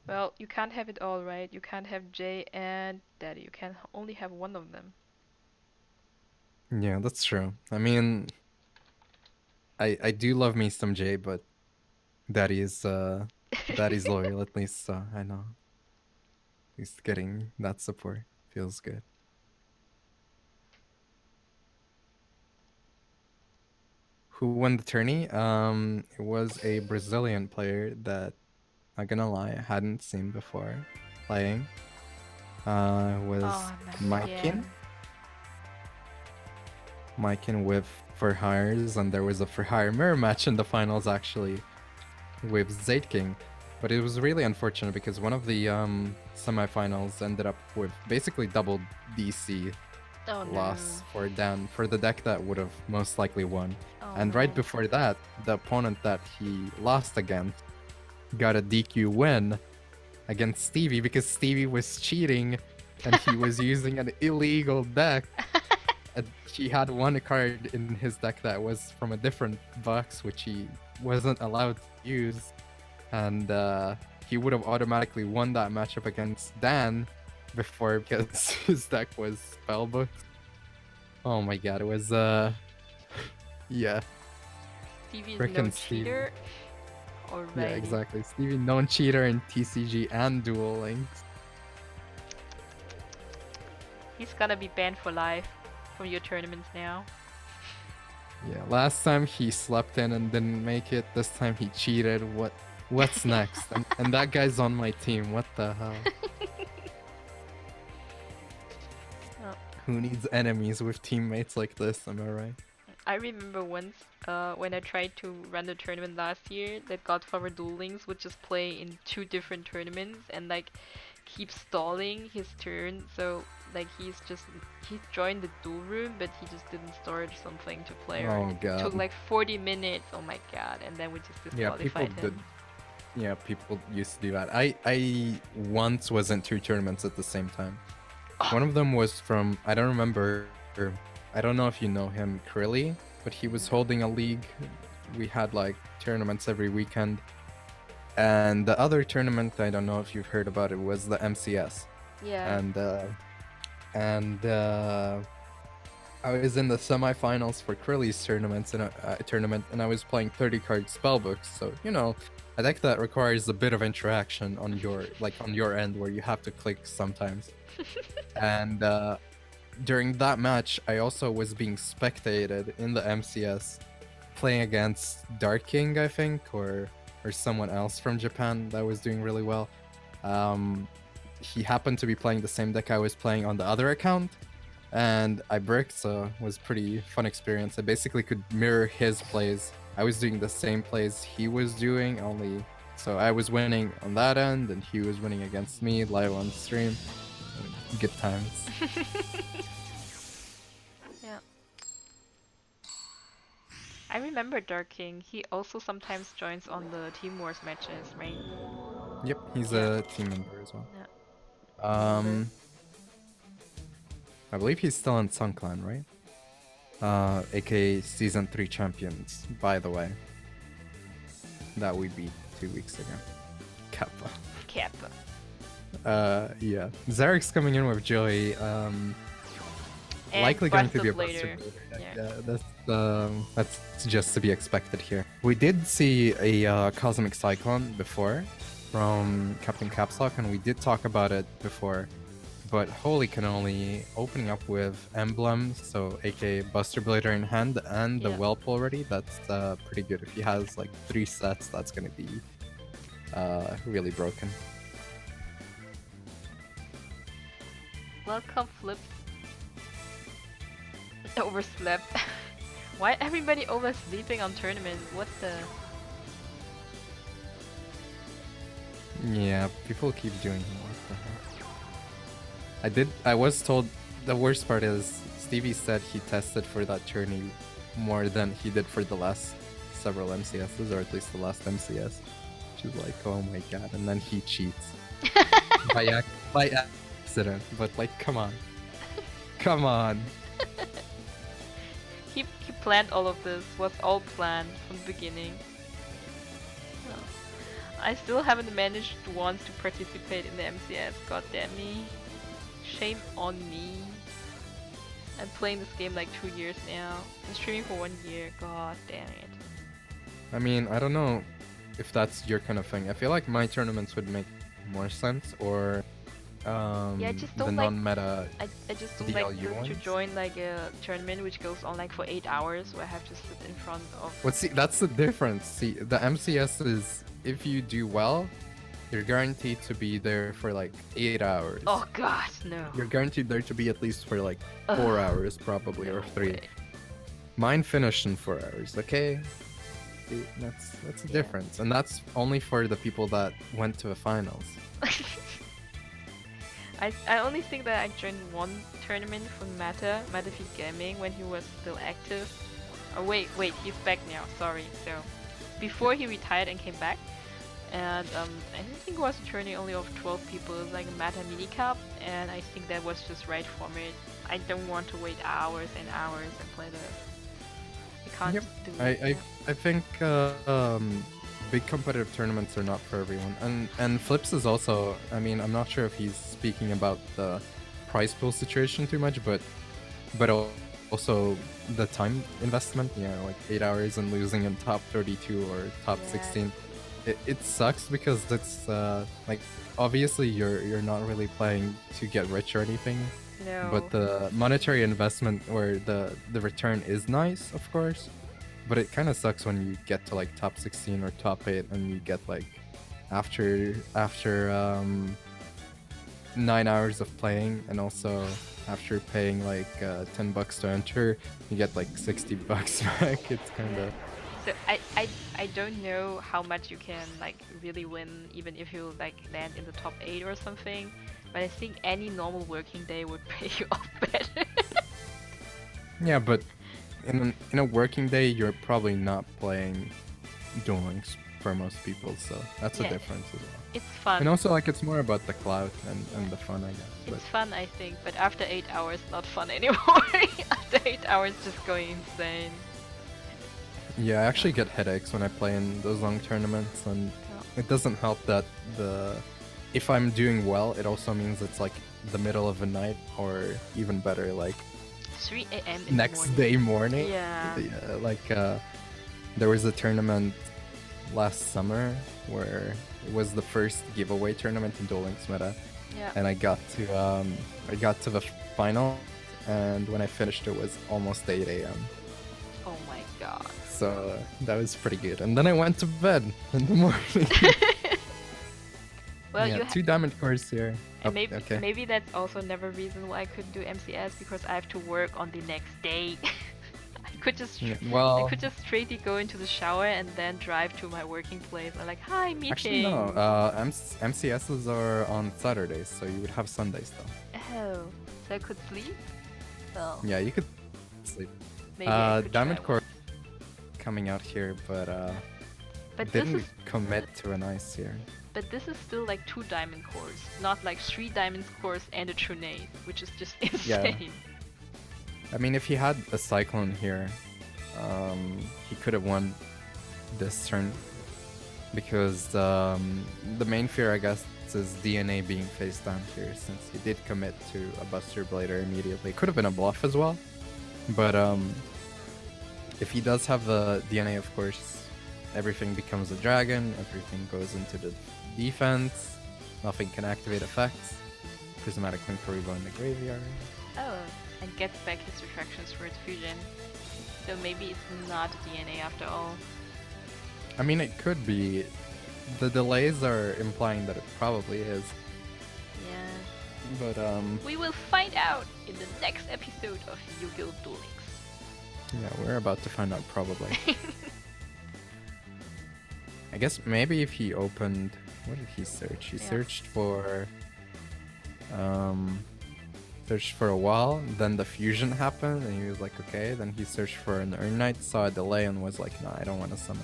Well, you can't have it all, right? You can't have Jay and Daddy. You can only have one of them. Yeah, that's true. I mean, I do love me some Jay, but Daddy's loyal at least, so I know. He's getting that support. Feels good. Who won the tourney? It was a Brazilian player that, not gonna lie, I hadn't seen before playing. Was Oh, not Maikin. again. Maikin with For Hires, and there was a For Hire mirror match in the finals actually with Zayt King. But it was really unfortunate because one of the semifinals ended up with basically double DC Oh loss no. for Dan for the deck that would have most likely won. Oh And no. right before that, the opponent that he lost against got a DQ win against Stevie because Stevie was cheating and he was using an illegal deck. And he had one card in his deck that was from a different box, which he wasn't allowed to use. And he would have automatically won that matchup against Dan before because his deck was spellbook. Oh my god, it was yeah. Stevie is no Frickin' Stevie. cheater. Alrighty. Yeah, exactly. Stevie known cheater in TCG and Duel Links. He's gonna be banned for life from your tournaments now. Yeah, last time he slept in and didn't make it. This time he cheated. What's next? And that guy's on my team. What the hell? Oh. Who needs enemies with teammates like this? Am I right? I remember once when I tried to run the tournament last year that Godfather Duel Links would just play in 2 different tournaments and like keep stalling his turn. So like he joined the duel room but he just didn't start something to play. Or Oh it god. took like 40 minutes. Oh my god. And then we just Yeah, disqualified people him. did. Yeah, people used to do that. I once was in 2 tournaments at the same time. One of them was from, I don't remember, I don't know if you know him, Krilly, but he was holding a league. We had like tournaments every weekend. And the other tournament, I don't know if you've heard about it, was the MCS. Yeah. And I was in the semifinals for Krilly's tournament, and I was playing 30 card spellbooks. So you know, a deck that requires a bit of interaction on your end, where you have to click sometimes. And during that match, I also was being spectated in the MCS, playing against Dark King, I think, or someone else from Japan that was doing really well. He happened to be playing the same deck I was playing on the other account, and I bricked, so it was pretty fun experience. I basically could mirror his plays. I was doing the same plays he was doing, only so I was winning on that end, and he was winning against me live on stream. Good times. Yeah. I remember Dark King. He also sometimes joins on the Team Wars matches, right? Yep, he's Yeah. a team member as well. Yeah. I believe he's still in Sun Clan, right? aka Season 3 champions, by the way. That we beat 2 weeks ago. Kappa. Kappa. Yeah. Zarek's coming in with Joey. And Likely going to be a Buster Buster Blader. Blader. Yeah, that's just to be expected here. We did see a Cosmic Cyclone before from Captain Capslock, and we did talk about it before. But holy cannoli, opening up with emblems, so aka Buster Blader in hand and the Yeah. Whelp already, that's pretty good. If he has like 3 sets, that's gonna be really broken. Welcome, Flip. Overslept. Why everybody oversleeping on tournaments? What the? Yeah, people keep doing what the heck. I was told, the worst part is Stevie said he tested for that tourney more than he did for the last several MCSs, or at least the last MCS. Which is like, oh my god, and then he cheats. by accident, but like, come on. Come on. He planned all of this, was all planned from the beginning. Oh. I still haven't managed once to participate in the MCS, god damn me. Shame on me. I'm playing this game like 2 years now. I'm streaming for 1 year, god damn it. I mean, I don't know if that's your kind of thing. I feel like my tournaments would make more sense, or Yeah, I just the don't like non-meta. I just don't DLU like to ones? join like a tournament which goes on like for 8 hours where I have to sit in front of. Well, see, that's the difference. See, the MCS is, if you do well, you're guaranteed to be there for like 8 hours. Oh god, no. You're guaranteed there to be at least for like 4 hours, probably, or 3. way. Mine finished in 4 hours, okay? See, that's a Yeah. difference. And that's only for the people that went to the finals. I only think that I joined one tournament from Matafeed Gaming when he was still active. Oh wait, he's back now, sorry. So, before he retired and came back, and I think it was a tourney only of 12 people, it was like a Mata mini cup, and I think that was just right for me. I don't want to wait hours and hours and play this. I can't Yep. do it. I think big competitive tournaments are not for everyone. And Flips is also, I mean, I'm not sure if he's speaking about the prize pool situation too much, but also the time investment, like 8 hours and losing in top 32 or top Yeah. 16. It sucks because it's like, obviously you're not really playing to get rich or anything. No. But the monetary investment, or the return, is nice, of course. But it kind of sucks when you get to like top 16 or top 8 and you get like after 9 hours of playing, and also after paying like $10 to enter, you get like $60 back. It's kind of. So I don't know how much you can like really win even if you like land in the top 8 or something, but I think any normal working day would pay you off better. Yeah, but in a working day, you're probably not playing Duel Links for most people, so that's a Yeah. difference as well. It's fun. And also, like, it's more about the clout and the fun, I guess. But It's fun, I think, but after 8 hours, not fun anymore. After 8 hours, just going insane. yeah, I actually get headaches when I play in those long tournaments, and Oh. it doesn't help that if I'm doing well, it also means it's like the middle of the night, or even better, like 3 a.m. in next the morning. day morning. Yeah. Like there was a tournament last summer where it was the first giveaway tournament in Duel Links meta, Yeah. and I got to the final, and when I finished it was almost 8 a.m. Oh my god. So that was pretty good. And then I went to bed in the morning. Well, yeah, you 2 diamond cores here. and Oh, okay. maybe that's also another reason why I couldn't do MCS, because I have to work on the next day. I could just Yeah, I well, could just straightly go into the shower and then drive to my working place. I'm like, hi, meeting. actually no. MCSs are on Saturdays, so you would have Sundays though. Oh, so I could sleep? Oh, Yeah, you could sleep. maybe I could Diamond try core coming out here, but But this didn't is commit to an ice here. but this is still like 2 diamond cores, not like 3 diamond cores and a Trinade, which is just insane. I mean, if he had a Cyclone here, he could have won this turn, because the main fear, I guess, is DNA being face down here, since he did commit to a Buster Blader immediately. Could have been a bluff as well, but if he does have the DNA, of course, everything becomes a dragon, everything goes into the defense, nothing can activate effects, Prismatic Link Karibo in the graveyard. Oh, and gets back his retractions for its fusion. So maybe it's not DNA after all. I mean, it could be. The delays are implying that it probably is, Yeah. but We will find out in the next episode of Yu-Gi-Oh! Duel Links. yeah, we're about to find out probably. I guess maybe if he opened, what did he search? He Yeah. searched for searched for a while, then the fusion happened, and he was like, okay. Then he searched for an Earn Knight, saw a delay, and was like, nah, I don't want to summon.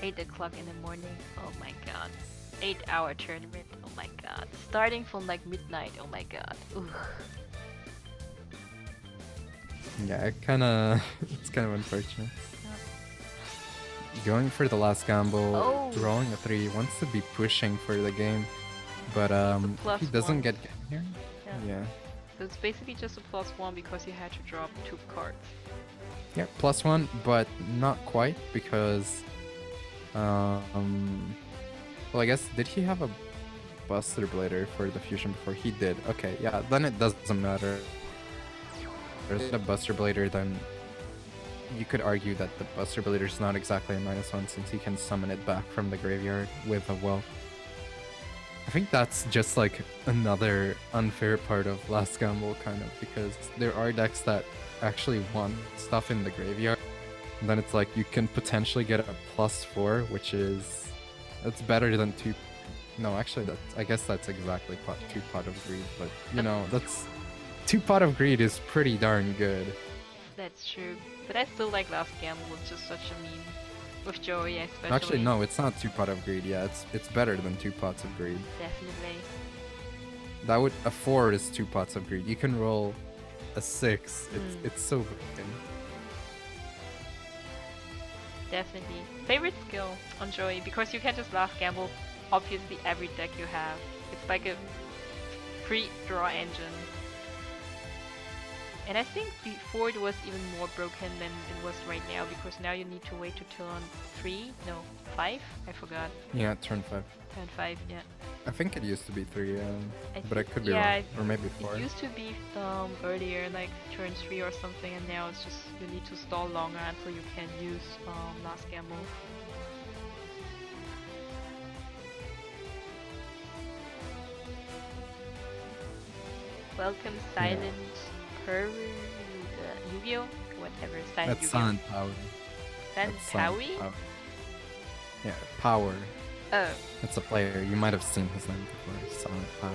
8 o'clock in the morning. Oh my god. 8-hour tournament. Oh my god. Starting from like midnight. Oh my god. Ugh. Yeah, it's kind of unfortunate. Going for the last gamble, Oh. rolling a 3, wants to be pushing for the game, but if he doesn't get here. Yeah. So it's basically just a +1 because you had to drop 2 cards. Yeah, +1, but not quite because, well, I guess, did he have a Buster Blader for the fusion before? He did. Okay, yeah, then it doesn't matter. There's a Buster Blader, then you could argue that the Buster Blader is not exactly a -1 since he can summon it back from the graveyard with a well. I think that's just like another unfair part of Last Gamble, kind of, because there are decks that actually want stuff in the graveyard. And then it's like you can potentially get a +4, which is that's better than 2. No, actually, I guess that's exactly 2 Pot of Greed, but you know, that's 2 Pot of Greed is pretty darn good. That's true. But I still like Last Gamble. It's just such a meme. With Joey especially. Actually, no, it's not 2 Pot of Greed. Yeah, it's better than 2 Pots of Greed. Definitely. That would a 4 is 2 Pots of Greed. You can roll a 6. It's so broken. Definitely. Favorite skill on Joey because you can just Last Gamble obviously every deck you have. It's like a free draw engine. And I think before it was even more broken than it was right now because now you need to wait to turn 3? No, 5? I forgot. Yeah, turn 5. Turn 5, yeah. I think it used to be 3, but I could be yeah, wrong. Or maybe 4. It used to be earlier, like turn 3 or something, and now it's just you need to stall longer until you can use Last Gamble. Welcome, Silent Peru, Yu-Gi-Oh? Whatever, Silent That's Yu-Gi-Oh. Silent Power. Silent That's Silent Powie? Power. Yeah, Power. Oh, It's a player. You might have seen his name before. Silent Power.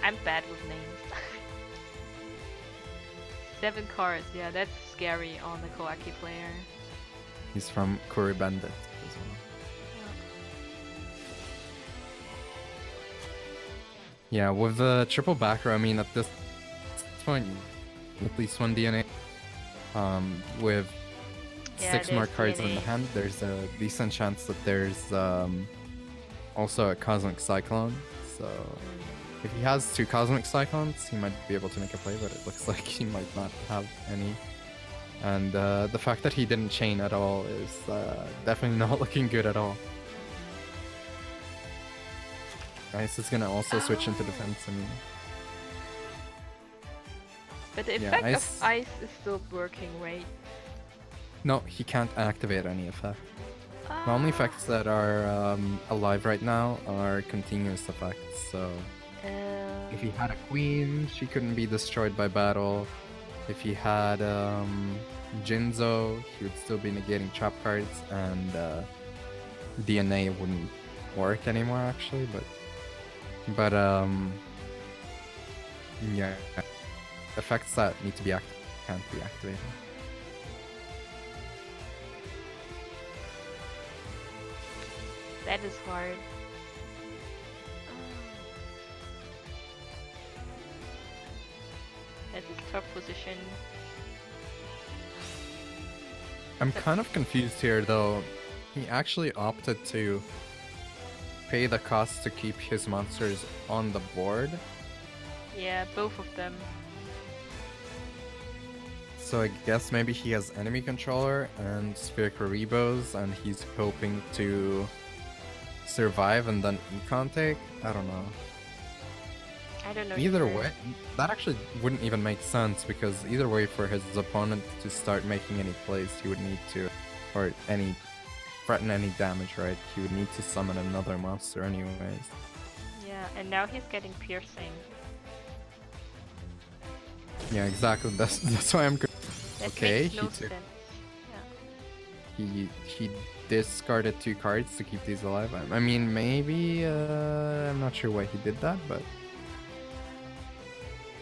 I'm bad with names. 7 cards, yeah, that's scary on the Koaki player. He's from Kuri Bandit as well. Yeah, with the triple backer, I mean, at this point, at least 1 DNA. With Yeah, 6 more there's cards in DNA. the hand, there's a decent chance that there's also a Cosmic Cyclone. So if he has 2 Cosmic Cyclones, he might be able to make a play, but it looks like he might not have any. And the fact that he didn't chain at all is definitely not looking good at all. Ice is gonna also switch into defense. I mean, But the Yeah, effect Ice- of Ice is still working, right? no, he can't activate any effect. The only Ah. effects that are alive right now are continuous effects. So if he had a queen, she couldn't be destroyed by battle. If he had Jinzo, he would still be negating trap cards, and DNA wouldn't work anymore actually. But yeah, effects that need to be activated can't be activated. That is hard. That's a tough position. I'm kind of confused here though. He actually opted to pay the cost to keep his monsters on the board. Yeah, both of them. So I guess maybe he has enemy controller and spherical rebos, and he's hoping to survive and then econ take. I don't know. I don't know. Either either. way, that actually wouldn't even make sense, because either way, for his opponent to start making any plays, he would need to, or threaten any damage, right? He would need to summon another monster anyways. Yeah, and now he's getting piercing. Yeah, exactly. That's why I'm. That Okay, makes no he took- sense. Yeah. He discarded 2 cards to keep these alive. I mean, maybe, I'm not sure why he did that, but...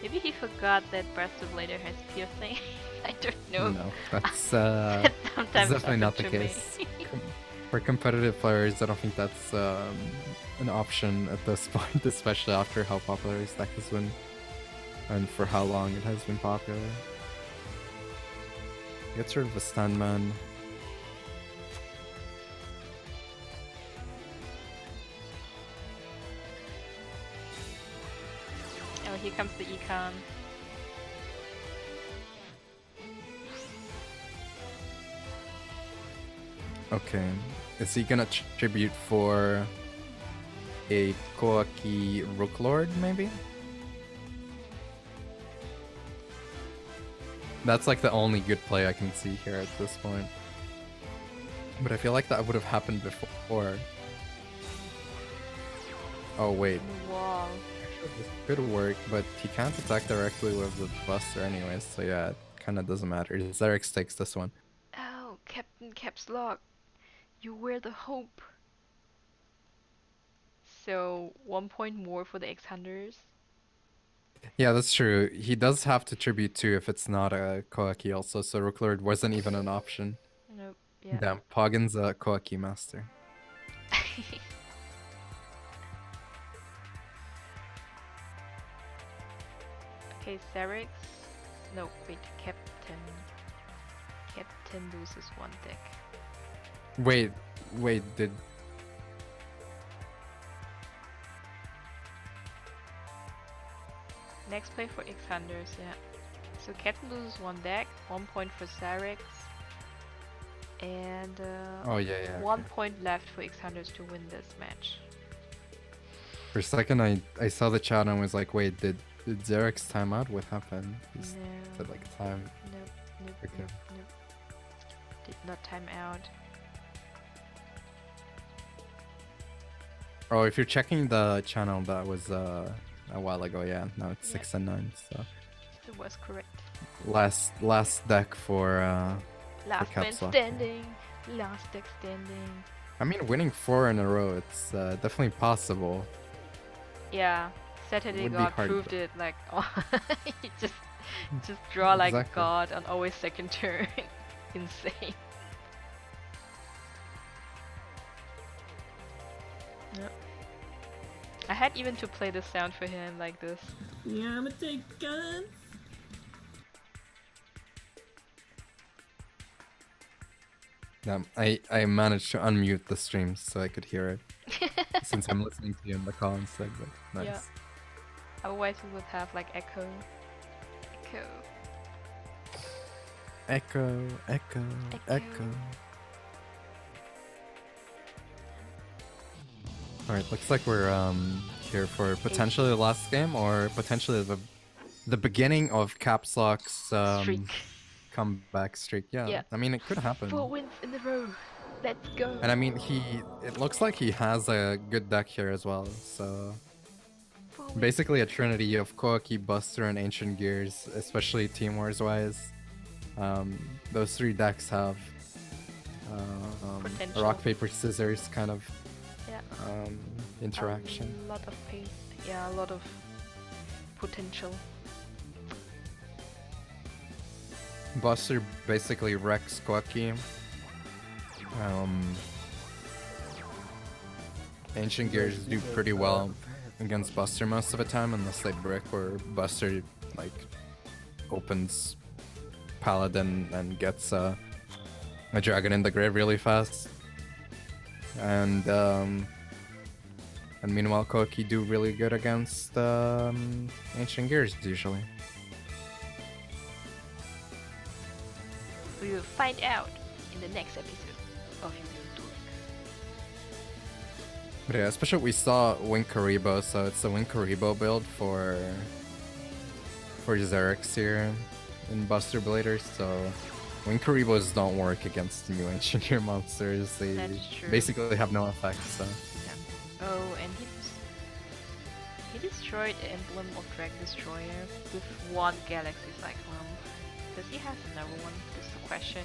Maybe he forgot that Breath of Later has piercing. I don't know. No, that's, That sometimes that's definitely not the happened to case. me. For competitive players, I don't think that's an option at this point, especially after how popular his deck has been. And for how long it has been popular. Gets rid of a stun man. Oh, here comes the econ. Okay. Is he gonna tribute for a Koaki Rook Lord, maybe? That's like the only good play I can see here at this point. But I feel like that would have happened before. Oh wait. Wall. This could work, but he can't attack directly with the Buster anyways, so yeah, it kinda doesn't matter. Xerix takes this one. Oh, Captain Caps Lock. You were the hope. So 1 point more for the X-Hunters. Yeah, that's true. He does have to tribute too if it's not a Koaki also, so Rook Lord wasn't even an option. Nope. Yeah. Damn, Poggin's a Koaki master. Okay, Xerix. No, wait, Captain. Captain loses 1 deck. Wait, did... Next play for X-Hunters, yeah. So Captain loses 1 deck, 1 point for Xerix. And Oh yeah, 1 okay. point left for X-Hunters to win this match. For a second I saw the chat and was like, wait, did Xerix time out? What happened? He said like time. Nope, Okay. nope. Did not time out. Oh, if you're checking the channel, that was a while ago, yeah. Now it's 6 and 9, so... It was correct. Last deck for Last man Caps Lock. standing. Last deck standing. I mean, winning 4 in a row, it's definitely possible. Yeah, Saturday Would be God hard, proved but- it. Like, he just draw like Exactly. God on always second turn. Insane. Yep. I had even to play the sound for him like this. Yeah, I'm gonna take gun. Damn, I managed to unmute the stream so I could hear it. Since I'm listening to you in the call instead, but nice. Yeah. Otherwise we would have like echo. Echo. Echo, echo, echo. Alright, looks like we're here for potentially the last game or potentially the beginning of Caps Lock's Streak. comeback streak. Yeah, Yeah. I mean, it could happen. 4 wins in a row. Let's go. And I mean, it looks like he has a good deck here as well, so... 4 wins. Basically a trinity of Koaki, Buster, and Ancient Gears, especially Team Wars wise. Those 3 decks have Potential. rock, paper, scissors kind of Yeah. interaction. A lot of pain. Yeah, a lot of potential. Buster basically wrecks Koaki. Ancient Gears do pretty well against Buster most of the time, unless they brick or Buster like opens Paladin and gets a dragon in the grave really fast. And meanwhile Koaki do really good against Ancient Gears usually. We will find out in the next episode of Duel. But yeah, especially we saw Winkaribo, so it's a Winkaribo build for Xerix here in Buster Bladers, so Winkaribos don't work against new Ancient Gear monsters. They That's true. basically have no effect, so... Yeah. Oh, and he destroyed the emblem of Drag Destroyer with 1 Galaxy Cyclone. Does he have another one? This is the question.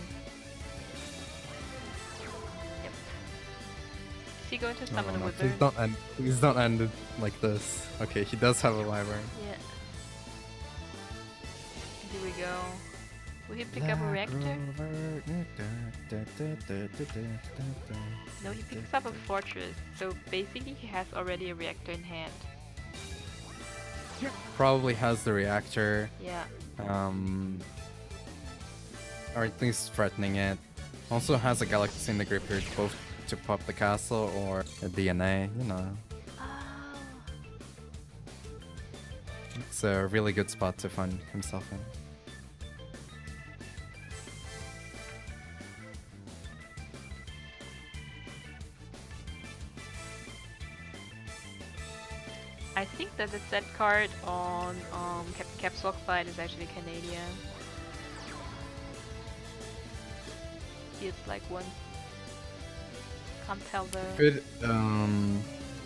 Yep. he going to No, summon a no, wither? please don't end it like this. Okay, he does have a wyvern. Yeah. Here we go. Will he pick up a reactor? No, he picks up a fortress. So basically he has already a reactor in hand. Probably has the reactor, Yeah. or at least threatening it. Also has a galaxy in the graveyard, both to pop the castle or a DNA, you know. Oh. It's a really good spot to find himself in. I think that the set card on Caps Lock side is actually Canadian. It's like one. Can't tell though.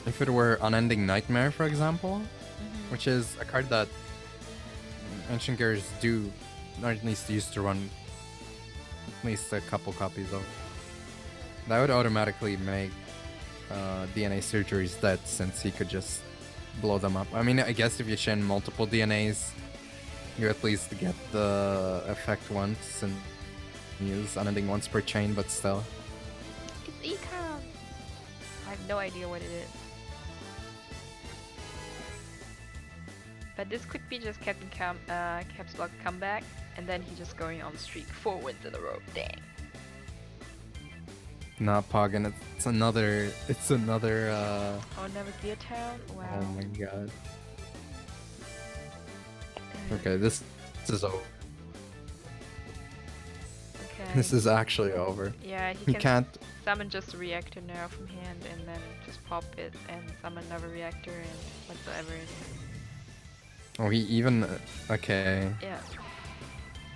If it were Unending Nightmare, for example, Mhm. which is a card that Ancient Gears do, or at least used to run at least a couple copies of, that would automatically make DNA surgeries dead, since he could just blow them up. I mean, I guess if you chain multiple DNAs, you at least get the effect once and use Unending once per chain, but still. It's Econ! I have no idea what it is. But this could be just Caps Lock comeback, and then he just going on streak 4 wins in a row. Dang. Not Poggin, it's another Oh, never Gear Town? Wow. oh my god. Okay, this is over. Okay. This is actually over. Yeah, He can can't. summon just a reactor now from hand and then just pop it and summon another reactor and whatsoever. Oh, he even. Okay. Yeah.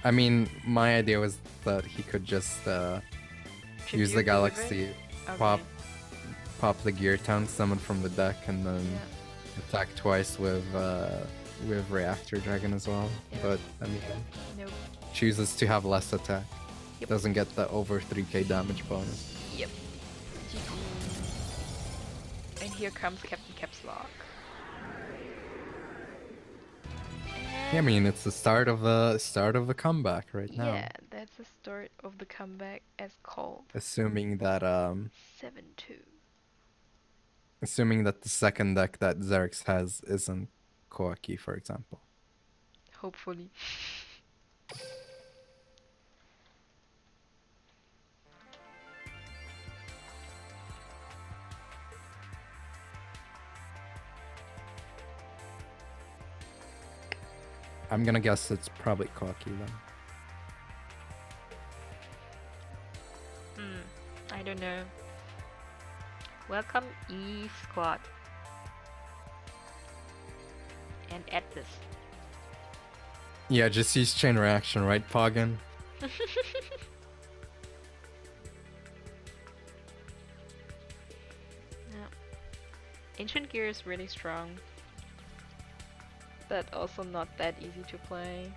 I mean, my idea was that he could just use the Tribute galaxy, delivery? pop the Gear Town, summon from the deck, and then Yeah. attack twice with Reactor Dragon as well. Yeah. But I mean, Nope. chooses to have less attack. Yep. Doesn't get the over 3k damage bonus. Yep. GG. And here comes Captain Caps Lock. Yeah, I mean, it's the start of the comeback right now. Yeah, that's the start of the comeback as called. Assuming that 7-2. assuming that the second deck that Xerx has isn't Koaki, for example. Hopefully. I'm gonna guess it's probably Koaki then. I don't know. Welcome E Squad. And Atlas. Yeah, just use Chain Reaction, right, Poggin? Yeah. Ancient Gear is really strong. But also not that easy to play.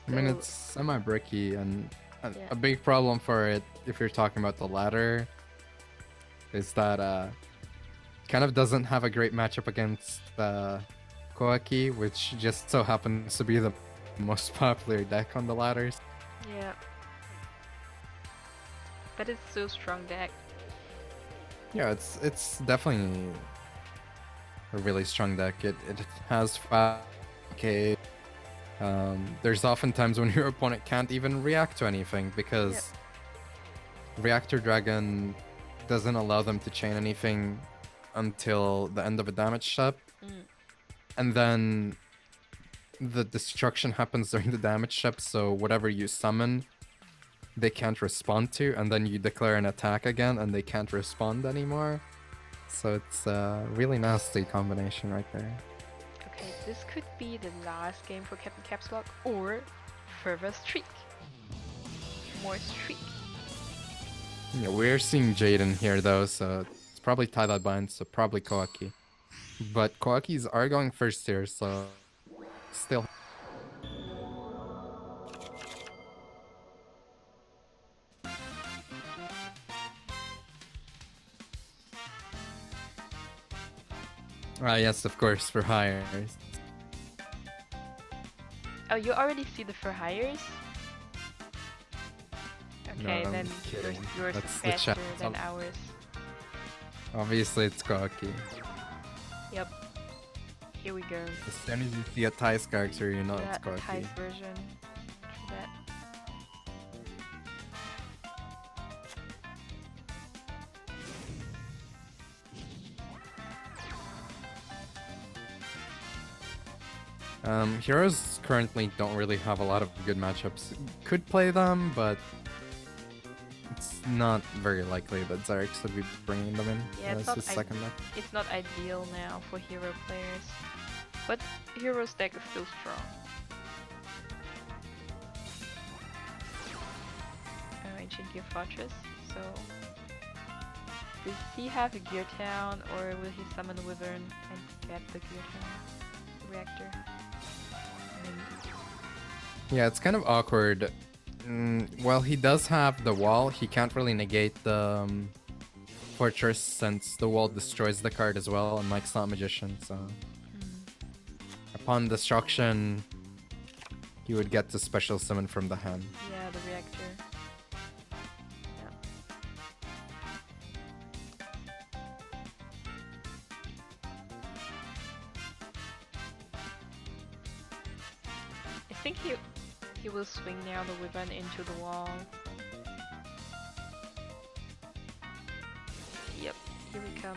I mean, So- it's semi-bricky, and Yeah. a big problem for it, if you're talking about the ladder, is that kind of doesn't have a great matchup against Koaki, which just so happens to be the most popular deck on the ladders. Yeah. But it's still strong deck. Yeah, it's definitely a really strong deck. It has 5k. There's often times when your opponent can't even react to anything because Reactor Dragon doesn't allow them to chain anything until the end of a damage step. Mm. And then the destruction happens during the damage step, so whatever you summon, they can't respond to, and then you declare an attack again and they can't respond anymore. So it's a really nasty combination right there. Okay, this could be the last game for Captain Caps Lock or further streak. More streak. Yeah, we're seeing Jaden here though, so it's probably Tie-Dye Bind, so probably Koaki. But Koakis are going first here, so still. Yes, of course, for hires. Oh, you already see the for hires? Okay, No, I'm then kidding. yours is That's the faster chat. than ours. Obviously, it's cocky. Yep. Here we go. As soon as you see a Thais character, you know Yeah, it's the cocky. Thais version. True that. Heroes currently don't really have a lot of good matchups. Could play them, but it's not very likely that Zarix would be bringing them in Yeah, as his second deck. it's not ideal now for hero players. But hero's deck is still strong. Ancient Gear Fortress, so... Does he have a Gear Town, or will he summon a Wyvern and get the Gear Town reactor? I mean, Yeah, it's kind of awkward. Well, he does have the wall. He can't really negate the fortress since the wall destroys the card as well, and Mike's not a magician, so... Upon destruction, he would get the special summon from the hand. yeah, the reactor. I think he will swing now the Wyvern into the wall. Yep, here we come.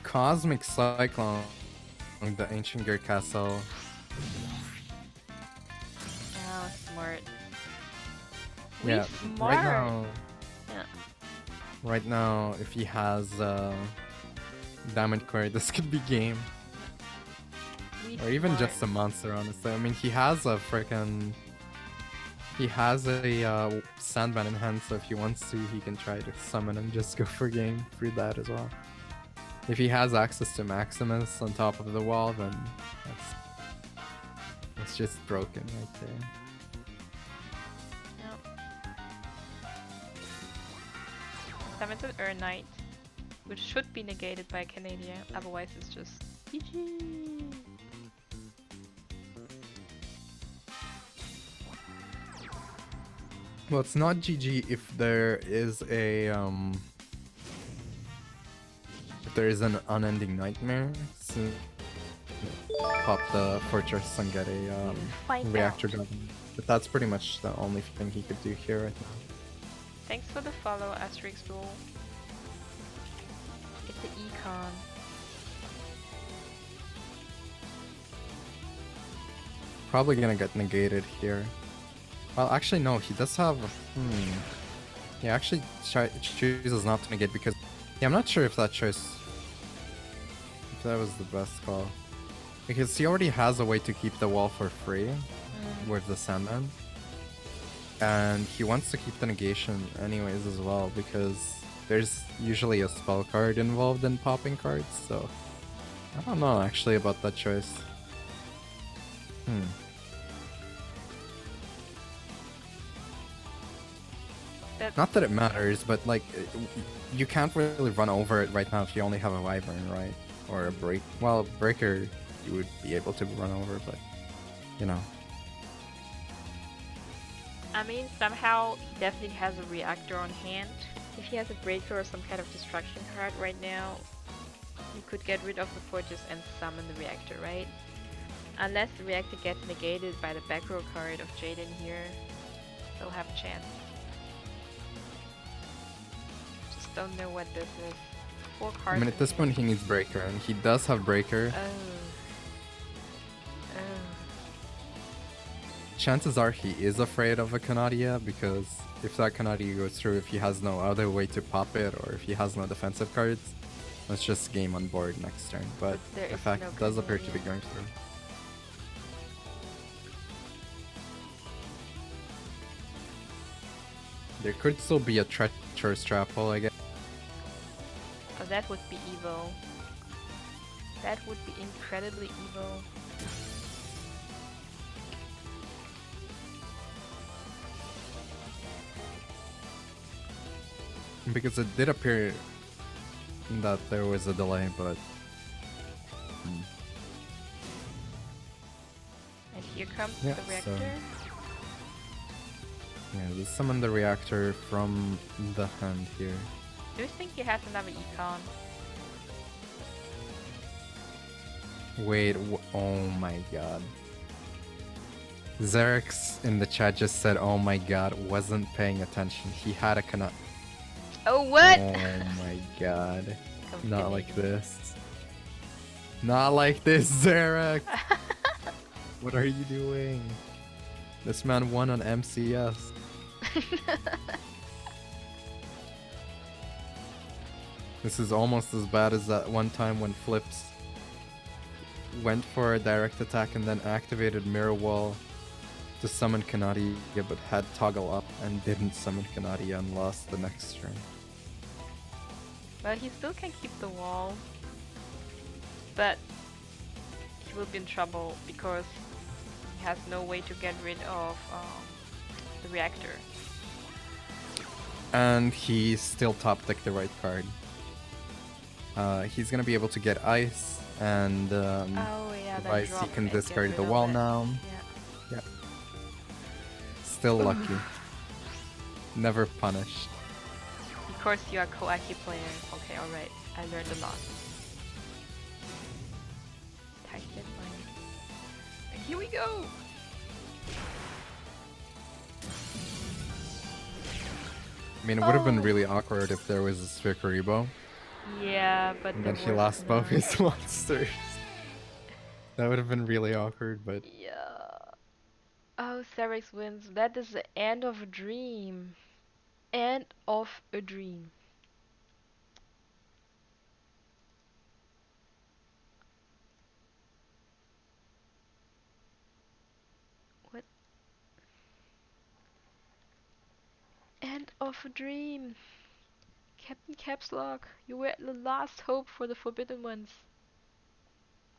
Cosmic Cyclone, the Ancient Gear Castle. Oh, smart. Yeah, smart. right now. Yeah. Right now, if he has Diamond Core, this could be game. Or even just a monster, honestly. I mean, he has a freaking... He has a Sandman in hand, so if he wants to, he can try to summon and just go for game through that as well. If he has access to Maximus on top of the wall, then that's just broken right there. Summons an Ur Knight, which should be negated by Canada, otherwise it's just GG. Well, it's not GG if there is a if there is an unending nightmare. So pop the fortress and get a reactor gun. But that's pretty much the only thing he could do here right now. Thanks for the follow, Asterix Duel. It's the econ. Probably gonna get negated here. Well, actually no, he does have... He actually chooses not to negate because... Yeah, I'm not sure if that choice... If that was the best call. Because he already has a way to keep the wall for free with the Sandman. And he wants to keep the negation anyways as well because there's usually a spell card involved in popping cards, so... I don't know actually about that choice. Not that it matters, but like, you can't really run over it right now if you only have a Wyvern, right? Or a break. Well, Breaker you would be able to run over, but you know. I mean, somehow he definitely has a reactor on hand. If he has a breaker or some kind of destruction card right now, you could get rid of the fortress and summon the reactor, right? Unless the reactor gets negated by the back row card of Jaden here, they'll have a chance. Just don't know what this is. 4 cards. I mean, at this point he needs Breaker, and he does have Breaker. Chances are he is afraid of a Canadia, because if that Canadia goes through, if he has no other way to pop it, or if he has no defensive cards, that's just game on board next turn. But the fact it does appear to be going through. There could still be a treacherous trap hole, I guess. Oh, that would be evil. That would be incredibly evil. Because it did appear that there was a delay, but And here comes Yeah, the so- reactor. yeah, let's summon the reactor from the hand here. Do you think he has another econ? Wait, oh my god. Xerix in the chat just said, oh my god, wasn't paying attention. He had a cannot. Oh, what? Oh my god. Not like Confident. this. Not like this, Xerix! What are you doing? This man won on MCS. This is almost as bad as that one time when Flips went for a direct attack and then activated Mirror Wall to summon Kanadi, but had Toggle up and didn't summon Kanadi and lost the next turn. Well, he still can keep the wall. But he will be in trouble because he has no way to get rid of the reactor. And he still top decked the right card. He's gonna be able to get ice and Oh yeah, with that ice he drop can and get discard rid the of wall it. now. Yeah. Still lucky. Never punished. Of course you are Koaki player. Okay, alright. I learned a lot. Tight deadline. And here we go! I mean, it would have been Oh. really awkward if there was a Spikaribo Yeah, but and there then he was lost both none. his monsters. That would have been really awkward, but Yeah. Oh, Cerex wins. That is the end of a dream. End of a dream. What? End of a dream. Captain Caps Lock, you were the last hope for the Forbidden Ones.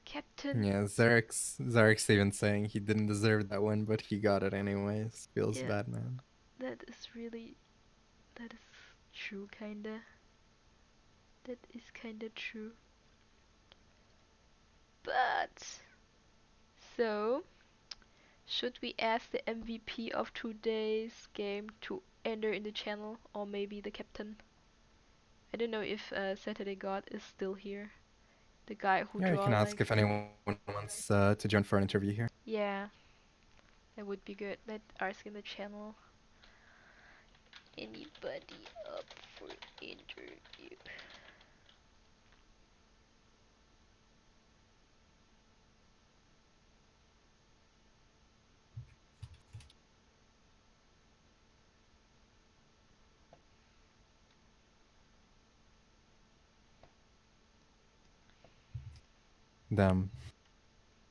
Captain. yeah, Xerix even saying he didn't deserve that win, but he got it anyways. Feels Yeah. bad, man. That is really. That is true, kinda. That is kinda true. But. So. Should we ask the MVP of today's game to enter in the channel, or maybe the captain? I don't know if Saturday God is still here. The guy who Yeah, you draw can ask like. if anyone wants to join for an interview here. Yeah, that would be good. Let's ask in the channel. Anybody up for interview? Damn.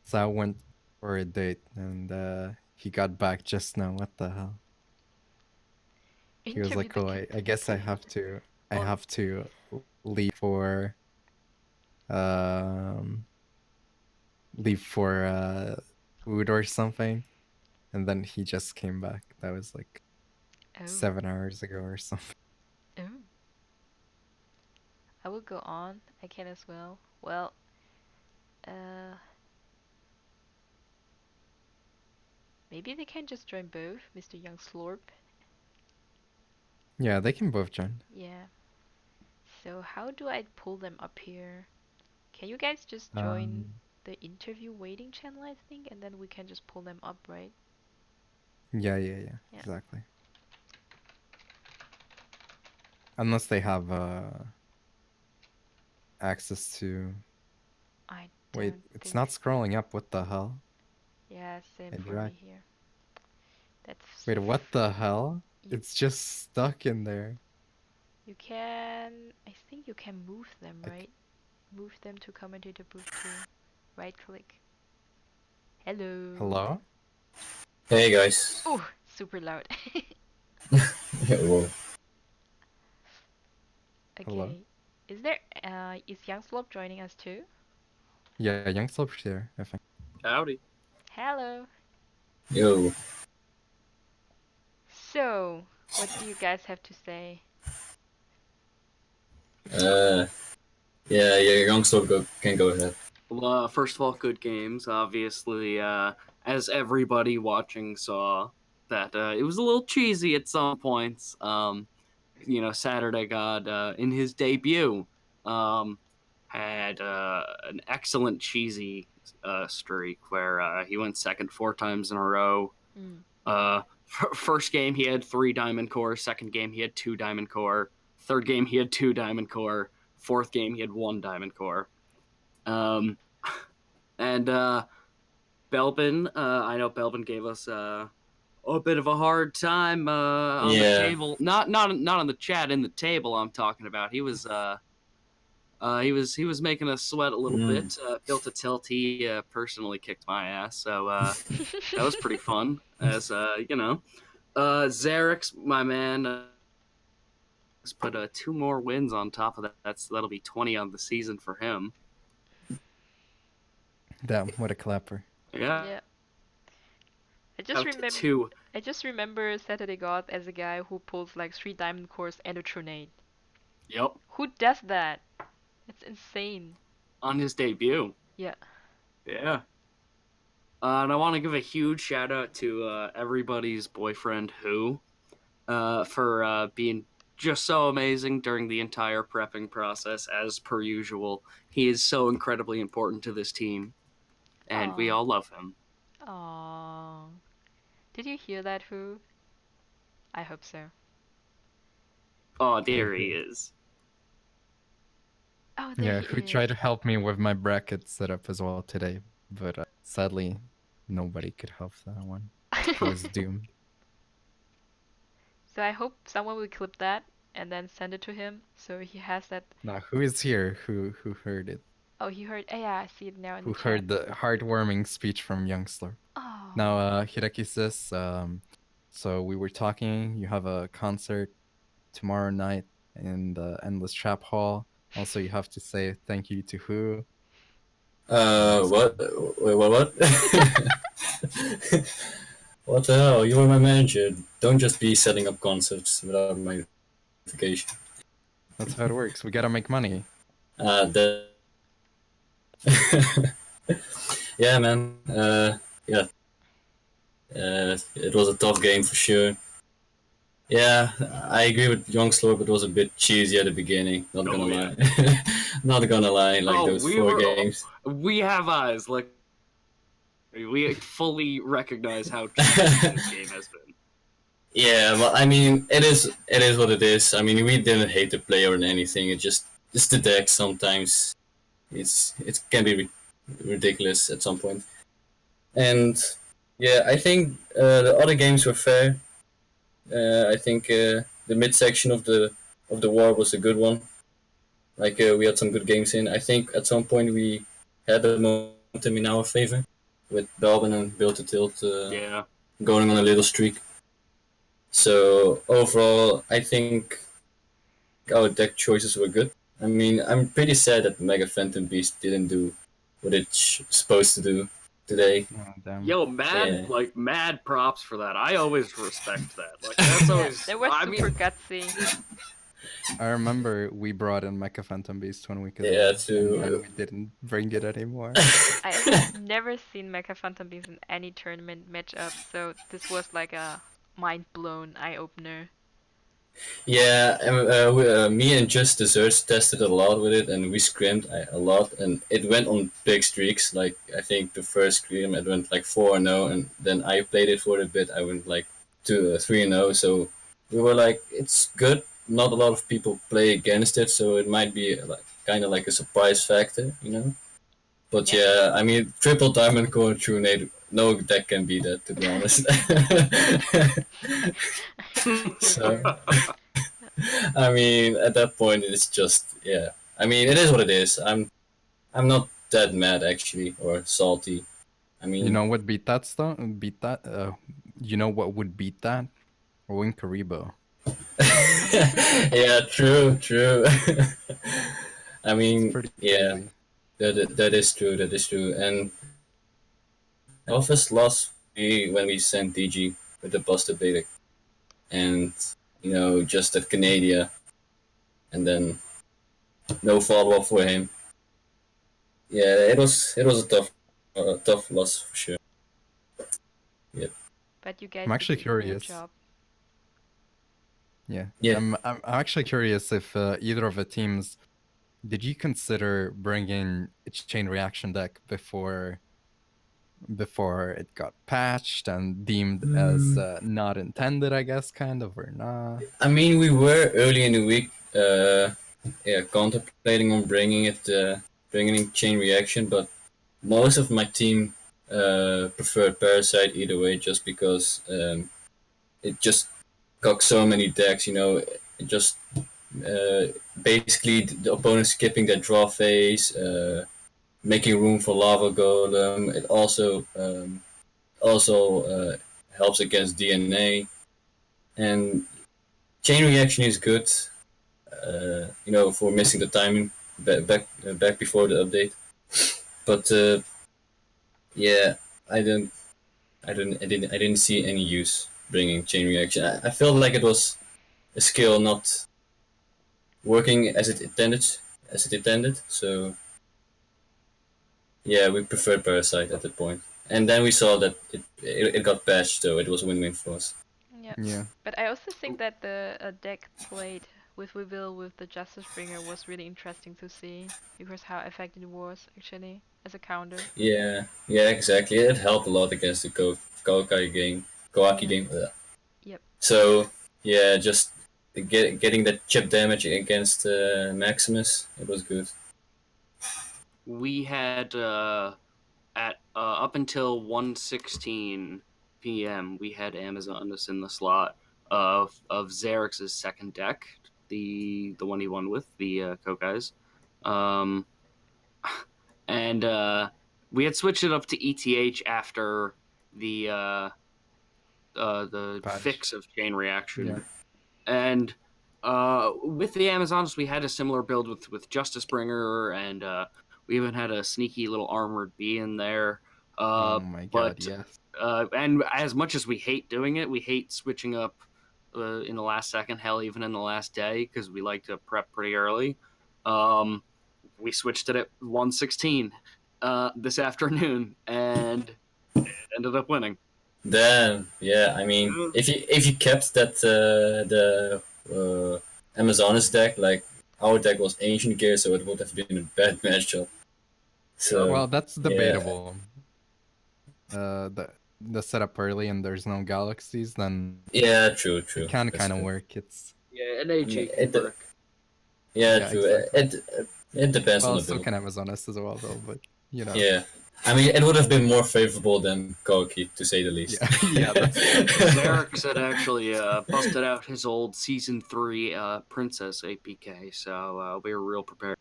So I went for a date and he got back just now. What the hell? He was Interview like, the "Oh, I captain, guess I please. Oh. have to leave for um leave for food or something." And then he just came back. That was like Oh. 7 hours ago or something. Oh. I will go on. I can as well. Well, maybe they can just join both, Mr. Young Slorp. Yeah, they can both join. Yeah. So how do I pull them up here? Can you guys just join the interview waiting channel, I think, and then we can just pull them up, right? Yeah, exactly. Unless they have access to. I Wait, don't it's think not so. scrolling up. What the hell? Yeah, same Hey, for Jack. me here. That's Wait, what the hell? You- It's just stuck in there. You can, I think you can move them, I right? Move them to commentator booth too. Right click. Hello. Hello? Hey guys. Oh, super loud. Whoa. Hello? Okay. Is Young Slope joining us too? Yeah, Young Slop's here, I think. Howdy. Hello. Yo. So, what do you guys have to say? Yeah, youngster can go ahead. Well, first of all, good games. Obviously, as everybody watching saw, that it was a little cheesy at some points. Saturday God in his debut had an excellent cheesy streak where he went second 4 times in a row. Mm. First game he had 3 diamond core. Second game he had 2 diamond core. Third game he had 2 diamond core. Fourth game he had 1 diamond core. Um, and Belbin, I know Belbin gave us a bit of a hard time on the table. Not on the chat, in the table. I'm talking about. He was making us sweat a little bit. Built a tilt. He personally kicked my ass, so that was pretty fun. As Xerix, my man, has put 2 more wins on top of that. That'll be 20 on the season for him. Damn, what a clapper. Yeah. Yeah. Up to 2. I just remember Saturday God as a guy who pulls like 3 diamond cores and a tronade. Yep. Who does that? It's insane. On his debut. Yeah. Yeah. And I want to give a huge shout out to everybody's boyfriend Who for being just so amazing during the entire prepping process, as per usual. He is so incredibly important to this team, and we Aw. all love him. Aww. Did you hear that, Who? I hope so. Oh, there he is. Oh, there Yeah, he who is. tried to help me with my bracket setup as well today, but sadly, nobody could help that one. It was doomed. So I hope someone will clip that and then send it to him so he has that. Now, who is here? Who heard it? Oh, he heard. Oh, yeah, I see it now in Who the chat. heard the heartwarming speech from Youngster? Oh. Now, Hiraki says, so we were talking. You have a concert tomorrow night in the Endless Trap Hall. Also, you have to say thank you to Who. What? Wait, what? What the hell? You were my manager. Don't just be setting up concerts without my notification. That's how it works. We gotta make money. That. Yeah, man. Yeah. It was a tough game for sure. Yeah, I agree with Youngslor, but it was a bit cheesy at the beginning. Not gonna lie. Not gonna lie. Like those 4 games. We have eyes. Like, we fully recognize how cheesy this game has been. Yeah, but I mean, it is what it is. I mean, we didn't hate the player or anything. It's just the deck sometimes. It can be ridiculous at some point. And yeah, I think the other games were fair. I think the midsection of the war was a good one. Like we had some good games in. I think at some point we had the momentum in our favor with Belbin and Build to Tilt going on a little streak. So overall, I think our deck choices were good. I mean, I'm pretty sad that Mega Phantom Beast didn't do what it's supposed to do today. Oh, damn. Yo, mad props for that. I always respect that. Like, that's always. They were super gutsy. I remember we brought in Mecha Phantom Beast 1 week ago. Yeah, too. And we didn't bring it anymore. I've never seen Mecha Phantom Beast in any tournament matchup, so this was like a mind-blown eye-opener. Yeah, me and Just Desserts tested a lot with it, and we scrimmed a lot, and it went on big streaks. Like, I think the first scrim it went like 4-0, and then I played it for a bit. I went like 3-0. So we were like, it's good. Not a lot of people play against it, so it might be like kind of like a surprise factor, you know. But yeah, I mean, triple diamond core Trunade, no deck can beat that, to be honest. So, I mean, at that point, it's just I mean, it is what it is. I'm not that mad actually, or salty. I mean, you know what beat that stuff? Beat that? You know what would beat that? Winkaribo. Yeah, true. I mean, yeah. Crazy. That is true. And Office lost when we sent DG with the busted data, and just at Canada, and then no follow up for him. Yeah, it was a tough loss for sure. But you guys I'm did actually a good curious. job. Yeah. Yeah. I'm actually curious if either of the teams did you consider bringing its chain reaction deck before it got patched and deemed as not intended, I guess, kind of, or not? I mean, we were early in the week, contemplating on bringing in chain reaction, but most of my team preferred Parasite either way, just because it just got so many decks. It just basically the opponent skipping their draw phase, making room for Lava Golem. It also helps against DNA, and chain reaction is good. For missing the timing back before the update. But yeah, I don't, I didn't see any use bringing chain reaction. I felt like it was a skill not working as it intended. So yeah, we preferred Parasite at that point. And then we saw that it got patched, so it was a win-win for us. Yeah. Yeah. But I also think that the deck played with Weevil with the Justice Bringer was really interesting to see because how effective it was actually as a counter. Yeah, exactly. It helped a lot against the Koaki game. Yep. So yeah, just getting that chip damage against Maximus, it was good. We had at up until 1:16 p.m. we had Amazonus in the slot of Xerx's second deck, the one he won with the Kokais, um, and we had switched it up to ETH after the Patch. fix of chain reaction, Yeah. and with the Amazons we had a similar build with Justice Bringer, and we even had a sneaky little armored bee in there. Oh my god, But yes. and as much as we hate doing it, we hate switching up in the last second, hell, even in the last day, because we like to prep pretty early. We switched it at 1:16 this afternoon, and it ended up winning. Then yeah, I mean, if you kept that the Amazonas deck, like our deck was ancient gear, so it would have been a bad matchup. So Well, that's yeah. debatable. The setup early and there's no galaxies, then Yeah, true. it can That's kind of true. work. It's Yeah, an AG can It, work. yeah, yeah, true. exactly. It depends on Well, the so build. can Amazoness as well, though. But you know, Yeah. I mean, it would have been more favorable than Koki, to say the least. yeah, yeah, that's Xerx had actually busted out his old Season 3 Princess APK, so we were real prepared.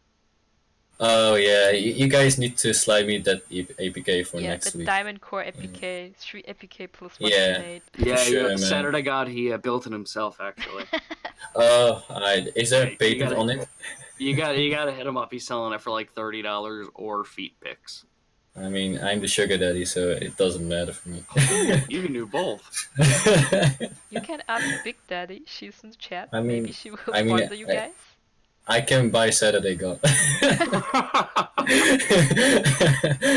Oh yeah, you guys need to slide me that APK for Yeah, next the week. Diamond Core APK, 3 APK plus 1 Yeah. grenade. Yeah, sure, man. Saturday God, he built it himself, actually. Oh, is there a You patent gotta- on it? you gotta hit him up. He's selling it for like $30 or feet pics. I mean, I'm the sugar daddy, so it doesn't matter for me. You can do both. You can ask Big Daddy, she's in the chat. I mean- Maybe she will I mean, sponsor you guys. I can buy Saturday God.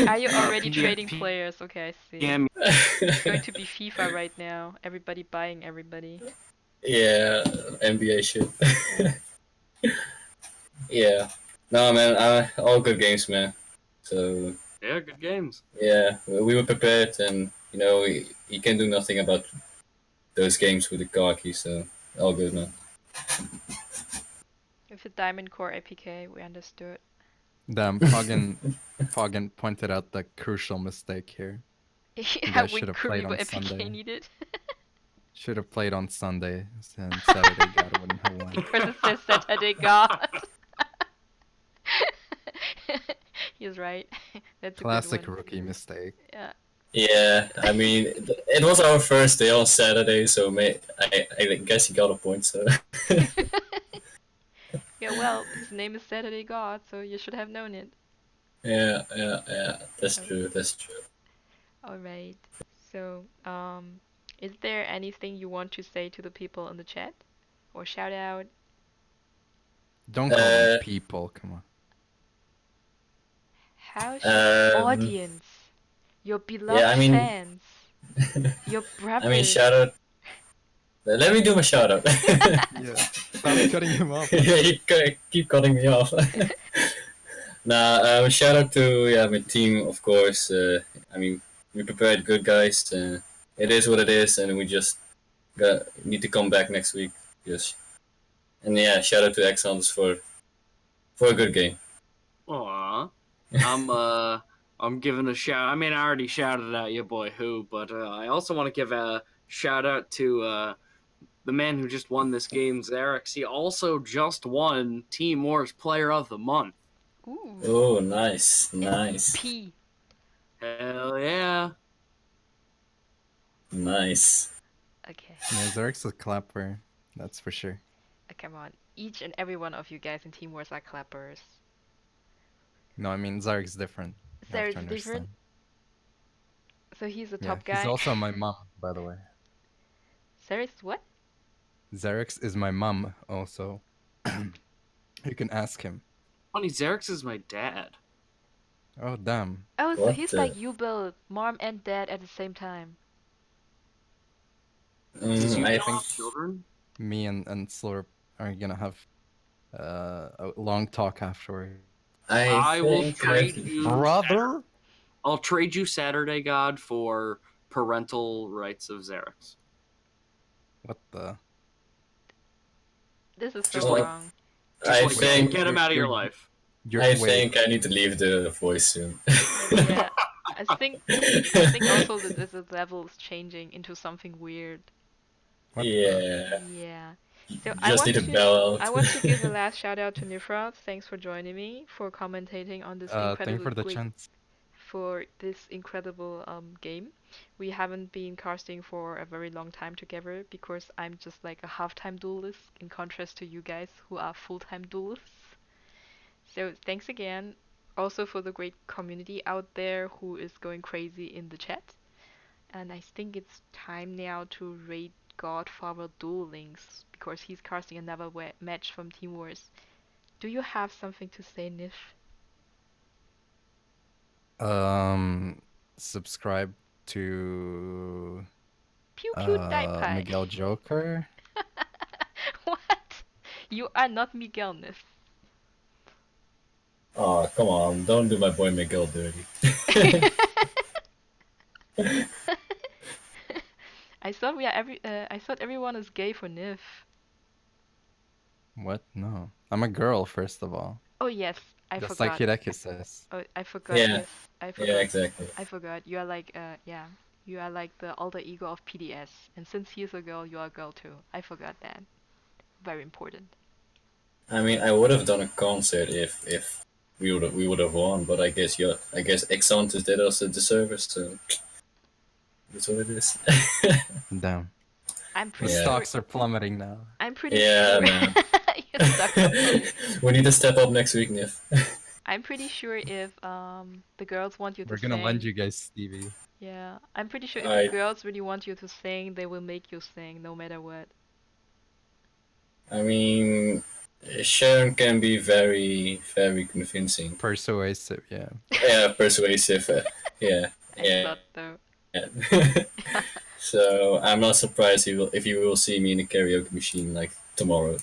Are you already Yeah, trading players? Okay, I see. PM. It's going to be FIFA right now. Everybody buying everybody. Yeah, NBA shit. Yeah. No, man, all good games, man. So, Yeah, good games. yeah, we were prepared, and, you can do nothing about those games with the Kaki, so all good, man. With the Diamond Core APK, we understood. damn. Foggin pointed out the crucial mistake here. Yeah, guys when should have played Kuribo on APK Sunday. needed. Should have played on Sunday, and Saturday God wouldn't have won. Because it says Saturday God. He's right. That's Classic a good one. rookie mistake. Yeah. Yeah, I mean, it was our first day on Saturday, so I guess he got a point, so. Yeah, well, his name is Saturday God, so you should have known it. Yeah, that's Oh. true. Alright. So, is there anything you want to say to the people in the chat? Or shout out? Don't call them people. Come on. How should Um, audience, your beloved yeah, I mean, fans, your I mean, brothers. shout out. Let me do my shout out. Yeah. Stop cutting him off. Yeah, you keep cutting me off. Nah, shout out to my team, of course. I mean, we prepared good, guys. It is what it is, and we just need to come back next week. Yes, and yeah, shout out to Exxons for a good game. Aw. I'm giving a shout. I mean, I already shouted out your boy Who, but I also want to give a shout out to the man who just won this game, Xerix. He also just won Team Wars Player of the Month. Ooh, Oh, nice, nice, MVP. Hell yeah! nice. Okay, Yeah, Zark's a clapper. That's for sure. come on. Each and every one of you guys in Team Wars are clappers. No, I mean Zark's different. You have Sarah's to different, understand. so he's the Yeah, top he's guy. also my mom, by the way. Sarah's what? Xerix is my mom, also. You can ask him. Funny, Xerix is my dad. Oh, damn. Oh, so What he's the? like you both, mom and dad at the same time. Did you I not think have children? Me and Slurp are gonna have a long talk afterward. I will trade I you. Brother? I'll trade you Saturday God for parental rights of Xerix. What the? This is so Just like- wrong. Just I like think get him out of your you're- life. I Wait, think I need to leave the voice soon. Yeah, I think also that this level is changing into something weird. what the? Yeah. Yeah. You So just need to bell out. I want to give a last shout out to Nifroth. Thanks for joining me, for commentating on this Thank you for the chance. incredible game. We haven't been casting for a very long time together because I'm just like a half-time duelist in contrast to you guys who are full-time duelists. So thanks again also for the great community out there who is going crazy in the chat. And I think it's time now to rate Godfather Duel Links because he's casting another match from Team Wars. Do you have something to say, Nif? Subscribe to Pew pew die pie. Miguel Joker. What? You are not Miguel, Nif. Oh, come on. Don't do my boy Miguel dirty. I thought I thought everyone is gay for Nif. What? No. I'm a girl, first of all. Oh yes, I Just forgot. like Hideki says. Oh, I forgot. Yeah. Yes, I forgot. Yeah, exactly. I forgot. You are like yeah. You are like the alter ego of PDS. And since he is a girl, you are a girl too. I forgot that. Very important. I mean, I would have done a concert if we would have won, but I guess Exantis did us a disservice, so that's what it is. Damn. I'm The pretty Yeah. sure. stocks are plummeting now. I'm pretty Yeah, sure. man. Your stocks are plummeting. We need to step up next week, Nif. I'm pretty sure if the girls want you to We're gonna sing. lend you guys Stevie. Yeah, I'm pretty sure if I- the girls really want you to sing, they will make you sing no matter what. I mean, Sharon can be very, very convincing. Persuasive, yeah. Yeah, persuasive. Yeah, I yeah. thought though. yeah. So I'm not surprised if you will see me in a karaoke machine like tomorrow.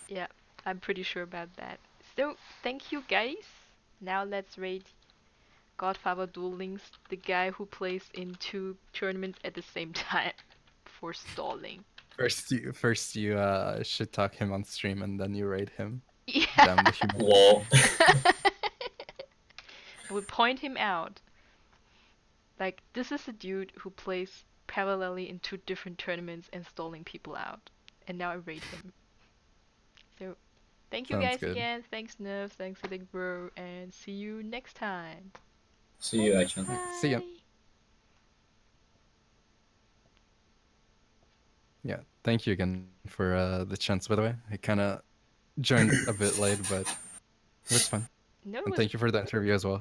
Yeah, I'm pretty sure about that. So, thank you guys. Now let's rate Godfather Duel Links, the guy who plays in 2 tournaments at the same time for stalling. First you should talk him on stream and then you rate him. Yeah. Damn the humility. Lol. We'll point him out. Like, this is a dude who plays parallelly in 2 different tournaments and stalling people out. And now I rate him. So, thank you Sounds guys good. again. Thanks Nerf, thanks Hidek Bro, and see you next time. See you, Ai Chan. See ya. Bye. Yeah, thank you again for the chance, by the way. I kind of joined a bit late, but it was fun. No, it And was thank you for the interview as well.